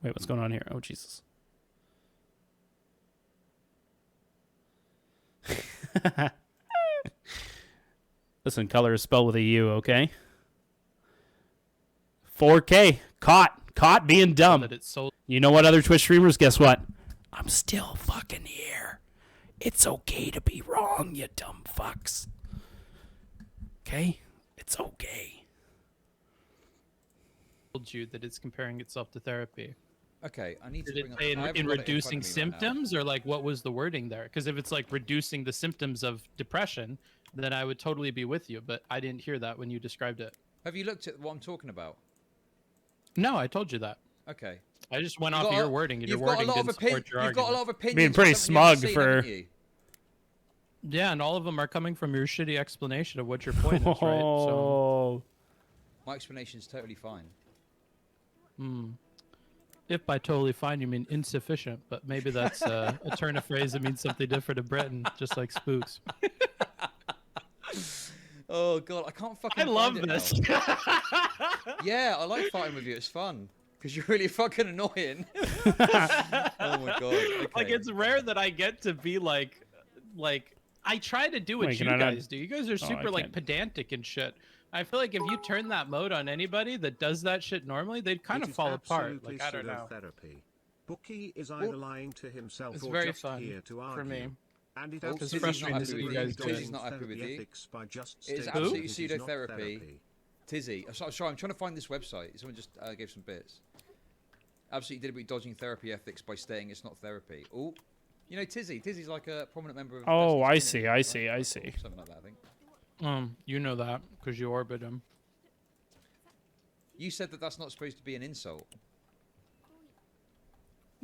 Wait, what's going on here? Oh, Jesus. Listen, color is spelled with a U, okay? 4K. Caught being dumb. That it's so You know what, other Twitch streamers? Guess what? I'm still fucking here. It's okay to be wrong, you dumb fucks. Okay? It's okay. told you that it's comparing itself to therapy. Okay, I need to Did bring it up. say I haven't in got it in front reducing of me right now. symptoms, or like what was the wording there? Because if it's like reducing the symptoms of depression, then I would totally be with you. But I didn't hear that when you described it. Have you looked at what I'm talking about? No, I told you that. Okay. I just went You've off got of your a- wording, and your You've got a wording lot of didn't support your You've got a argument. lot of opinions. Being on pretty something you haven't smug seen, for- haven't you? Yeah, and all of them are coming from your shitty explanation of what your point is, right? So, Oh. My explanation is totally fine. if by totally fine you mean insufficient, but maybe that's a turn of phrase that means something different in Britain, just like spooks. Oh god, I can't fucking. I love find it this. now. Yeah, I like fighting with you. It's fun because you're really fucking annoying. Oh my god. Okay. Like it's rare that I get to be like I try to do what Wait, you can I not- guys do. You guys are I super like can't. pedantic and shit. I feel like if you turn that mode on anybody that does that shit normally, they'd kind It of is fall apart. absolutely Like I don't know. pseudotherapy. Bookie is either lying to himself It's or very just fun here to argue. for me. And it Oh, It's Tizzy's frustrating not to see happy you with guys you. do it. Tizzy's not happy with you. ethics by just It's stating absolutely it is not pseudotherapy. therapy. Tizzy. Sorry, I'm trying to find this website. Someone just gave some bits. Absolutely deliberately dodging therapy ethics by stating it's not therapy. Oh, you know Tizzy. Tizzy's like a prominent member of. Oh, Destiny's I community, see, right? I see, I see. Something like that, I think. You know that because you orbit him. You said that that's not supposed to be an insult.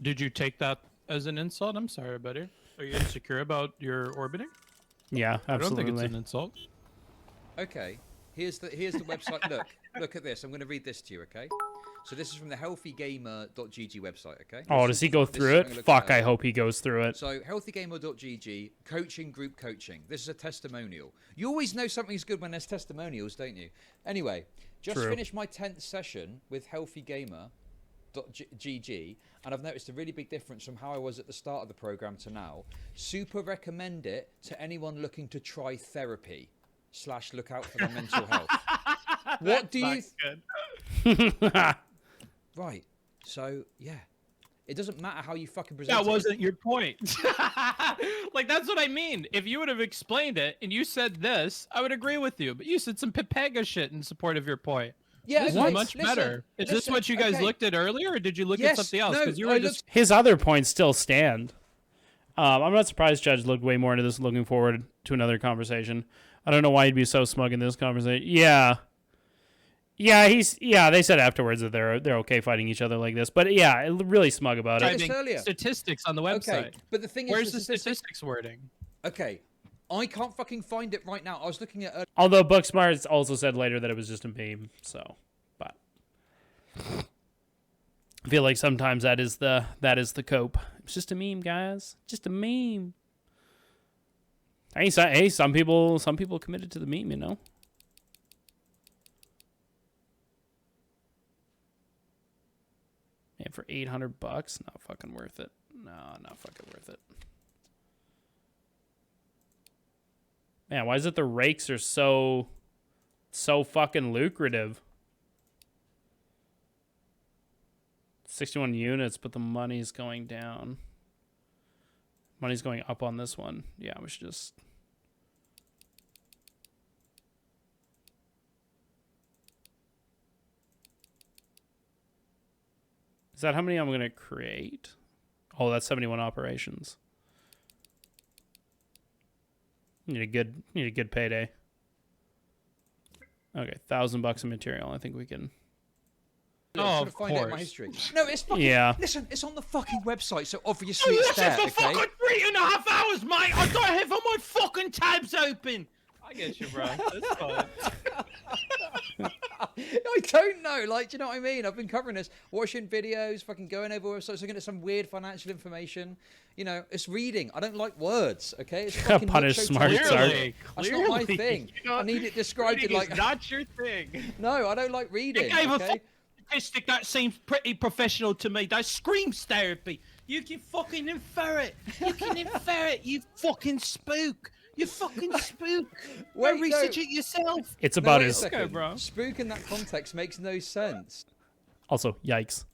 Did you take that as an insult? I'm sorry, buddy. Are you insecure about your orbiting? Yeah, I don't absolutely. think it's an insult. Okay, here's the website. Look at this. I'm going to read this to you. Okay, So this is from the healthygamer.gg website, okay? Oh, does he go This is through what I'm it? gonna look Fuck, at. I hope he goes through it. So healthygamer.gg, coaching, group coaching. This is a testimonial. You always know something's good when there's testimonials, don't you? Anyway, just True. finished my 10th session with healthygamer.gg, and I've noticed a really big difference from how I was at the start of the program to now. Super recommend it to anyone looking to try therapy / look out for their mental health. What do you... Right. So, yeah. It doesn't matter how you fucking present That it. wasn't your point. Like, that's what I mean. If you would have explained it and you said this, I would agree with you. But you said some Pepega shit in support of your point. Yeah, This okay, is much listen, better. Is this listen, what you guys okay. looked at earlier, or did you look Yes, at something else? no, Because you I were just His other points still stand. I'm not surprised Judge looked way more into this, looking forward to another conversation. I don't know why he'd be so smug in this conversation. Yeah, they said afterwards that they're okay fighting each other like this, but yeah, really smug about Right. it. this earlier. statistics on the website. Okay, but the thing is... Where's the statistics wording? Okay, I can't fucking find it right now. I was looking at... Although Booksmart also said later that it was just a meme, so, but I feel like sometimes that is the cope. It's just a meme, guys. Just a meme. Hey, some people committed to the meme, you know. And for $800, not fucking worth it. No, not fucking worth it. Man, why is it the rakes are so fucking lucrative? 61 units, but the money's going down. Money's going up on this one. Yeah, we should just... Is that how many I'm going to create? Oh, that's 71 operations. Need a good payday. Okay, $1,000 of material. I think we can... I Oh, couldn't of find it in my course. history. No, it's fucking... Yeah. Listen, it's on the fucking website, so obviously You it's there, listen for okay? fucking 3.5 hours, mate. I don't have all my fucking tabs open. I get you, bro. That's fine. I don't know, like, do you know what I mean? I've been covering this, watching videos, fucking going over websites, looking at some weird financial information. You know, it's reading. I don't like words, okay? It's fucking Punish macho smart talk. Sorry. Clearly, That's not my clearly. thing. You know, I need it described in reading like... is not your thing. No, I don't like reading, You gave a okay? statistic that seems pretty professional to me. That screams therapy. You can fucking infer it. You can infer it. You fucking spook. You fucking spook. Wait, Go research it yourself. It's No, about wait a his... second. bro. Spook in that context makes no sense. Also, yikes.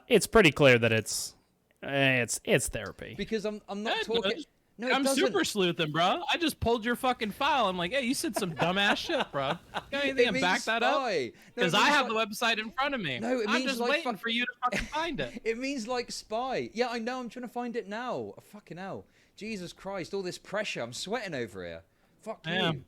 It's pretty clear that it's therapy. Because I'm not Yeah, it talking... does. No, it I'm doesn't. super sleuthing, bro. I just pulled your fucking file. I'm like, hey, you said some dumbass shit, bro. Got anything to means back that up? spy. No, it Because I means have like- the website in front of me. No, it I'm means just like waiting fuck- for you to fucking find it. It means like spy. Yeah, I know. I'm trying to find it now. Oh, fucking hell. Jesus Christ, all this pressure. I'm sweating over here. Fuck Damn. you.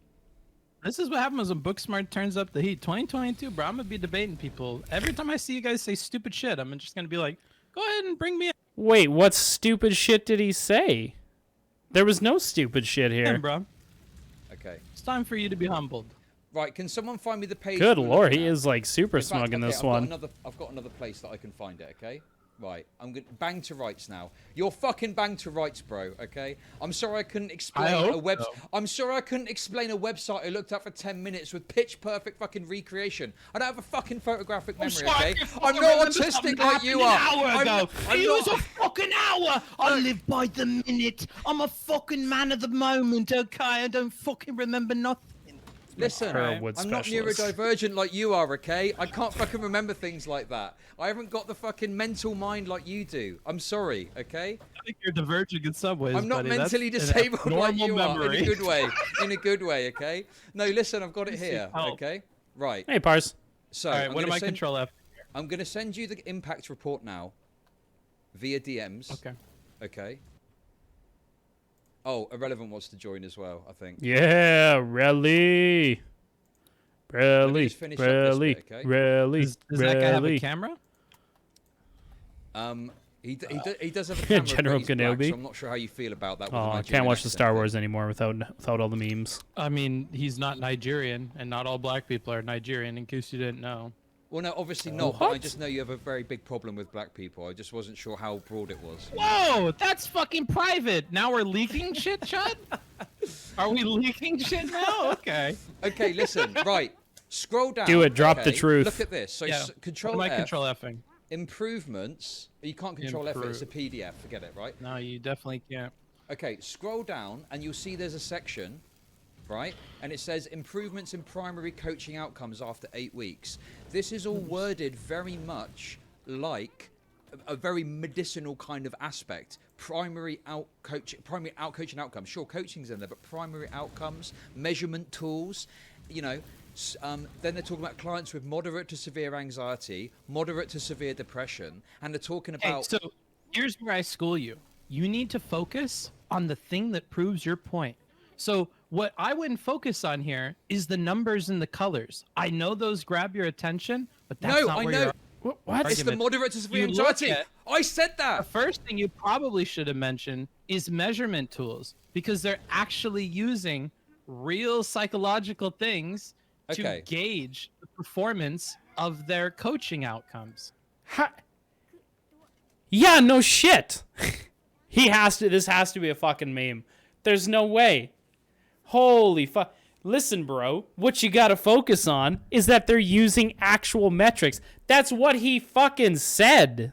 This is what happens when Booksmart turns up the heat. 2022, bro. I'm gonna be debating people. Every time I see you guys say stupid shit, I'm just gonna be like, go ahead and bring me Wait, what stupid shit did he say? There was no stupid shit in, here. bro. Okay. It's time for you to be humbled. Right, can someone find me the page? Good we're lord, looking he at? is like super In fact, smug in okay, this I've one. I've got another place that I can find it, okay? Right, I'm going to bang to rights now. You're fucking bang to rights, bro, okay? I'm sorry I couldn't explain hope so. I'm sorry I couldn't explain a website I looked at for 10 minutes with pitch perfect fucking recreation. I don't have a fucking photographic memory, okay? I'm not autistic like you are. I'm Ago. I'm It was not- a fucking hour. I live by the minute. I'm a fucking man of the moment, okay? I don't fucking remember nothing. Listen, Herwood I'm not specialist. neurodivergent like you are, okay? I can't fucking remember things like that. I haven't got the fucking mental mind like you do. I'm sorry, okay? I think you're diverging in some ways. I'm not buddy. That's mentally an disabled like abnormal you are. memory. In a good way. In a good way, okay? No, listen, I've got it here, help. okay? Right. Hey, Pars. So, All right, I'm what am gonna I send, control F? I'm going to send you the impact report now via DMs. Okay. Okay. Oh, Irrelevant wants to join as well, I think. Yeah, rally. Rally, just finish up this rally, bit, okay? rally, Does that guy have a rally. camera? He does have a camera, General but he's black, Kenobi. so I'm not sure how you feel about that. with a Oh, I Nigerian can't watch the accent Star thing. Wars anymore without all the memes. I mean, he's not Nigerian, and not all black people are Nigerian, in case you didn't know. Well, no, obviously not. But I just know you have a very big problem with black people. I just wasn't sure how broad it was. Whoa, that's fucking private. Now we're leaking shit, Chud? Are we leaking shit now? Okay. Okay, listen. Right. Scroll down. Do it. Drop the okay? truth. Look at this. So Yeah. Control What am I F. control Fing? Improvements. You can't control F it. It's a PDF. Forget it. Right. No, you definitely can't. Okay. Scroll down, and you'll see there's a section, right? And it says improvements in primary coaching outcomes after 8 weeks. This is all worded very much like a very medicinal kind of aspect. Primary out coaching outcomes. Sure, coaching's in there, but primary outcomes, measurement tools, you know. Then they're talking about clients with moderate to severe anxiety, moderate to severe depression, and they're talking Okay, about. so here's where I school you. You need to focus on the thing that proves your point. So what I wouldn't focus on here is the numbers and the colors. I know those grab your attention, but that's No, not I where know. your What? It's the argument. moderate to severe You look anxiety. at- I said The that. first thing you probably should have mentioned is measurement tools, because they're actually using real psychological things Okay. to gauge the performance of their coaching outcomes. Yeah, no shit. This has to be a fucking meme. There's no way. Holy fuck. Listen, bro, what you gotta focus on is that they're using actual metrics. That's what he fucking said.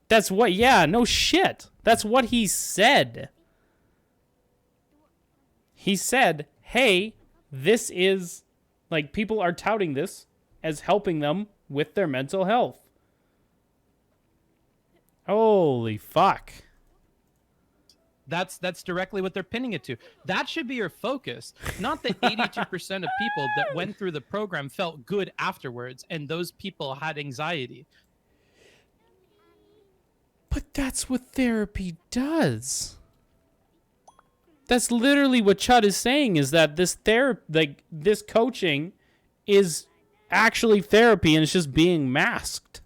No shit. That's what he said. He said, hey, this is, like, people are touting this as helping them with their mental health. Holy fuck. That's directly what they're pinning it to. That should be your focus, not that 82% of people that went through the program felt good afterwards and those people had anxiety. But that's what therapy does. That's literally what Chud is saying, is that this coaching is actually therapy and it's just being masked.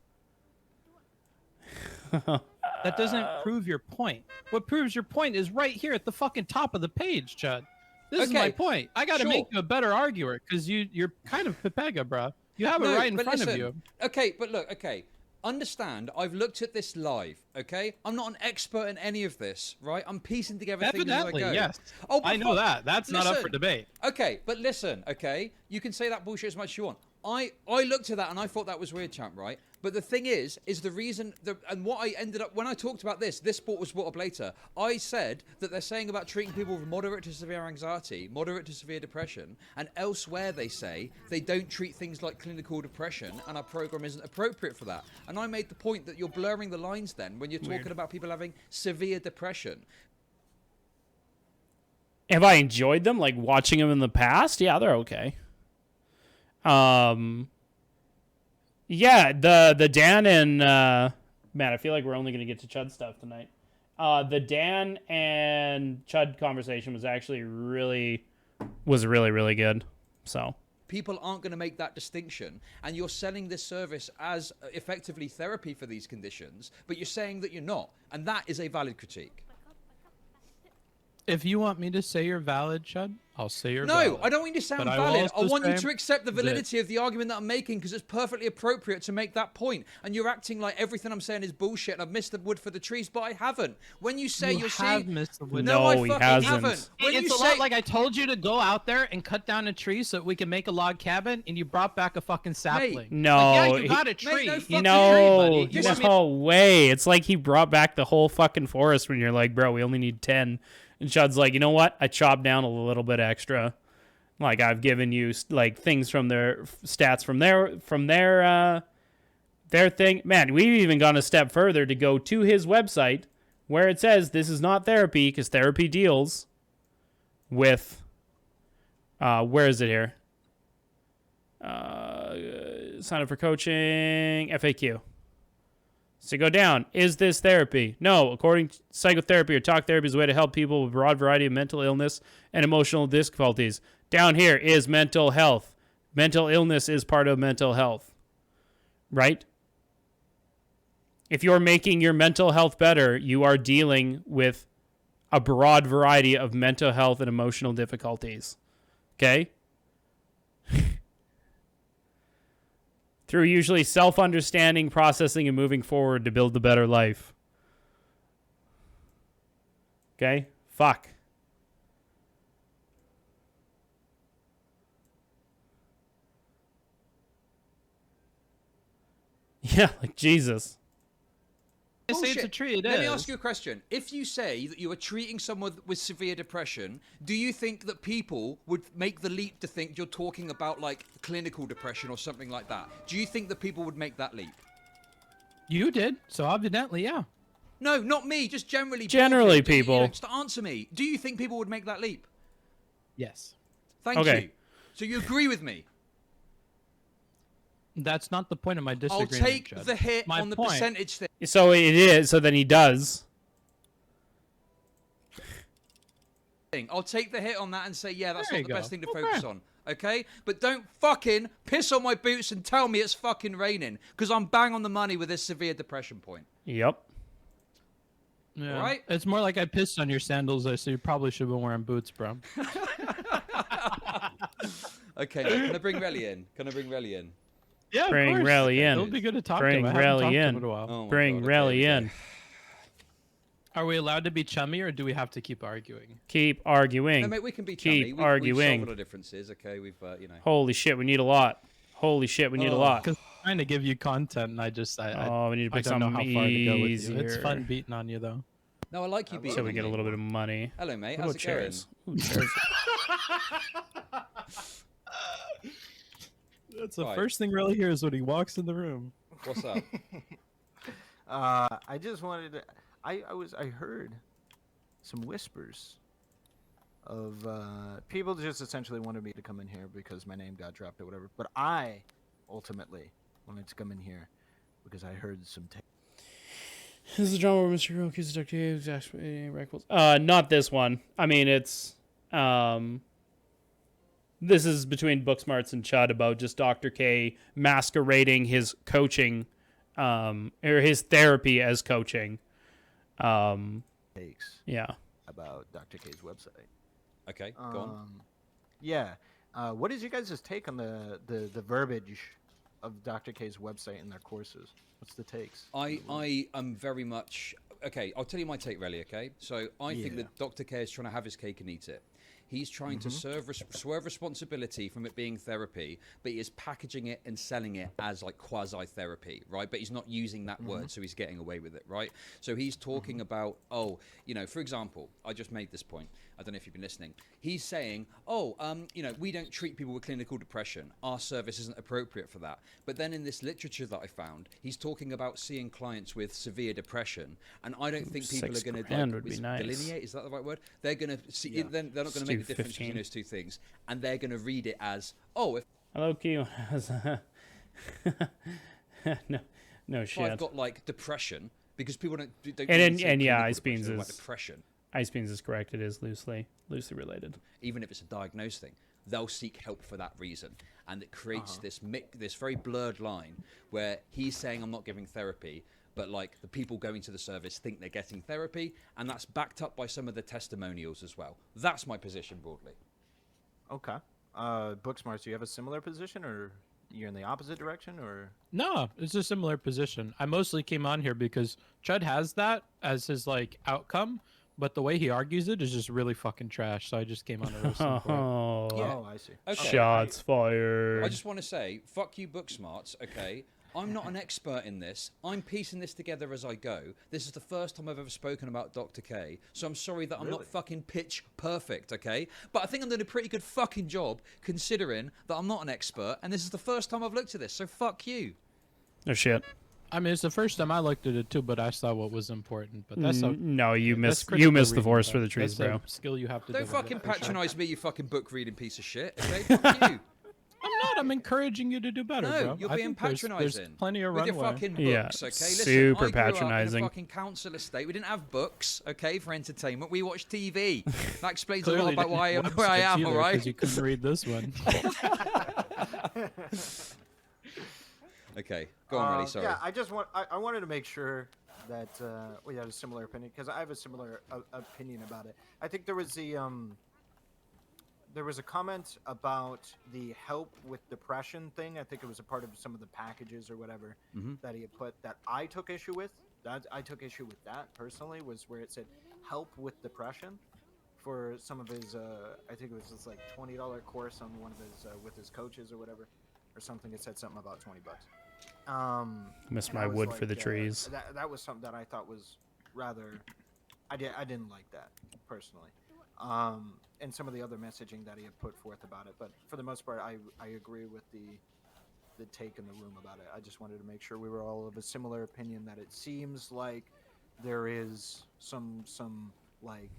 That doesn't prove your point. What proves your point is right here at the fucking top of the page, Chud. This is my Okay, point. I got to sure. make you a better arguer because you're kind of Pepega, bro. You have it right in but front listen, of you. Okay, but look, okay. Understand, I've looked at this live, okay? I'm not an expert in any of this, right? I'm piecing together things as I Evidently, go. yes. Oh, but I know that. That's not up for listen. debate. Okay, but listen, okay? You can say that bullshit as much as you want. I looked at that and I thought that was weird, champ, right? But the thing is the reason, and what I ended up, when I talked about this was brought up later. I said that they're saying about treating people with moderate to severe anxiety, moderate to severe depression, and elsewhere they say they don't treat things like clinical depression, and our program isn't appropriate for that. And I made the point that you're blurring the lines then when you're talking about people having severe depression. Have I enjoyed them, like watching them in the past? Yeah, they're okay. Yeah, the Dan and man, I feel like we're only gonna get to Chud stuff tonight. The Dan and Chud conversation was actually really good. So People aren't going to make that distinction, and you're selling this service as effectively therapy for these conditions, but you're saying that you're not, and that is a valid critique. If you want me to say you're valid, Chud, I'll say you're No, valid. I don't want you to sound But I will valid. I also want you say to accept the that- validity of the argument that I'm making, because it's perfectly appropriate to make that point. And you're acting like everything I'm saying is bullshit and I've missed the wood for the trees, but I haven't. When you say You you're have seeing... missed the wood. No, No, I he fucking hasn't. haven't. When It's you a say... lot like I told you to go out there and cut down a tree so that we can make a log cabin, and you brought back a fucking sapling. No, Like, yeah, he- you got a tree. no You fucking got a tree, no, buddy. You want me no way. It's like he brought back the whole fucking forest when you're like, bro, we only need 10. And Chud's like, you know what? I chopped down a little bit extra. Like, I've given you like things from their stats from their thing. Man, we've even gone a step further to go to his website where it says this is not therapy, because therapy deals with where is it here? Sign up for coaching, FAQ. So go down. Is this therapy? No. According to psychotherapy or talk therapy is a way to help people with a broad variety of mental illness and emotional difficulties. Down here is mental health. Mental illness is part of mental health. Right? If you're making your mental health better, you are dealing with a broad variety of mental health and emotional difficulties. Okay? Through usually self-understanding, processing, and moving forward to build the better life. Okay? Fuck. Yeah, like Jesus. I say it's a Bullshit. tree. It Let me is. ask you a question. If you say that you are treating someone with severe depression, do you think that people would make the leap to think you're talking about like clinical depression or something like that? Do you think that people would make that leap? You did, so evidently, yeah. No, not me. Just generally. Generally, broadly. people. Just answer me. Do you think people would make that leap? Yes. Thank Okay. you. So you agree with me? That's not the point of my I'll disagreement. take Judd. the hit My on the point- percentage thing. So it is. So then he does. I'll take the hit on that and say, yeah, that's There not you the best go. thing to Okay. focus on. Okay? But don't fucking piss on my boots and tell me it's fucking raining. Because I'm bang on the money with this severe depression point. Yep. Yeah. Alright? It's more like I pissed on your sandals, so you probably should have been wearing boots, bro. Okay, now, can I bring Relly in? Can I bring Relly in? Yeah, of Bring course. Relly in. It'll be good to talk Bring to him. I haven't Relly talked to him in. in a while. Oh my Bring God, okay, Relly here we in. go. Are we allowed to be chummy, or do we have to keep arguing? Keep arguing. No, mate, we can be Keep chummy. We've arguing. solved our differences, okay? We've, you know. Holy shit, we need a lot. Holy shit, we need a Oh. lot. Because I'm trying to give you content, and I Oh, we need to I pick don't know something how far to go with you. easier. It's fun beating on you, though. No, I like you being So we get a little bit of money. Hello, mate. What How's about it going? chairs? Ooh, chairs. That's the Right. first thing Relly hears when he walks in the room. What's up? I just wanted to. I heard some whispers of people just essentially wanted me to come in here because my name got dropped or whatever. But I ultimately wanted to come in here because I heard some. This is the drama where Mr. Hiroki is not this one. I mean, it's this is between Booksmarts and Chud about just Dr. K masquerading his coaching, or his therapy as coaching. Takes Yeah. about Dr. K's website. Okay, go on. Yeah. What is you guys' take on the verbiage of Dr. K's website and their courses? What's the takes? I am very much... Okay, I'll tell you my take, really, okay? So I think Yeah. that Dr. K is trying to have his cake and eat it. He's trying to swerve responsibility from it being therapy, but he is packaging it and selling it as like quasi-therapy, right? But he's not using that word, so he's getting away with it, right? So he's talking about, oh, you know, for example, I just made this point. I don't know if you've been listening. He's saying, oh, you know, we don't treat people with clinical depression. Our service isn't appropriate for that. But then in this literature that I found, he's talking about seeing clients with severe depression, and I don't think people are going to $6,000 would be nice. delineate. Is that the right word? They're going to see. Then they're not going to make the difference between 15. those two things, and they're going to read it as, oh, if Hello, Q has no shit. I've got like depression, because people don't And say yeah, clinical Ice depression, Beans they're like is- depression. Ice Beans is correct. It is loosely related. Even if it's a diagnosed thing, they'll seek help for that reason, and it creates this very blurred line where he's saying I'm not giving therapy, but like the people going to the service think they're getting therapy, and that's backed up by some of the testimonials as well. That's my position broadly. Okay. Booksmarts, do you have a similar position, or you're in the opposite direction, or? No, it's a similar position. I mostly came on here because Chud has that as his like outcome, but the way he argues it is just really fucking trash. So I just came on to roast him for it. Oh, Yeah. Oh, I see. Okay. shots fired. I just want to say, fuck you, Booksmarts, okay? I'm not an expert in this. I'm piecing this together as I go. This is the first time I've ever spoken about Dr. K, so I'm sorry that I'm not fucking pitch perfect, okay? But I think I'm doing a pretty good fucking job, considering that I'm not an expert, and this is the first time I've looked at this, so fuck you. No shit. I mean, it's the first time I looked at it too, but I saw what was important. But that's a No, you that's missed critical the reading, forest for though. the trees, That's bro. a skill you have to Don't develop, fucking for sure. patronize me, you fucking book reading piece of shit, okay? Fuck you. I'm not. I'm encouraging you to do better, No, bro. you're I being think there's patronising. plenty of with runway. your fucking books, Yeah, okay? Listen, super I grew patronising. up in a fucking council estate. We didn't have books, okay, for entertainment. We watched TV. That explains a lot Clearly about didn't why I am watch where I this am, either, all 'cause right? You couldn't read this one. Okay, go on, really. Sorry. Yeah, I just I wanted to make sure that we had a similar opinion, because I have a similar opinion about it. I think there was there was a comment about the help with depression thing. I think it was a part of some of the packages or whatever that he had put that I took issue with. That I took issue with that personally, was where it said help with depression for some of his. I think it was this like $20 course on one of his with his coaches or whatever, or something. It said something about $20. Miss and my I was wood for the like, trees. That was something that I thought was rather. I didn't like that personally. And some of the other messaging that he had put forth about it, but for the most part, I agree with the take in the room about it. I just wanted to make sure we were all of a similar opinion that it seems like there is some like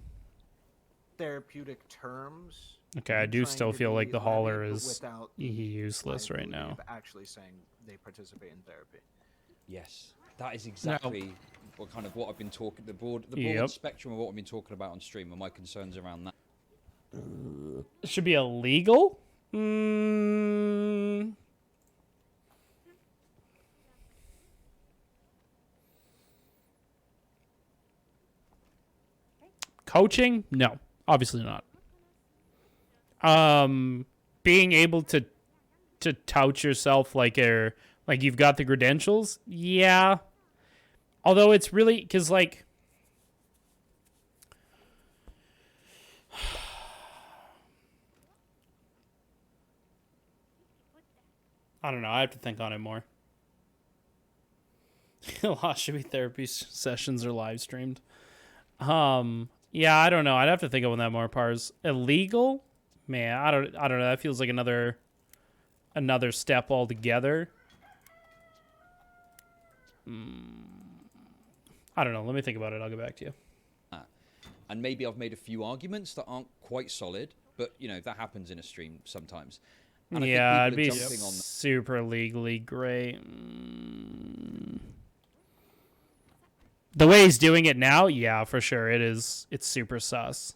therapeutic terms. Okay, I do trying still to feel be like the levied, hauler but is without the useless right now. liability of actually saying they participate in therapy. Yes, that is exactly what I've been talking. The broad Yep. spectrum of what I've been talking about on stream, and my concerns around that. It should be illegal? Coaching? No, obviously not. Being able to tout yourself like you've got the credentials? Yeah. Although it's really because like I don't know. I have to think on it more. A lot should be therapy sessions are live streamed. Yeah, I don't know. I'd have to think on that more. Pars illegal? Man, I don't know. That feels like another step altogether. I don't know. Let me think about it. I'll get back to you. And maybe I've made a few arguments that aren't quite solid, but that happens in a stream sometimes. And Yeah, I it'd think be people are jumping on that. super legally great. The way he's doing it now, yeah, for sure, it is. It's super sus.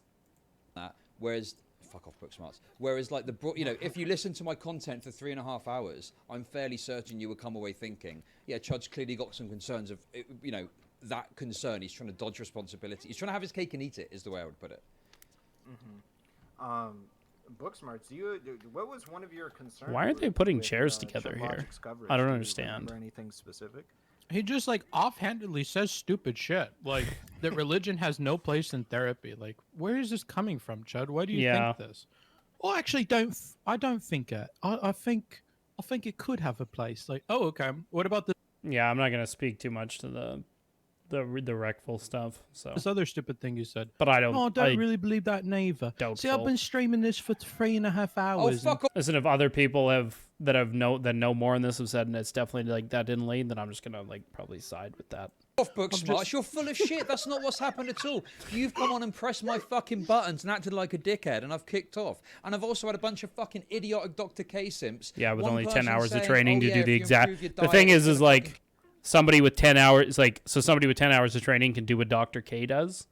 Whereas, fuck off, book smarts. Whereas, like if you listen to my content for 3.5 hours, I'm fairly certain you would come away thinking, yeah, Chud's clearly got some concerns of, that concern. He's trying to dodge responsibility. He's trying to have his cake and eat it, is the way I would put it. Booksmarts, what was one of your concerns? Why aren't they putting with, chairs together Chud here? Logic's coverage? I don't Do you understand. remember anything specific? He just like offhandedly says stupid shit, like that religion has no place in therapy. Like, where is this coming from, Chud? Why do you think this? Well, actually, I don't think it. I think it could have a place. Like, oh, okay. What about Yeah, I'm not gonna speak too much to the rectful stuff. So, this other stupid thing you said? but I don't. Oh, I don't really believe that neither. Doubtful. See, I've been streaming this for 3.5 hours. Oh, fuck off. Listen, if other people that know more on this have said, and it's definitely like that didn't lead, then I'm just gonna like probably side with that. Off, book smarts. You're full of shit. That's not what's happened at all. You've come on and pressed my fucking buttons and acted like a dickhead, and I've kicked off. And I've also had a bunch of fucking idiotic Dr. K simps. Yeah, with One only 10 person hours of saying, training "Oh, to yeah, do if the you exact. improve your The diet, thing it's is gonna like somebody with 10 hours, like somebody with 10 hours of training can do what Dr. K does.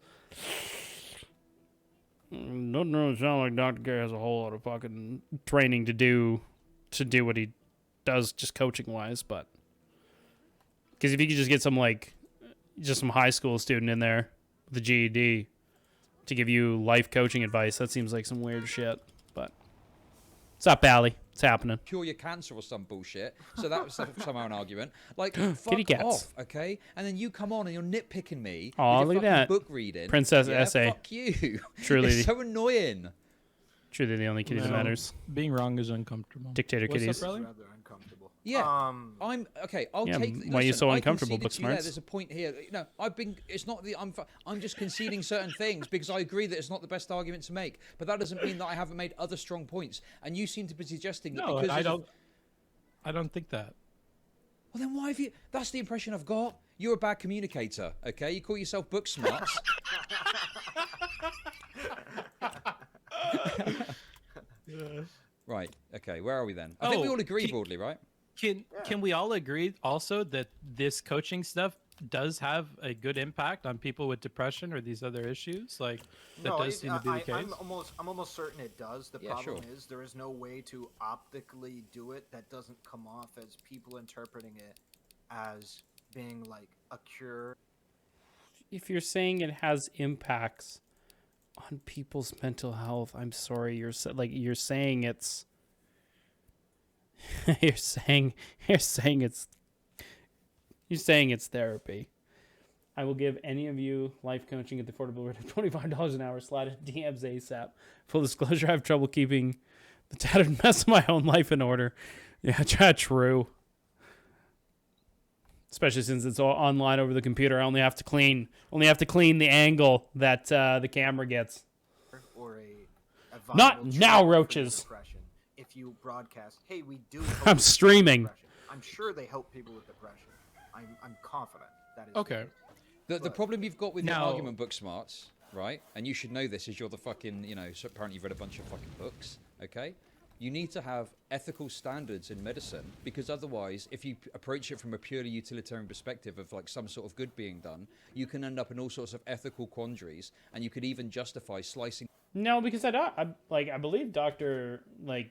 Doesn't really sound like Dr. K has a whole lot of fucking training to do what he does, just coaching wise. But because if you could just get some high school student in there with a GED to give you life coaching advice, that seems like some weird shit. But what's up, Allie? It's happening. cure your cancer or some bullshit. So that was somehow an argument. Like, Kitty fuck cats. off, okay? And then you come on and you're nitpicking me. Aw, with look your at fucking that. book reading. Princess yeah, essay. Fuck you. Truly It's so annoying. Truly the only kitty that No. matters. Being wrong is uncomfortable. Dictator What's kitties. up, brother? Rather uncomfortable. Yeah, Um, okay. I'll Yeah, take. why are you listen, so I uncomfortable, conceded Book to you there. Smarts? There's a point here. No, I've been. It's not the. I'm just conceding certain things because I agree that it's not the best argument to make. But that doesn't mean that I haven't made other strong points. And you seem to be suggesting that No, because I don't think that. Well, then why have you? That's the impression I've got. You're a bad communicator. Okay, you call yourself book smarts. Right. Okay. Where are we then? I think we all agree broadly, right? Can we all agree also that this coaching stuff does have a good impact on people with depression or these other issues? Like that does seem to be the case. I'm almost certain it does. The Yeah, problem sure. is there is no way to optically do it that doesn't come off as people interpreting it as being like a cure. If you're saying it has impacts on people's mental health. I'm sorry, you're saying it's you're saying it's therapy. I will give any of you life coaching at the affordable rate of $25 an hour. Slide it DMs ASAP. Full disclosure, I have trouble keeping the tattered mess of my own life in order. Yeah, true. Especially since it's all online over the computer. I only have to clean the angle that the camera gets. Or a Not viable now, treatment for roaches. depression. If you broadcast, hey, we do. I'm streaming. I'm sure they help people with depression. I'm confident that is Okay. The problem you've got with your Now- argument book smarts, right? And you should know this as you're the fucking, so apparently you've read a bunch of fucking books, okay? You need to have ethical standards in medicine, because otherwise, if you approach it from a purely utilitarian perspective of like some sort of good being done, you can end up in all sorts of ethical quandaries, and you could even justify slicing. No, because I believe Dr. like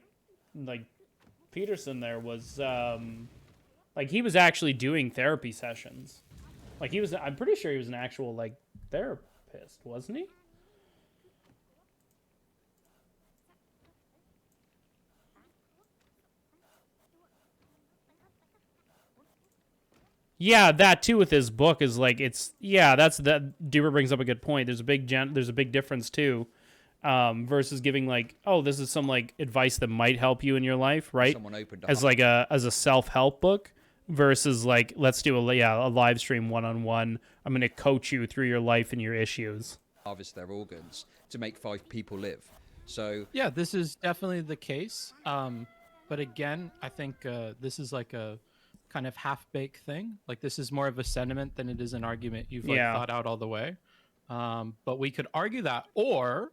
Peterson there was he was actually doing therapy sessions. I'm pretty sure he was an actual like therapist, wasn't he? Yeah, that too with his book is like that's that Duber brings up a good point. There's a big difference too. Versus giving like, oh, this is some like advice that might help you in your life, right? Someone opened As up. like as a self-help book versus like, let's do a live stream one-on-one. I'm going to coach you through your life and your issues. Harvest their organs to make 5 people live. So Yeah, this is definitely the case. But again, I think this is like a kind of half-baked thing. Like this is more of a sentiment than it is an argument you've like thought out all the way. But we could argue that, or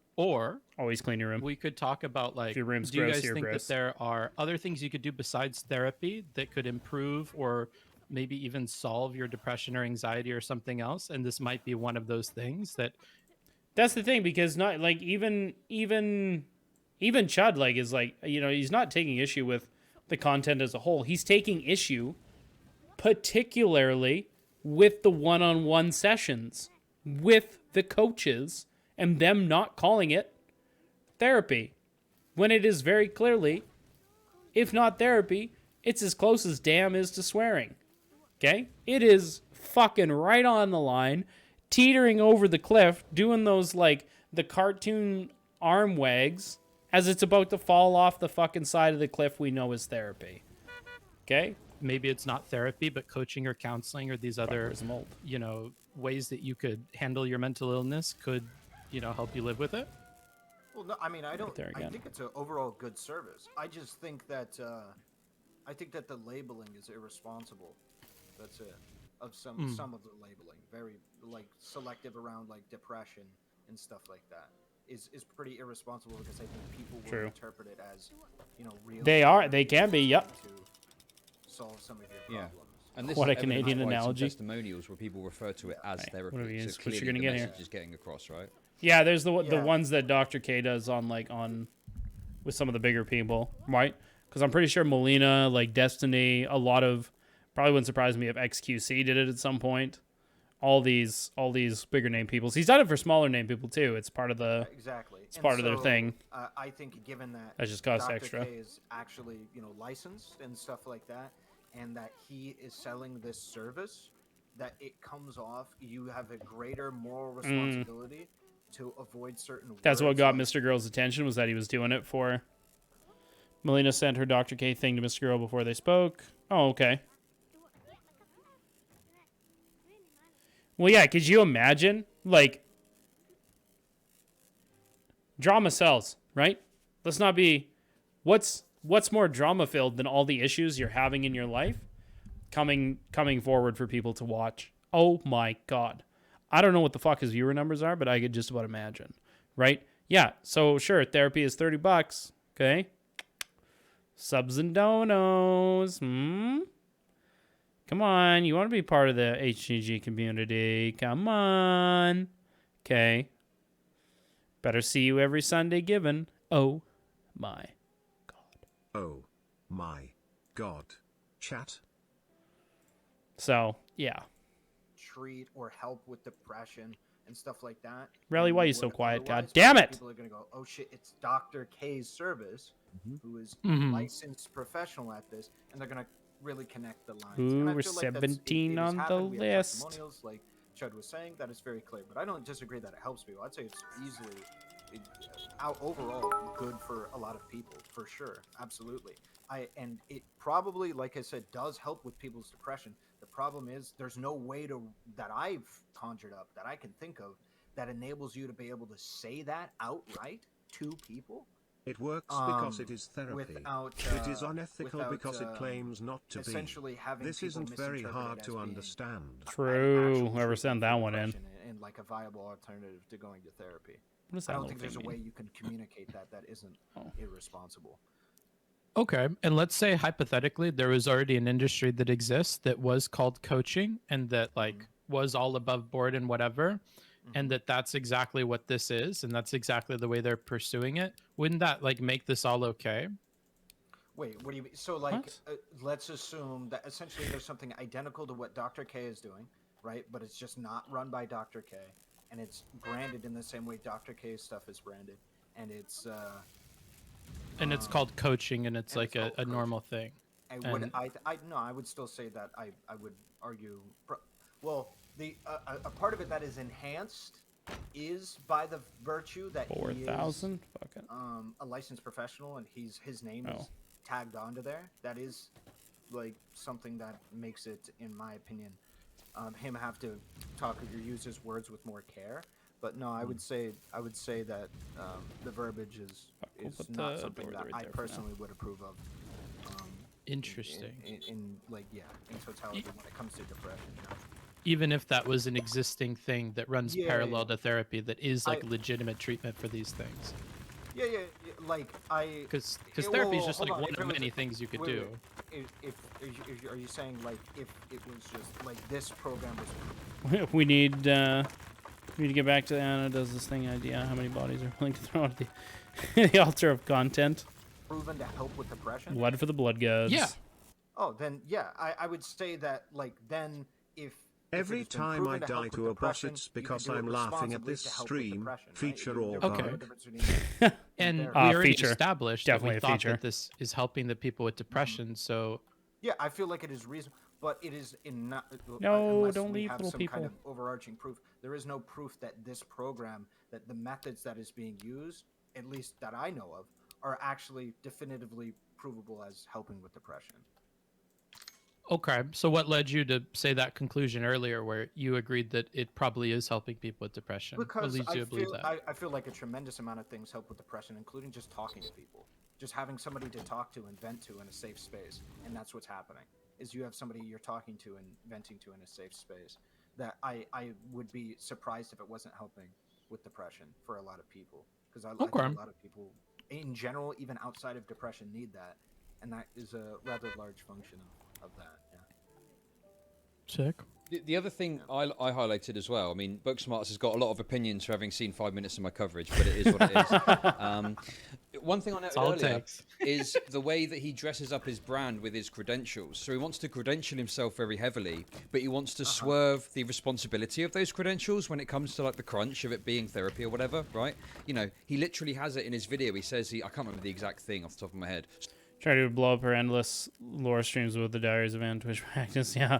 Always clean your room. we could talk about like, If your room's do you gross, guys you're think gross. that there are other things you could do besides therapy that could improve or maybe even solve your depression or anxiety or something else? And this might be one of those things that That's the thing, because not like even Chud like is like, he's not taking issue with the content as a whole. He's taking issue particularly with the one-on-one sessions with the coaches and them not calling it therapy when it is very clearly, if not therapy, it's as close as damn is to swearing. Okay? It is fucking right on the line, teetering over the cliff, doing those like the cartoon arm wags as it's about to fall off the fucking side of the cliff we know is therapy. Okay? maybe it's not therapy, but coaching or counseling or these other, Fuckers mold. ways that you could handle your mental illness could, help you live with it. Well, no, I mean, I don't. there I again. think it's an overall good service. I just think that the labeling is irresponsible. That's it. Of some of the labeling, very like selective around like depression and stuff like that, is pretty irresponsible because I think people will True. interpret it as, real. They can be, yep. To solve some of your Yeah. problems. And this What is a Canadian evidenced by some analogy. testimonials where people refer to it as Right, therapy. what are we- So what clearly you're gonna the get here? message is getting across, right? Yeah, there's the Yeah. ones that Dr. K does on with some of the bigger people, right? Because I'm pretty sure Molina, like Destiny, a lot of, probably wouldn't surprise me if XQC did it at some point. All these bigger name peoples. He's done it for smaller name people too. It's part of the. Exactly. It's part of their thing. I think given that That just costs Dr. extra. K is actually, licensed and stuff like that, and that he is selling this service, that it comes off, you have a greater moral responsibility to avoid certain That's what words got like- Mr. Girl's attention, was that he was doing it for. Melina sent her Dr. K thing to Mr. Girl before they spoke. Oh, okay. Well, yeah, could you imagine? Like, drama sells, right? Let's not be... What's more drama-filled than all the issues you're having in your life coming forward for people to watch? Oh, my God. I don't know what the fuck his viewer numbers are, but I could just about imagine, right? Yeah, so sure, therapy is $30, okay? Subs and donos, Come on, you want to be part of the HGG community. Come on. Okay. Better see you every Sunday given. Oh, my God. Oh my god. Chat. So, yeah. treat or help with depression and stuff like that. Really, than why they you so would quiet? God otherwise, damn because it! People are gonna go, oh shit, it's Dr. K's service, who is Mhm. licensed professional at this, and they're gonna really connect the lines. Ooh, and I we're feel like 17 it has on the happened. We have list. testimonials, like Chud was saying, that is very clear. But I don't disagree that it helps people. I'd say it's easily out overall good for a lot of people, for sure, absolutely. And it probably, like I said, does help with people's depression. The problem is there's no way to that I've conjured up that I can think of that enables you to be able to say that outright to people. It works because it is therapy. Without, it is unethical without, because it claims not to be. essentially having This people isn't very misinterpret hard it to as being understand. True. actual Whoever treatment sent for that one in. depression and like a viable alternative to going to therapy. What does I that don't little think there's a thing way mean? you can communicate that isn't Oh. irresponsible. Okay, and let's say hypothetically there was already an industry that exists that was called coaching and that like was all above board and whatever, and that's exactly what this is and that's exactly the way they're pursuing it. Wouldn't that like make this all okay? Wait, what do you mean? So, like, What? let's assume that essentially there's something identical to what Dr. K is doing, right? But it's just not run by Dr. K, and it's branded in the same way Dr. K's stuff is branded, and it's Called coaching and it's and like it's a called normal thing. And I would still say that I would argue. Well, a part of it that is enhanced is by the virtue that he is 4,000? Fuck it. a licensed professional and his name Oh. is tagged onto there. That is like something that makes it, in my opinion, him have to talk or use his words with more care. But no, I would say that the verbiage We'll is put not the something door that right I there for now. personally would approve of. Interesting. In like in totality when it comes to depression. Yeah. Even if that was an existing thing that runs Yeah, parallel yeah. to therapy that is like I- legitimate treatment for these things. Yeah, like I. Because Yeah, therapy well, is just hold like on, one if of it was- many things you could wait, do. wait. Are you saying like if it was just like this program was We need to get back to Anna does this thing idea. How many bodies are willing to throw at the altar of content? proven to help with depression? Blood for the blood gods. Yeah. Oh, then yeah, I would say that like then if Every it has been time proven I to die help with to a boss, depression, it's you can because do it I'm laughing at responsibly this to help with stream, depression, right? feature You- or there's Okay. no bug. difference between And we therapy. already feature. established Definitely that we a thought feature. that this is helping the people with depression. So Yeah, I feel like it is reasonable, but it is in not. No, unless don't we leave have little some people. kind of overarching proof. There is no proof that this program, that the methods that is being used, at least that I know of, are actually definitively provable as helping with depression. okay, so what led you to say that conclusion earlier, where you agreed that it probably is helping people with depression? What Because leads you to believe that? I feel like a tremendous amount of things help with depression, including just talking to people, just having somebody to talk to and vent to in a safe space, and that's what's happening. Is you have somebody you're talking to and venting to in a safe space. That I would be surprised if it wasn't helping with depression for a lot of people, because I think Okay. a lot of people, in general, even outside of depression, need that, and that is a rather large function of that. Yeah. Sick. The other thing I highlighted as well, I mean, Booksmarts has got a lot of opinions for having seen 5 minutes of my coverage, but it is what it is. One thing I noted all it earlier takes. is the way that he dresses up his brand with his credentials. So he wants to credential himself very heavily, but he wants to swerve the responsibility of those credentials when it comes to like the crunch of it being therapy or whatever, right? You know, he literally has it in his video. He says, I can't remember the exact thing off the top of my head. Try to blow up her endless lore streams with the Diaries of Ann Twitch practice. Yeah.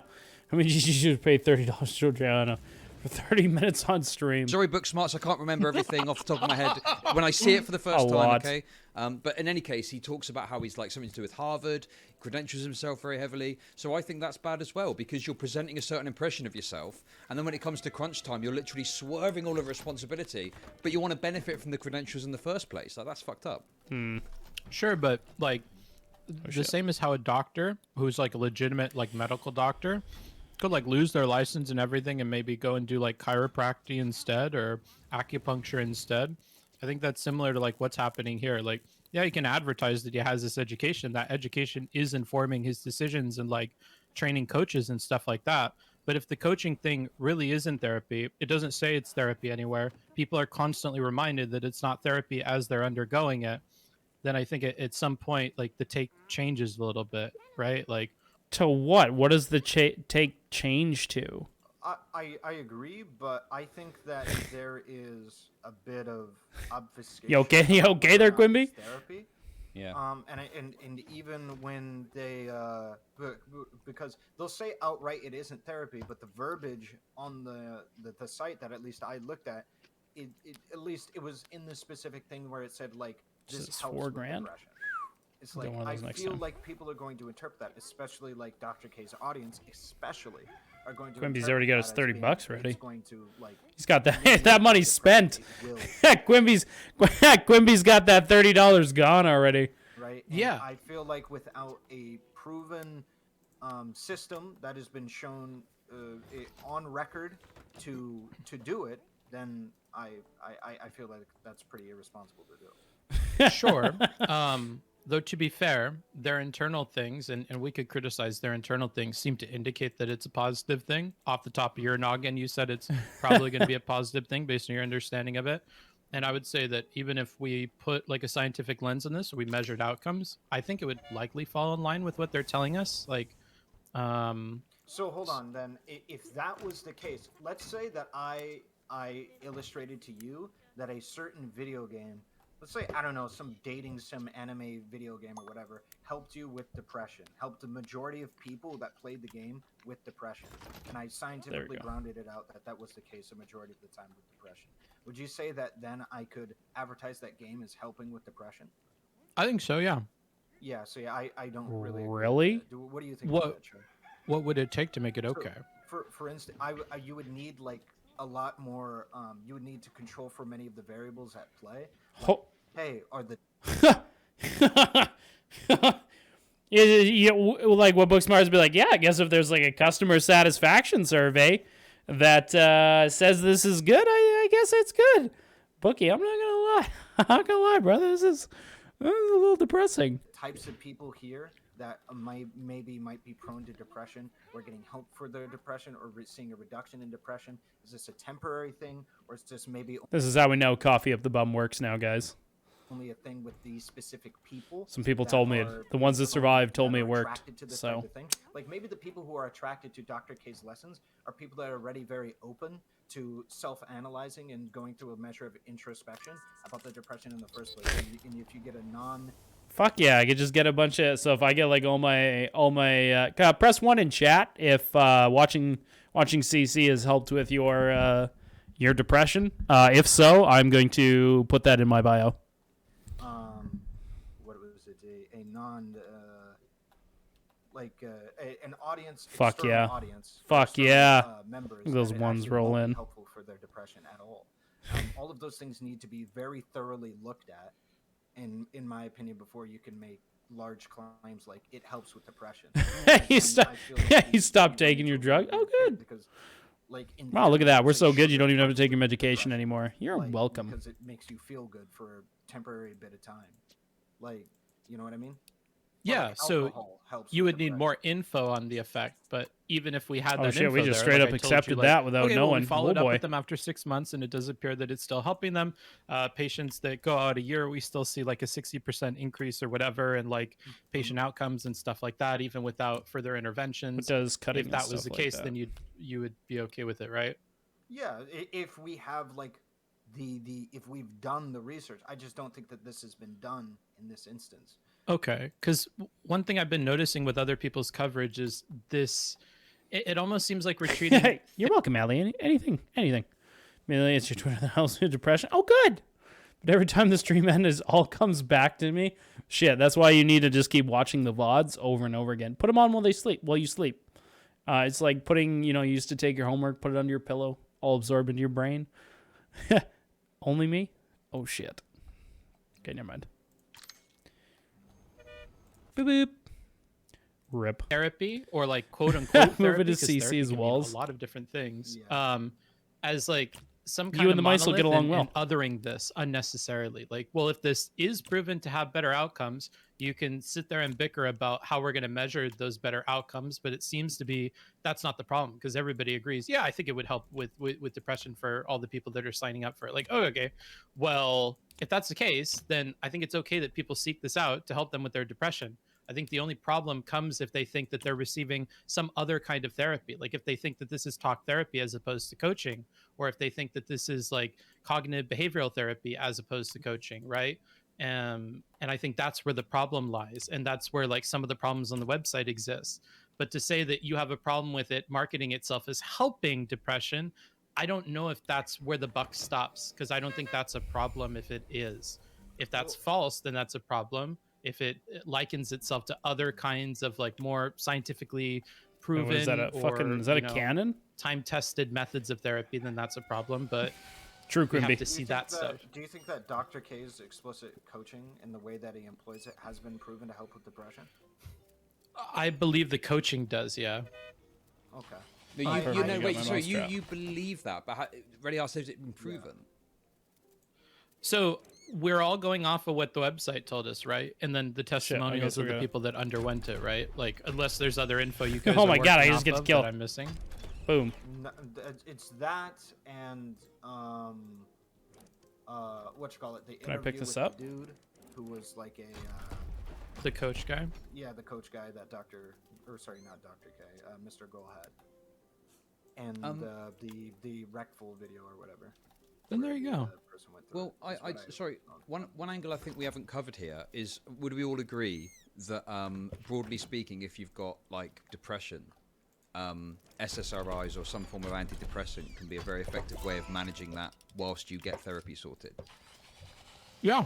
I mean, you should pay $30 to Adriana for 30 minutes on stream. Sorry, Booksmarts, I can't remember everything off the top of my head when I see it for the first A time, lot. okay? But in any case, he talks about how he's like something to do with Harvard, credentials himself very heavily. So I think that's bad as well, because you're presenting a certain impression of yourself, and then when it comes to crunch time, you're literally swerving all of responsibility, but you want to benefit from the credentials in the first place. Like, that's fucked up. Sure, but like the shit. same as how a doctor who's like a legitimate like medical doctor could like lose their license and everything and maybe go and do like chiropractic instead or acupuncture instead. I think that's similar to like what's happening here. Like, yeah, he can advertise that he has this education. That education is informing his decisions and like training coaches and stuff like that. But if the coaching thing really isn't therapy, it doesn't say it's therapy anywhere. People are constantly reminded that it's not therapy as they're undergoing it. Then I think at some point, like the take changes a little bit, right? Like, To what? What does the take change to? I agree, but I think that there is a bit of obfuscation. You okay? You about okay there, whether or not Quimby? it's Therapy. Yeah. And even when they because they'll say outright it isn't therapy, but the verbiage on the site that at least I looked at, it at least it was in the specific thing where it said like This this is helps $4 with grand. depression. It's Get like one of I those next feel time. like people are going to interpret that, especially like Dr. K's audience, especially are going to. Quimby's interpret already got that his as 30 being, bucks ready. It's going to like. He's got that maybe that money's depression, spent. it will, Quimby's got that $30 gone already. right? And Yeah. I feel like without a proven system that has been shown on record to do it, then I feel like that's pretty irresponsible to do. Sure. Though to be fair, their internal things, and we could criticize their internal things, seem to indicate that it's a positive thing. Off the top of your noggin, you said it's probably going to be a positive thing based on your understanding of it. And I would say that even if we put like a scientific lens on this, or we measured outcomes, I think it would likely fall in line with what they're telling us. Like, So hold on, then. If that was the case, let's say that I illustrated to you that a certain video game, let's say I don't know, some dating sim anime video game or whatever, helped you with depression, helped the majority of people that played the game with depression, and I scientifically go. grounded it out that that was the case a majority of the time with depression. Would you say that then I could advertise that game as helping with depression? I think so, yeah. Yeah. So yeah, I don't really. agree with Really? that. What do you think? What- About that, Chud? What would it take to make it okay? For instance, you would need like a lot more. You would need to control for many of the variables at play. Like, Ho- hey, are the like what Booksmarts would be like, yeah, I guess if there's like a customer satisfaction survey that says this is good, I guess it's good. Bookie, I'm not gonna lie. I'm not gonna lie, brother. This is a little depressing. types of people here that might be prone to depression or getting help for their depression or seeing a reduction in depression? Is this a temporary thing, or is this maybe This is how we know coffee up the bum works now, guys. only a thing with these specific people? Some people that told me are the ones that prone- survived told that me are it worked. attracted to this So type of thing? Like maybe the people who are attracted to Dr. K's lessons are people that are already very open to self-analyzing and going through a measure of introspection about the depression in the first place. And if you get a fuck yeah, I could just get a bunch of. So if I get like all my press 1 in chat if watching CC has helped with your depression. If so, I'm going to put that in my bio. what was it, a non an audience, Fuck external yeah. audience, Fuck external, yeah. members Those that it ones actually roll won't be in. helpful for their depression at all. All of those things need to be very thoroughly looked at, in my opinion, before you can make large claims like it helps with depression. You And stop- I feel like you need stopped to be taking your really drug? Oh, good. because, like, in Wow, look at theory, that. We're it's so like good you sugar don't even have to helps take your with medication depression. anymore. You're Like, welcome. because it makes you feel good for a temporary bit of time. Like, you know what I mean? Or, Yeah, like, so alcohol helps you with would need depression. more info on the effect, but even if we had Oh that shit, info we just there, straight like up I told accepted you, like, that without okay, well, knowing. we followed Oh up boy. with them after 6 months, and it does appear that it's still helping them. Patients that go out a year, we still see like a 60% increase or whatever, and like patient outcomes and stuff like that, even without further What interventions. does cutting If and that was stuff the like case, that? then you would be okay with it, right? Yeah, if we have like if we've done the research, I just don't think that this has been done in this instance. Okay, because one thing I've been noticing with other people's coverage is this. It almost seems like we're treating. Hey, you're welcome, Allie. Anything. I mean, it's your Twitter that helps with depression. Oh, good. But every time the stream ends, it all comes back to me. Shit, that's why you need to just keep watching the VODs over and over again. Put them on while you sleep. It's like putting, you used to take your homework, put it under your pillow, all absorbed into your brain. Only me? Oh, shit. Okay, never mind. Boop, boop. Rip. Therapy or like quote unquote Move therapy, it to 'cause therapy CC's can mean walls. a lot of different things. Yeah. As like some kind You of and the mice will get monolith along and othering this unnecessarily. Like, well, if this is proven to have better outcomes, you can sit there and bicker about how we're going to measure those better outcomes, but it seems to be that's not the problem because everybody agrees. Yeah, I think it would help with depression for all the people that are signing up for it. Like, oh, okay, well, if that's the case, then I think it's okay that people seek this out to help them with their depression. I think the only problem comes if they think that they're receiving some other kind of therapy. Like if they think that this is talk therapy as opposed to coaching, or if they think that this is like cognitive behavioral therapy as opposed to coaching, right? And I think that's where the problem lies. And that's where like some of the problems on the website exist. But to say that you have a problem with it marketing itself as helping depression, I don't know if that's where the buck stops, because I don't think that's a problem if it is. If that's false, then that's a problem. If it likens itself to other kinds of like more scientifically Wait, what is that, proven a fucking, is that a canon? time-tested methods of therapy, then that's a problem. But True, we have Quimby. to see that stuff. Do you think that Dr. K's explicit coaching and the way that he employs it has been proven to help with depression? I believe the coaching does, yeah. Okay. No, I- you I- know, wait, my sorry, mousetrap. you believe that, but how, Ready Ask, has it been proven? So we're all going off of what the website told us, right? And then the testimonials we're of the gonna- people that underwent it, right? Like, unless there's other info you guys Oh are my God, I working just off get of killed. that I'm missing. Boom. It's that and what you call it? The Can I pick interview this with up? the dude who was like The coach guy. the coach guy that not Dr. K, Mr. Goal had, and the Wreckful video or whatever. Then there you where go. the person went through Well, it, is what sorry, one angle I think we haven't covered here is, would we all agree that, broadly speaking, if you've got like depression, SSRIs or some form of antidepressant can be a very effective way of managing that whilst you get therapy sorted. Yeah.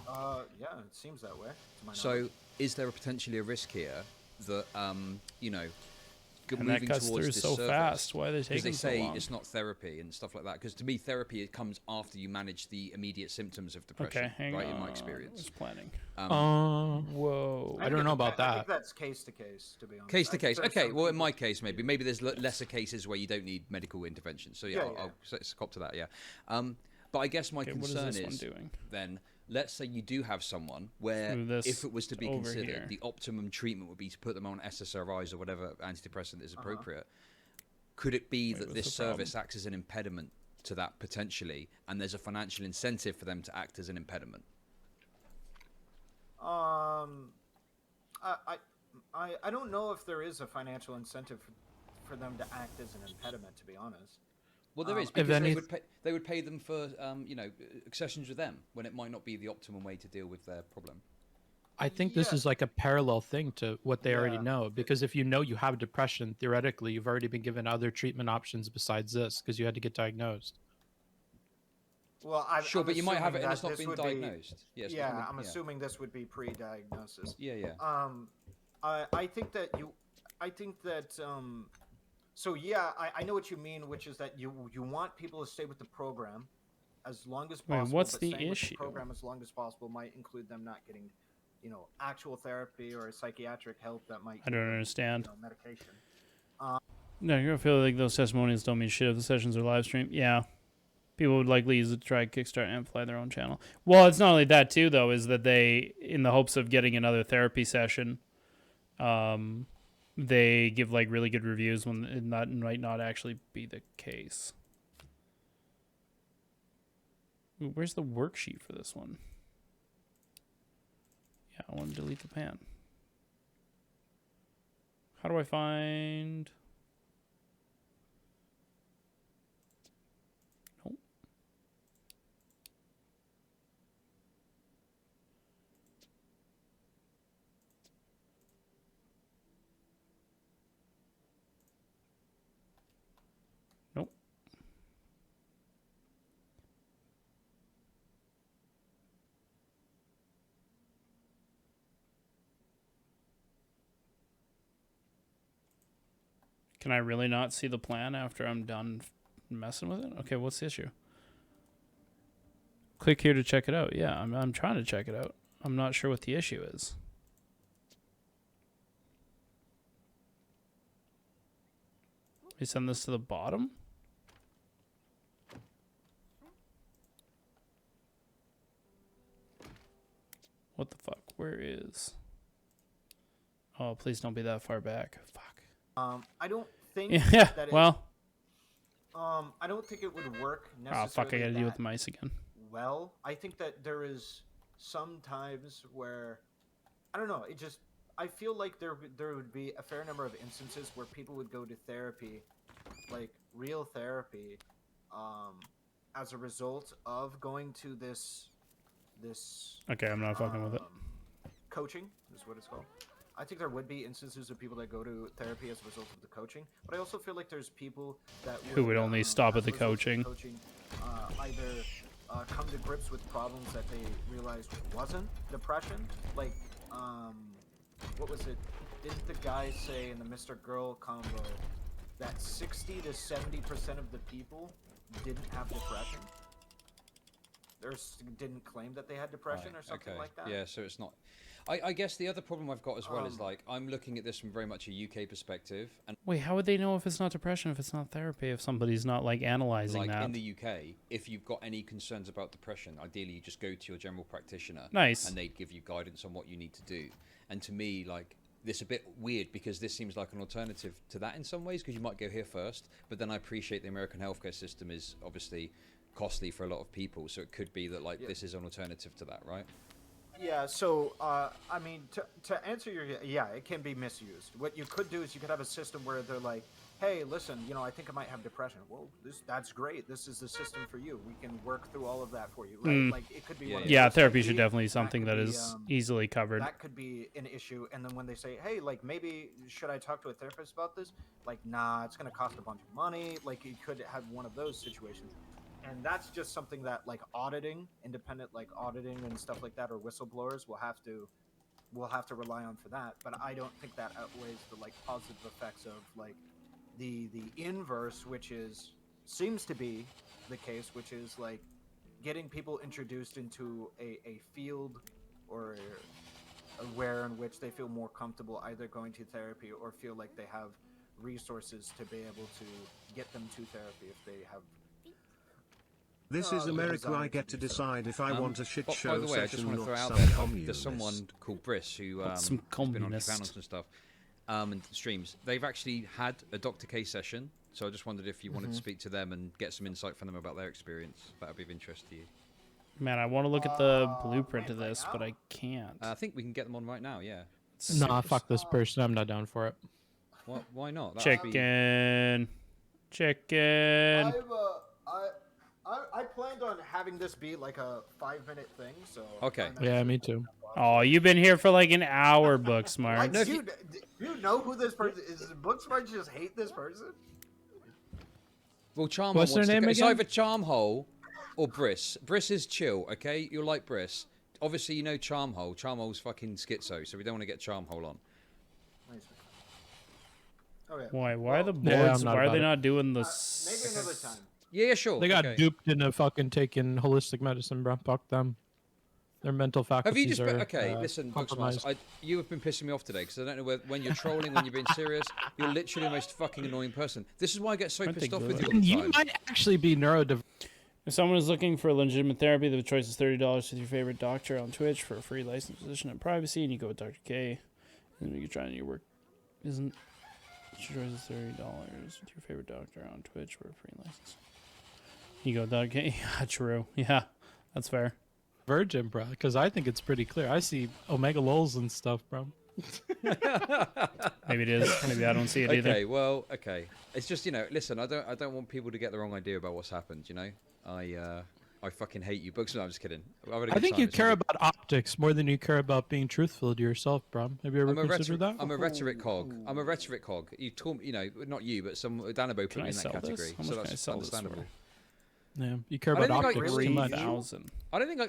Yeah, it seems that way. To my So, knowledge. is there potentially a risk here that, you know, And that moving cuts towards through this so service, fast. Why are they because taking they so say long? it's not therapy and stuff like that. Because to me, therapy it comes after you manage the immediate symptoms of depression, Okay, hang right? on. In my experience, Who's planning? um, Whoa. I don't know about I that. think that's case to case, to be honest. case to I think case. there's Okay, some well, in people- my case, maybe there's lesser cases where you don't need medical intervention. So yeah, Yeah, I'll cop to that. Yeah, but I guess my Okay, what is concern this one is doing? then. Let's say you do have someone where, Through this if it was to be over considered, here. the optimum treatment would be to put them on SSRIs or whatever antidepressant is Uh-huh. appropriate. Could it be that what's this the service acts as an impediment to that potentially, and there's a financial incentive for them to act as an impediment? I don't know if there is a financial incentive for them to act as an impediment, to be honest. Well, there is, If because any- they would pay them for you know, sessions with them when it might not be the optimum way to deal with their problem. I think this Yeah. is like a parallel thing to what they already Yeah. know, because if you know you have depression, theoretically, you've already been given other treatment options besides this because you had to get diagnosed. Well, Sure, I'm but you might have it and assuming it's that not this been would be- diagnosed. Yes, it's Yeah, not been- I'm assuming this would be pre-diagnosis. Yeah, yeah. I think that so yeah, I know what you mean, which is that you want people to stay with the program as long as Wait, possible. what's but the staying with issue? program as long as possible might include them not getting, actual therapy or psychiatric help that might. I don't understand. Medication. No, you're gonna feel like those testimonials don't mean shit if the sessions are live streamed. Yeah. People would likely use it to try Kickstart and amplify their own channel. Well, it's not only that too, though, is that they, in the hopes of getting another therapy session, they give like really good reviews when it might not actually be the case. Ooh, where's the worksheet for this one? Yeah, I want to delete the pan. How do I find... Nope. Nope. Can I really not see the plan after I'm done messing with it? Okay, what's the issue? Click here to check it out. Yeah, I'm trying to check it out. I'm not sure what the issue is. Let me send this to the bottom. What the fuck? Where is... Oh, please don't be that far back. Fuck. I don't think. Yeah, that it, well... I don't think it would work Oh, necessarily. fuck, I gotta deal with that the mice again. well. I think that there is some times where I don't know. I feel like there would be a fair number of instances where people would go to therapy, like real therapy, as a result of going to this Okay, I'm not fucking with it. coaching is what it's called. I think there would be instances of people that go to therapy as a result of the coaching, but I also feel like there's people that Who would only stop as at the a result of coaching. either come to grips with problems that they realized wasn't depression. Like, what was it? Didn't the guy say in the Mr. Girl combo that 60 to 70% of the people didn't have depression? Didn't claim that they had depression or something like that? Yeah, so it's not. I guess the other problem I've got as well is like I'm looking at this from very much a UK perspective, and Wait, how would they know if it's not depression, if it's not therapy, if somebody's not like analyzing like that? in the UK, if you've got any concerns about depression, ideally you just go to your general practitioner. Nice. And they'd give you guidance on what you need to do. And to me, like this a bit weird because this seems like an alternative to that in some ways because you might go here first, but then I appreciate the American healthcare system is obviously costly for a lot of people, so it could be that like this is an alternative to that, right? Yeah, so, I mean, to answer your... Yeah, it can be misused. What you could do is you could have a system where they're like, hey, listen, you know, I think I might have depression. Well, that's great. This is the system for you. We can work through all of that for you, right? Like, it could be... one of Yeah, those. therapy Like, should definitely be something that could be, is easily covered. That could be an issue. And then when they say, hey, like, maybe should I talk to a therapist about this? Like, nah, it's going to cost a bunch of money. Like, you could have one of those situations. And that's just something that like auditing, independent like auditing and stuff like that, or whistleblowers will have to rely on for that. But I don't think that outweighs the like positive effects of like the inverse, which seems to be the case, which is like getting people introduced into a field or where in which they feel more comfortable either going to therapy or feel like they have resources to be able to get them to therapy if they have. This is America. I get to decide if I want a shit By show the way, I just session, want to not throw out some there, communist. there's someone called Briss who some has been on communist. channels and stuff, and streams. They've actually had a Dr. K session, so I just wondered if you wanted to speak to them and get some insight from them about their experience. That would be of interest to you. Man, I want to look at the blueprint of this, but I can't. I think we can get them on right now. Yeah. Nah, fuck this person. I'm not down for it. Why not? That would be- Chicken. I planned on having this be like a 5-minute thing, so. Okay. Yeah, me too. Oh, you've been here for like an hour, Booksmart. Like, dude, do you know who this person is? Does Booksmart just hate this person? Well, Charmhole What's their wants to name go. It's again? either Charmhole or Briss. Briss is chill, okay? You'll like Briss. Obviously, you know Charmhole. Charmhole's fucking schizo, so we don't want to get Charmhole on. Okay. Why are the Yeah, I'm boards? not Why are about they it. not doing Maybe this? another time. Yeah, sure. They got okay. duped into fucking taking holistic medicine, bro. Fuck them. Their mental faculties Have you just been, are okay? Listen, compromised. Booksmart, you have been pissing me off today because I don't know when you're trolling, when you're being serious. You're literally the most fucking annoying person. This is why I get so Aren't pissed they off with good? you all the You time. might actually be neurodivergent. If someone is looking for legitimate therapy, the choice is $30 with your favorite doctor on Twitch for a free licensed physician and privacy, and you go with Dr. K. And then you can try your work. Isn't your choice is $30 with your favorite doctor on Twitch for a free license? You go with Dr. K. Yeah, true. Yeah, that's fair. Virgin, bro, because I think it's pretty clear. I see omega lols and stuff, bro. Maybe it is. Maybe I don't see it either. Okay, well, okay. It's just listen. I don't want people to get the wrong idea about what's happened. I fucking hate you, Books. No, I'm just kidding. I think you care about optics more than you care about being truthful to yourself, bro. Have you ever considered that? I'm a rhetoric cog. I'm a rhetoric cog. You taught me, not you, but some Danabo put me in that category. How much So can I that's sell this understandable. Yeah, you care I about don't think I optics really too much. 3,000. I don't think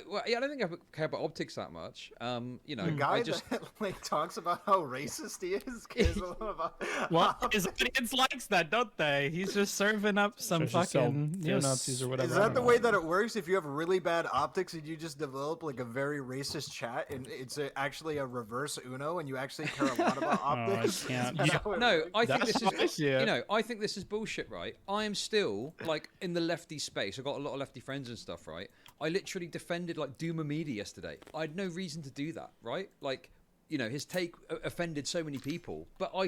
I care about optics that much. The guy I just that like talks about how racist he is cares a lot about. Well, his audience likes that, don't they? He's just serving up some Especially so fucking neo-Nazis or whatever. Is I that don't the know. way that it works? If you have really bad optics and you just develop like a very racist chat, and it's actually a reverse Uno, and you actually care a lot about optics? I can't. Is that how it no, works? I think That's this is nice, yeah. I think this is bullshit, right? I am still like in the lefty space. I've got a lot of lefty friends and stuff, right? I literally defended like Duma Media yesterday. I had no reason to do that, right? Like, his take offended so many people, but I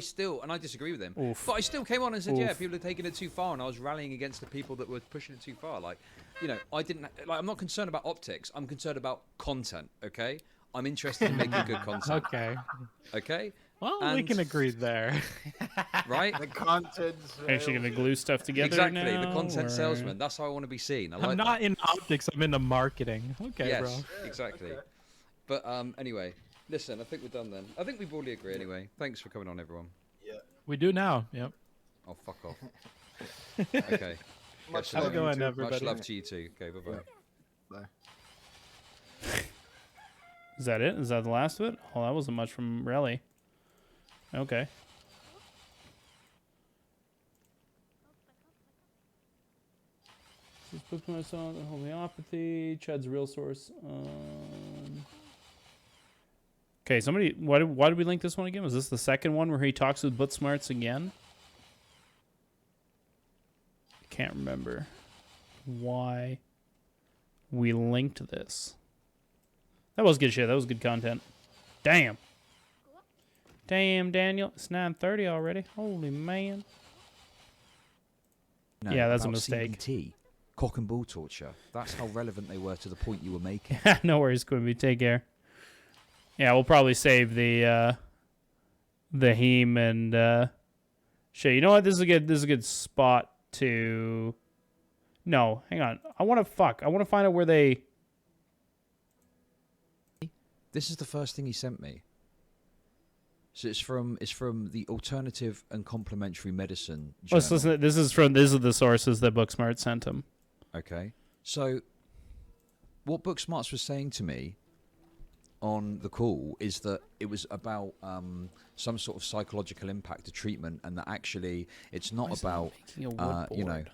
disagree with him. Oof. But I still came on and said, yeah, Oof. people are taking it too far, and I was rallying against the people that were pushing it too far. Like, I didn't like. I'm not concerned about optics. I'm concerned about content. Okay, I'm interested in making good content. Okay. Okay? Well, we And- can agree there. Right? The content. Actually gonna glue stuff together Exactly, now, the content or- salesman. That's how I want to be seen. I like I'm that. not in optics. I'm into marketing. Okay, Yes, bro. exactly. But anyway, listen, I think we're done then. I think we broadly agree anyway. Thanks for coming on, everyone. We do now. Yep. Oh, fuck off. Okay. Much Catch you love, Have a good later. one, you too. everybody. Much love to you too. Okay, bye-bye. Bye. Is that it? Is that the last of it? Oh, that wasn't much from Relly. Okay. Just put myself on homeopathy. Chud's real source. Okay, somebody. Why did we link this one again? Was this the second one where he talks with Boot Smarts again? Can't remember why we linked this. That was good shit. That was good content. Damn. Damn, Daniel. It's 9:30 already. Holy man. No, Yeah, that's a about mistake. CBT, cock and bull torture. That's how relevant they were to the point you were making. No worries, Quimby. Take care. Yeah, we'll probably save the heme and shit. You know what? This is a good spot to. No, hang on. I want to find out where they. This is the first thing he sent me. So it's from the Alternative and Complementary Medicine Journal. Let's listen. This is the sources that Booksmart sent him. Okay. So what Booksmarts was saying to me on the call is that it was about some sort of psychological impact to treatment, and that actually it's not about you know,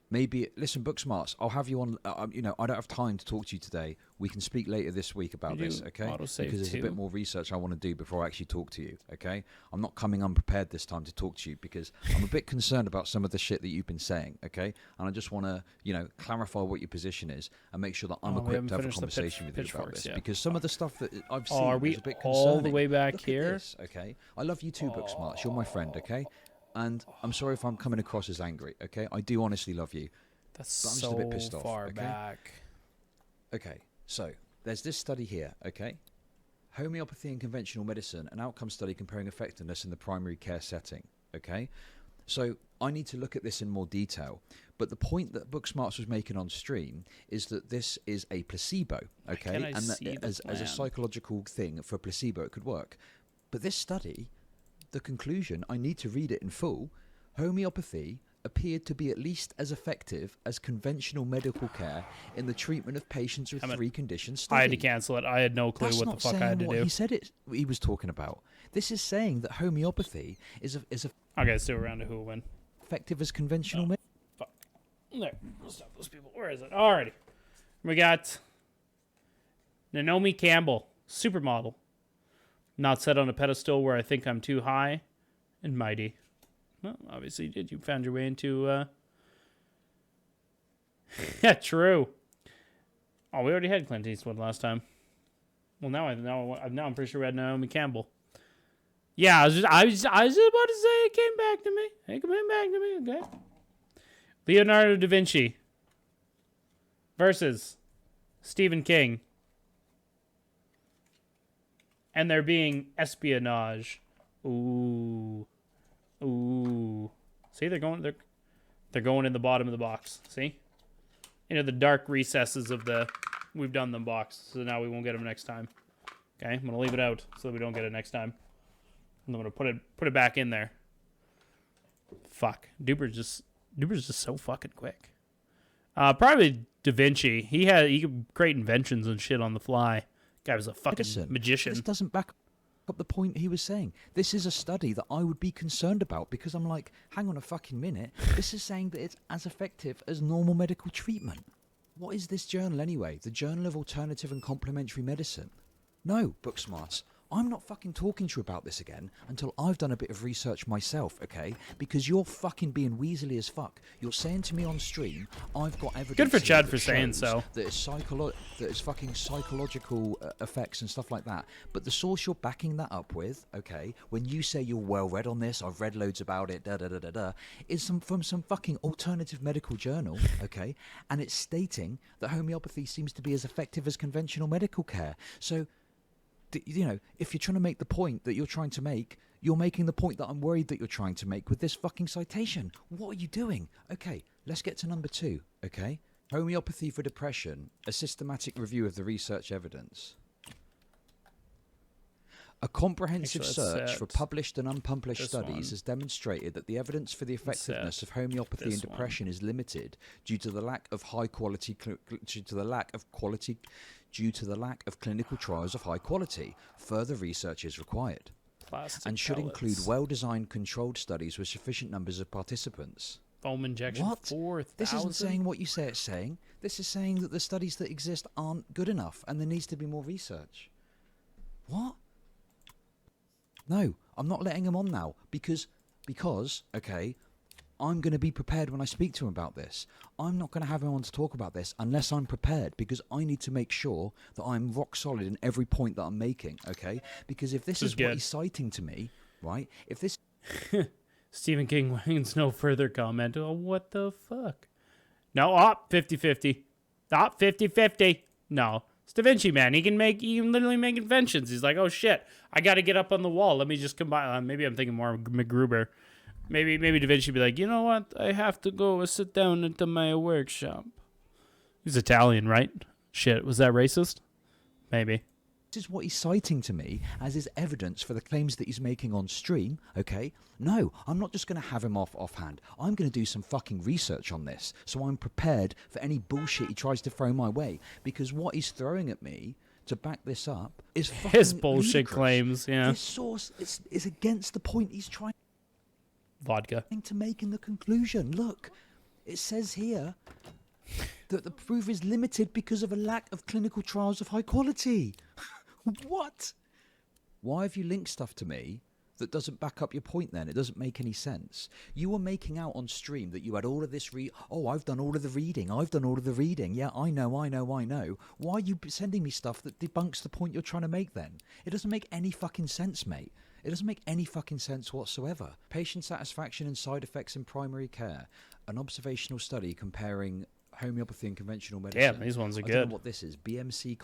maybe listen, Booksmarts, I'll have you on. You know, I don't have time to talk to you today. We can speak later this week about You this, do okay? autosave Because there's a too? bit more research I want to do before I actually talk to you, okay? I'm not coming unprepared this time to talk to you because I'm a bit concerned about some of the shit that you've been saying, okay? And I just want to, you know, clarify what your position is and make sure that I'm Oh, we equipped haven't to have a finished the conversation with you about pitchforks this. yet. Because some of the stuff that I've Oh, seen are we is a bit all the concerning. way back Look at here? this, okay? I love you too, Booksmarts. You're my friend, okay? And I'm sorry if I'm coming across as angry, okay? I do honestly love you. That's But I'm just so a bit pissed off, far okay? back. Okay, so there's this study here, okay? Homeopathy and conventional medicine, an outcome study comparing effectiveness in the primary care setting, okay? So I need to look at this in more detail. But the point that Booksmarts was making on stream is that this is a placebo, okay? can't I And see that the as a plan? psychological thing for a placebo, it could work. But this study, the conclusion, I need to read it in full, homeopathy appeared to be at least as effective as conventional medical care in the treatment of patients with Damn it. three conditions I had to studied. cancel it. I had no clue That's what the not fuck I saying had to what do. he said he was talking about. This is saying that homeopathy is Okay, still around to who will win. effective as conventional medicine. Fuck. There. We'll stop those people. Where is it? Alrighty. We got Naomi Campbell, supermodel. Not set on a pedestal where I think I'm too high and mighty. Well, obviously you did. You found your way into yeah, true. Oh, we already had Clint Eastwood last time. Well, now I'm pretty sure we had Naomi Campbell. Yeah, I was just about to say it came back to me. It came back to me. Okay. Leonardo da Vinci versus Stephen King, and there being espionage. Ooh. See, they're going in the bottom of the box. See, into the dark recesses of the we've done them box. So now we won't get them next time. Okay, I'm gonna leave it out so that we don't get it next time. And I'm gonna put it back in there. Fuck, Duper's just so fucking quick. Probably Da Vinci. He could create inventions and shit on the fly. Guy was a fucking Medicine. magician. This doesn't back up the point he was saying. This is a study that I would be concerned about because I'm like, hang on a fucking minute. This is saying that it's as effective as normal medical treatment. What is this journal anyway? The Journal of Alternative and Complementary Medicine? No, Booksmarts. I'm not fucking talking to you about this again until I've done a bit of research myself, okay? Because you're fucking being weaselly as fuck. You're saying to me on stream, I've got evidence. Good for here Chud that for saying shows so. That it's fucking psychological effects and stuff like that. But the source you're backing that up with, okay, when you say you're well read on this, I've read loads about it, is from some fucking alternative medical journal, okay? And it's stating that homeopathy seems to be as effective as conventional medical care. So You know, if you're trying to make the point that you're trying to make, you're making the point that I'm worried that you're trying to make with this fucking citation. What are you doing? Okay, let's get to number 2, okay? Homeopathy for depression, a systematic review of the research evidence. A comprehensive Actually, search let's for set published and unpublished this studies one. has demonstrated that the evidence for the effectiveness set of homeopathy in this one. depression is limited due to the lack of clinical trials of high quality. Further research is required Plastic and should pellets. include well-designed controlled studies with sufficient numbers of participants. foam injection. What? 4,000? This isn't saying what you say it's saying. This is saying that the studies that exist aren't good enough and there needs to be more research. What? No, I'm not letting him on now because, okay, I'm going to be prepared when I speak to him about this. I'm not going to have him on to talk about this unless I'm prepared because I need to make sure that I'm rock solid in every point that I'm making, okay? Because if this is what good. he's citing to me, right, if this... Stephen King wins no further comment. Oh, what the fuck? No, 50-50. 50-50. No. It's Da Vinci, man. He can literally make inventions. He's like, oh shit, I got to get up on the wall. Let me just combine. Maybe I'm thinking more of MacGruber. Maybe Da Vinci be like, you know what? I have to go sit down into my workshop. He's Italian, right? Shit, was that racist? Maybe. This is what he's citing to me as his evidence for the claims that he's making on stream, okay? No, I'm not just going to have him offhand. I'm going to do some fucking research on this so I'm prepared for any bullshit he tries to throw my way. Because what he's throwing at me to back this up is fucking His bullshit ludicrous. claims, yeah. This source is against the point he's trying Vodka. to make in the conclusion. Look, it says here that the proof is limited because of a lack of clinical trials of high quality. What? Why have you linked stuff to me that doesn't back up your point then? It doesn't make any sense. You were making out on stream that you had all of this I've done all of the reading. I've done all of the reading. Yeah, I know. Why are you sending me stuff that debunks the point you're trying to make then? It doesn't make any fucking sense, mate. It doesn't make any fucking sense whatsoever. Patient satisfaction and side effects in primary care. An observational study comparing homeopathy and conventional medicine. Damn, these ones are I don't good. know what this is. BMC,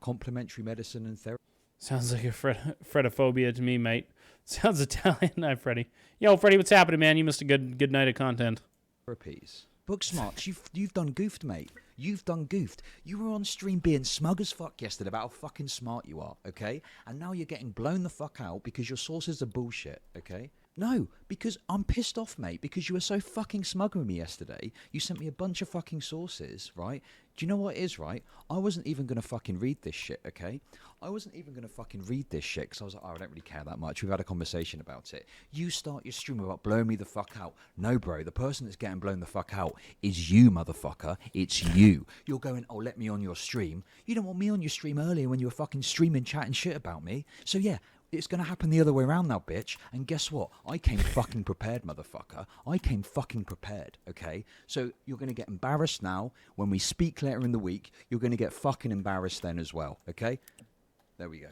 complementary medicine and therapy. Sounds like a Fredophobia to me, mate. Sounds Italian. Hi, Freddy. Yo, Freddy, what's happening, man? You missed a good night of content. Therapies. Book smarts, you've done goofed, mate. You've done goofed. You were on stream being smug as fuck yesterday about how fucking smart you are, okay? And now you're getting blown the fuck out because your sources are bullshit, okay? No, because I'm pissed off, mate, because you were so fucking smug with me yesterday. You sent me a bunch of fucking sources, right? Do you know what it is, right? I wasn't even going to fucking read this shit, okay? I wasn't even going to fucking read this shit because I was like, oh, I don't really care that much. We've had a conversation about it. You start your stream about blowing me the fuck out. No, bro, the person that's getting blown the fuck out is you, motherfucker. It's you. You're going, oh, let me on your stream. You don't want me on your stream earlier when you were fucking streaming, chatting shit about me. So, yeah. It's going to happen the other way around now, bitch. And guess what? I came fucking prepared, motherfucker. I came fucking prepared, okay? So you're going to get embarrassed now. When we speak later in the week, you're going to get fucking embarrassed then as well, okay? There we go.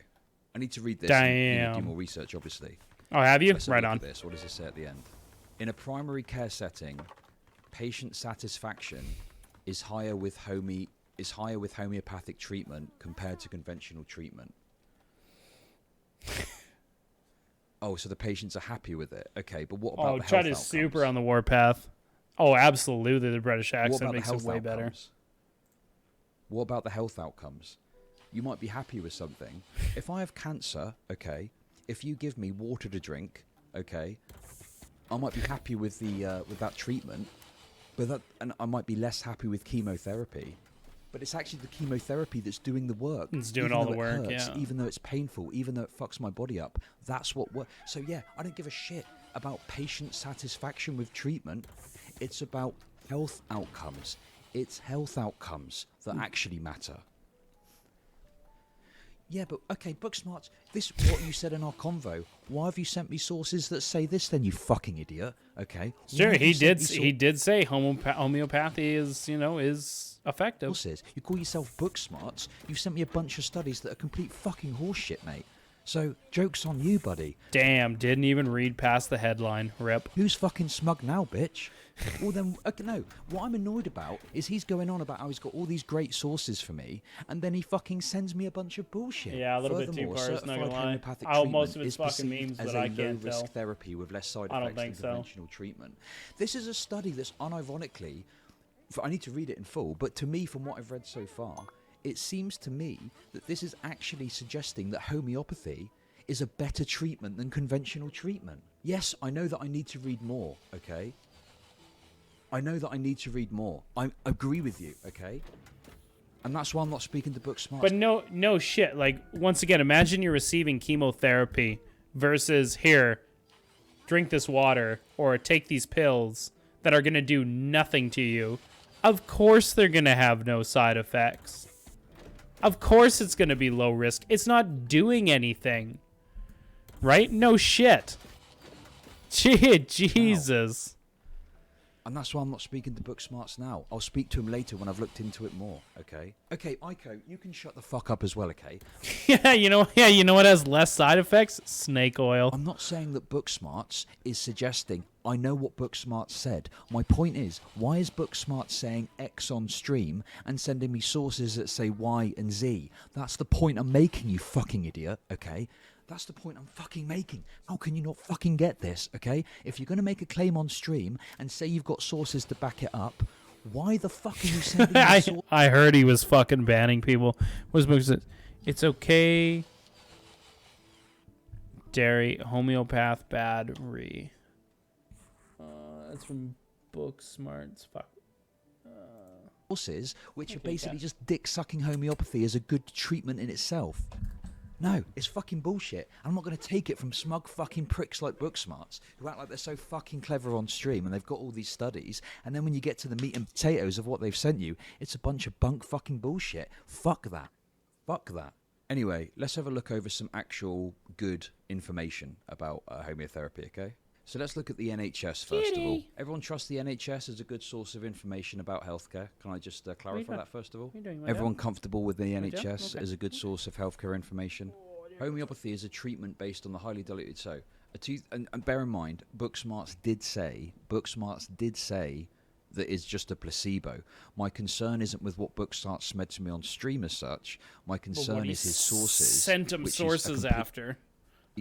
I need to read this and do more research, obviously. Oh, have you? Let's have a Right look on. at this. What does it say at the end? In a primary care setting, patient satisfaction is higher with homeopathic treatment compared to conventional treatment. Oh, so the patients are happy with it. Okay, but what about the health Chud outcomes? is super on the warpath. Oh, absolutely. The British What accent about the makes it health way outcomes? better. What about the health outcomes? You might be happy with something. If I have cancer, okay, if you give me water to drink, okay, I might be happy with that treatment, and I might be less happy with chemotherapy. But it's actually the chemotherapy that's doing the work. It's doing even all though the it work, hurts, yeah. Even though it's painful, even though it fucks my body up. That's what works. So yeah, I don't give a shit about patient satisfaction with treatment. It's about health outcomes. It's health outcomes that actually matter. Yeah, but okay, Booksmarts, this what you said in our convo. Why have you sent me sources that say this then, you fucking idiot? Okay. Sure, Why have he you sent did. me He did say homeopathy is effective. sources? You call yourself Booksmarts. You sent me a bunch of studies that are complete fucking horseshit, mate. So, joke's on you, buddy. Damn, didn't even read past the headline. Rip. Who's fucking smug now, bitch? Well, then, okay, no. What I'm annoyed about is he's going on about how he's got all these great sources for me, and then he fucking sends me a bunch of bullshit. Yeah, a little bit too Furthermore, far, not gonna certified lie. homeopathic Oh, most of treatment it's is fucking perceived memes, as but a I can't low-risk tell. therapy with less side I don't effects than think so. conventional treatment. This is a study that's unironically, I need to read it in full, but to me, from what I've read so far, it seems to me that this is actually suggesting that homeopathy is a better treatment than conventional treatment. Yes, I know that I need to read more, okay? I know that I need to read more. I agree with you, okay? And that's why I'm not speaking to book smarts. But no shit. Like, once again, imagine you're receiving chemotherapy versus here, drink this water or take these pills that are going to do nothing to you. Of course they're going to have no side effects. Of course it's going to be low risk. It's not doing anything. Right? No shit. Gee, Jesus. And that's why I'm not speaking to book smarts now. I'll speak to him later when I've looked into it more, okay? Okay, Aiko, you can shut the fuck up as well, okay? Yeah, you know what has less side effects? Snake oil. I'm not saying that book smarts is suggesting I know what book smarts said. My point is, why is book smarts saying X on stream and sending me sources that say Y and Z? That's the point I'm making, you fucking idiot, okay? That's the point I'm fucking making. How can you not fucking get this, okay? If you're going to make a claim on stream and say you've got sources to back it up, why the fuck are you sending me sources? I heard he was fucking banning people. What's book says? It's okay. Dairy, homeopath, bad, re. That's from Book Smarts. Fuck. Sources, which are Okay, basically Kat. just dick-sucking homeopathy as a good treatment in itself. No, it's fucking bullshit. I'm not going to take it from smug fucking pricks like Booksmarts who act like they're so fucking clever on stream and they've got all these studies, and then when you get to the meat and potatoes of what they've sent you, it's a bunch of bunk fucking bullshit. Fuck that. Fuck that. Anyway, let's have a look over some actual good information about homeotherapy, okay? So let's look at the NHS first of all. Everyone trusts the NHS as a good source of information about healthcare. Can I just clarify that first of all? Everyone comfortable with the NHS as a good source of healthcare information? Homeopathy is a treatment based on the highly diluted. So, and bear in mind, Booksmarts did say that it's just a placebo. My concern isn't with what Booksmarts said to me on stream as such. My concern is his sources. Sent him which is a sources complete after.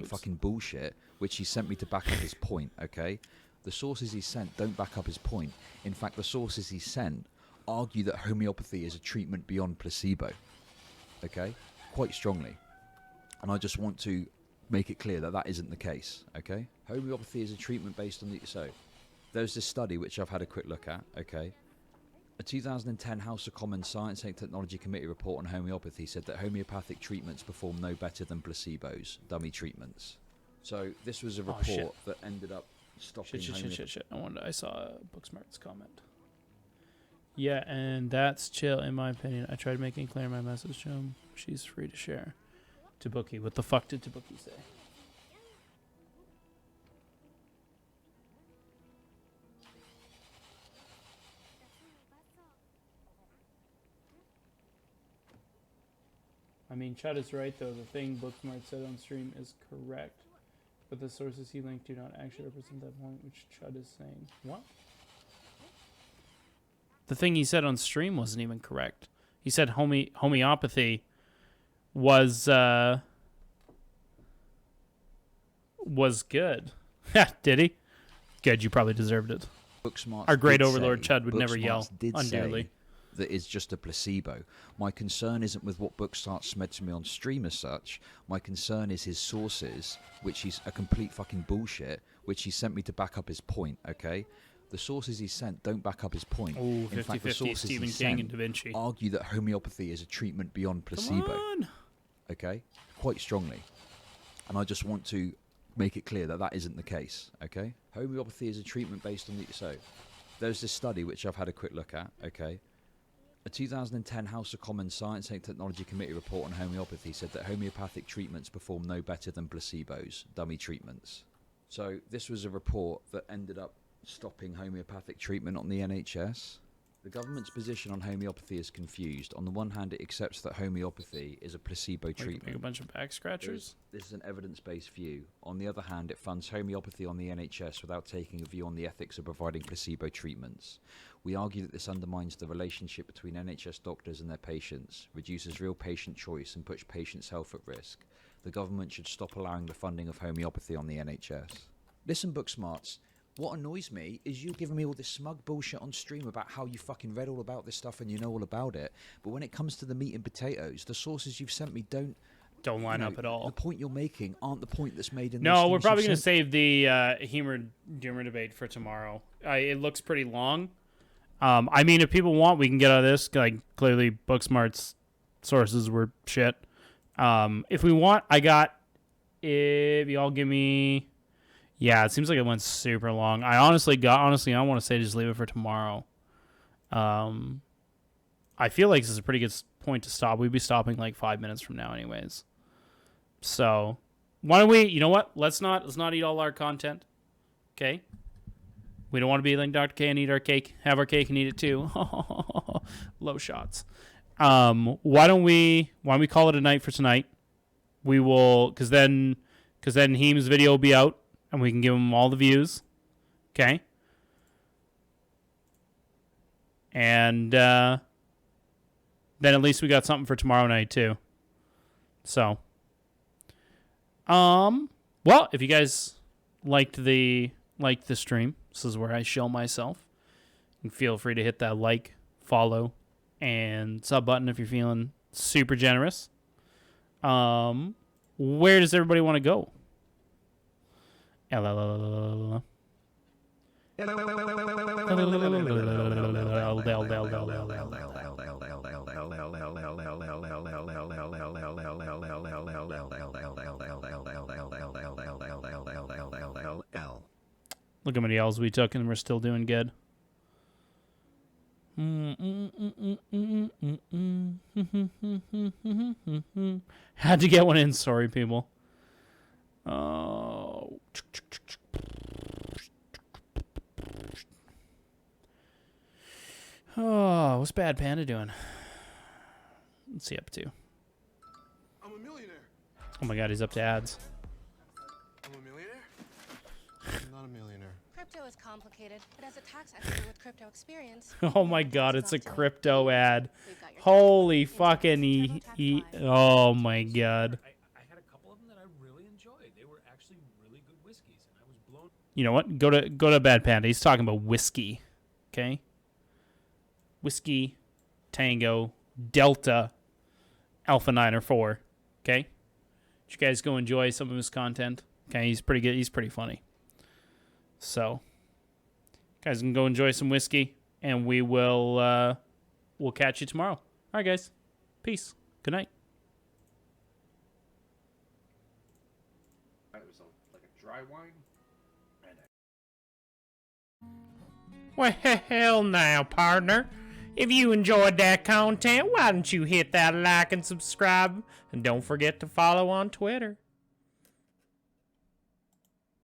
fucking bullshit, which he sent me to back up his point, okay? The sources he sent don't back up his point. In fact, the sources he sent argue that homeopathy is a treatment beyond placebo, okay? Quite strongly. And I just want to make it clear that that isn't the case, okay? Homeopathy is a treatment based on the... So, there's this study which I've had a quick look at, okay? A 2010 House of Commons Science and Technology Committee report on homeopathy said that homeopathic treatments perform no better than placebos, dummy treatments. So this was a report shit. that ended up stopping Shit. I saw a Booksmarts comment. Yeah, and that's chill in my opinion. I tried making clear my message to him. She's free to share. Tabuki, what the fuck did Tabuki say? I mean, Chud is right, though. The thing Booksmart said on stream is correct. But the sources he linked do not actually represent that point, which Chud is saying. What? The thing he said on stream wasn't even correct. He said homeopathy was good. Did he? Good, you probably deserved it. Booksmarts Our great did overlord say- Chud would never yell Booksmarts did undearly. say that it's just a placebo. My concern isn't with what Booksmarts said to me on stream as such. My concern is his sources, which is a complete fucking bullshit, which he sent me to back up his point, okay? The sources he sent don't back up his point. Ooh, In fact, the 50-50 sources Stephen he King sent and Da Vinci. argue that homeopathy is a treatment beyond placebo. Come on. Okay? Quite strongly. And I just want to make it clear that that isn't the case, okay? Homeopathy is a treatment based on the... So, there's this study which I've had a quick look at, okay? A 2010 House of Commons Science and Technology Committee report on homeopathy said that homeopathic treatments perform no better than placebos, dummy treatments. So, this was a report that ended up stopping homeopathic treatment on the NHS. The government's position on homeopathy is confused. On the one hand, it accepts that homeopathy is a placebo Make treatment. a bunch of back scratchers. This is an evidence-based view. On the other hand, it funds homeopathy on the NHS without taking a view on the ethics of providing placebo treatments. We argue that this undermines the relationship between NHS doctors and their patients, reduces real patient choice, and puts patients' health at risk. The government should stop allowing the funding of homeopathy on the NHS. Listen, book smarts. What annoys me is you giving me all this smug bullshit on stream about how you fucking read all about this stuff and you know all about it. But when it comes to the meat and potatoes, the sources you've sent me don't line up at all. The point you're making aren't the point that's made in. No, we're probably going to save the humor debate for tomorrow. It looks pretty long. I mean, if people want, we can get out of this. Like, clearly, Booksmart's sources were shit. If we want, if y'all give me. Yeah, it seems like it went super long. I honestly, I want to say just leave it for tomorrow. I feel like this is a pretty good point to stop. We'd be stopping like 5 minutes from now, anyways. So, why don't we? You know what? Let's not eat all our content. Okay. We don't want to be like Dr. K and eat our cake, have our cake and eat it too. Low shots. Why don't we call it a night for tonight? We will, because then Heem's video will be out. And we can give him all the views. Okay? And then at least we got something for tomorrow night, too. So. Well, if you guys liked the stream, this is where I show myself. And feel free to hit that like, follow, and sub button if you're feeling super generous. Where does everybody want to go? L. Look how many L's we took and we're still doing good. Had to get one in, sorry people. Oh. Oh, what's Bad Panda doing? What's he up to? I'm a millionaire. Oh my god, he's up to ads. I'm a millionaire? I'm not a millionaire. Crypto is complicated, but as a tax expert with crypto experience... Oh my god, it's a crypto ad. Holy fucking oh my god. I had a couple of them that I really enjoyed. They were actually really good whiskeys, and I was blown... You know what? Go to Bad Panda. He's talking about whiskey. Okay? Whiskey, Tango, Delta, Alpha 9 or 4. Okay? You guys go enjoy some of his content. Okay, he's pretty good. He's pretty funny. So, guys can go enjoy some whiskey, and we'll catch you tomorrow. All right, guys. Peace. Good night. It was like a dry wine. Well, hell now, partner. If you enjoyed that content, why don't you hit that like and subscribe? And don't forget to follow on Twitter.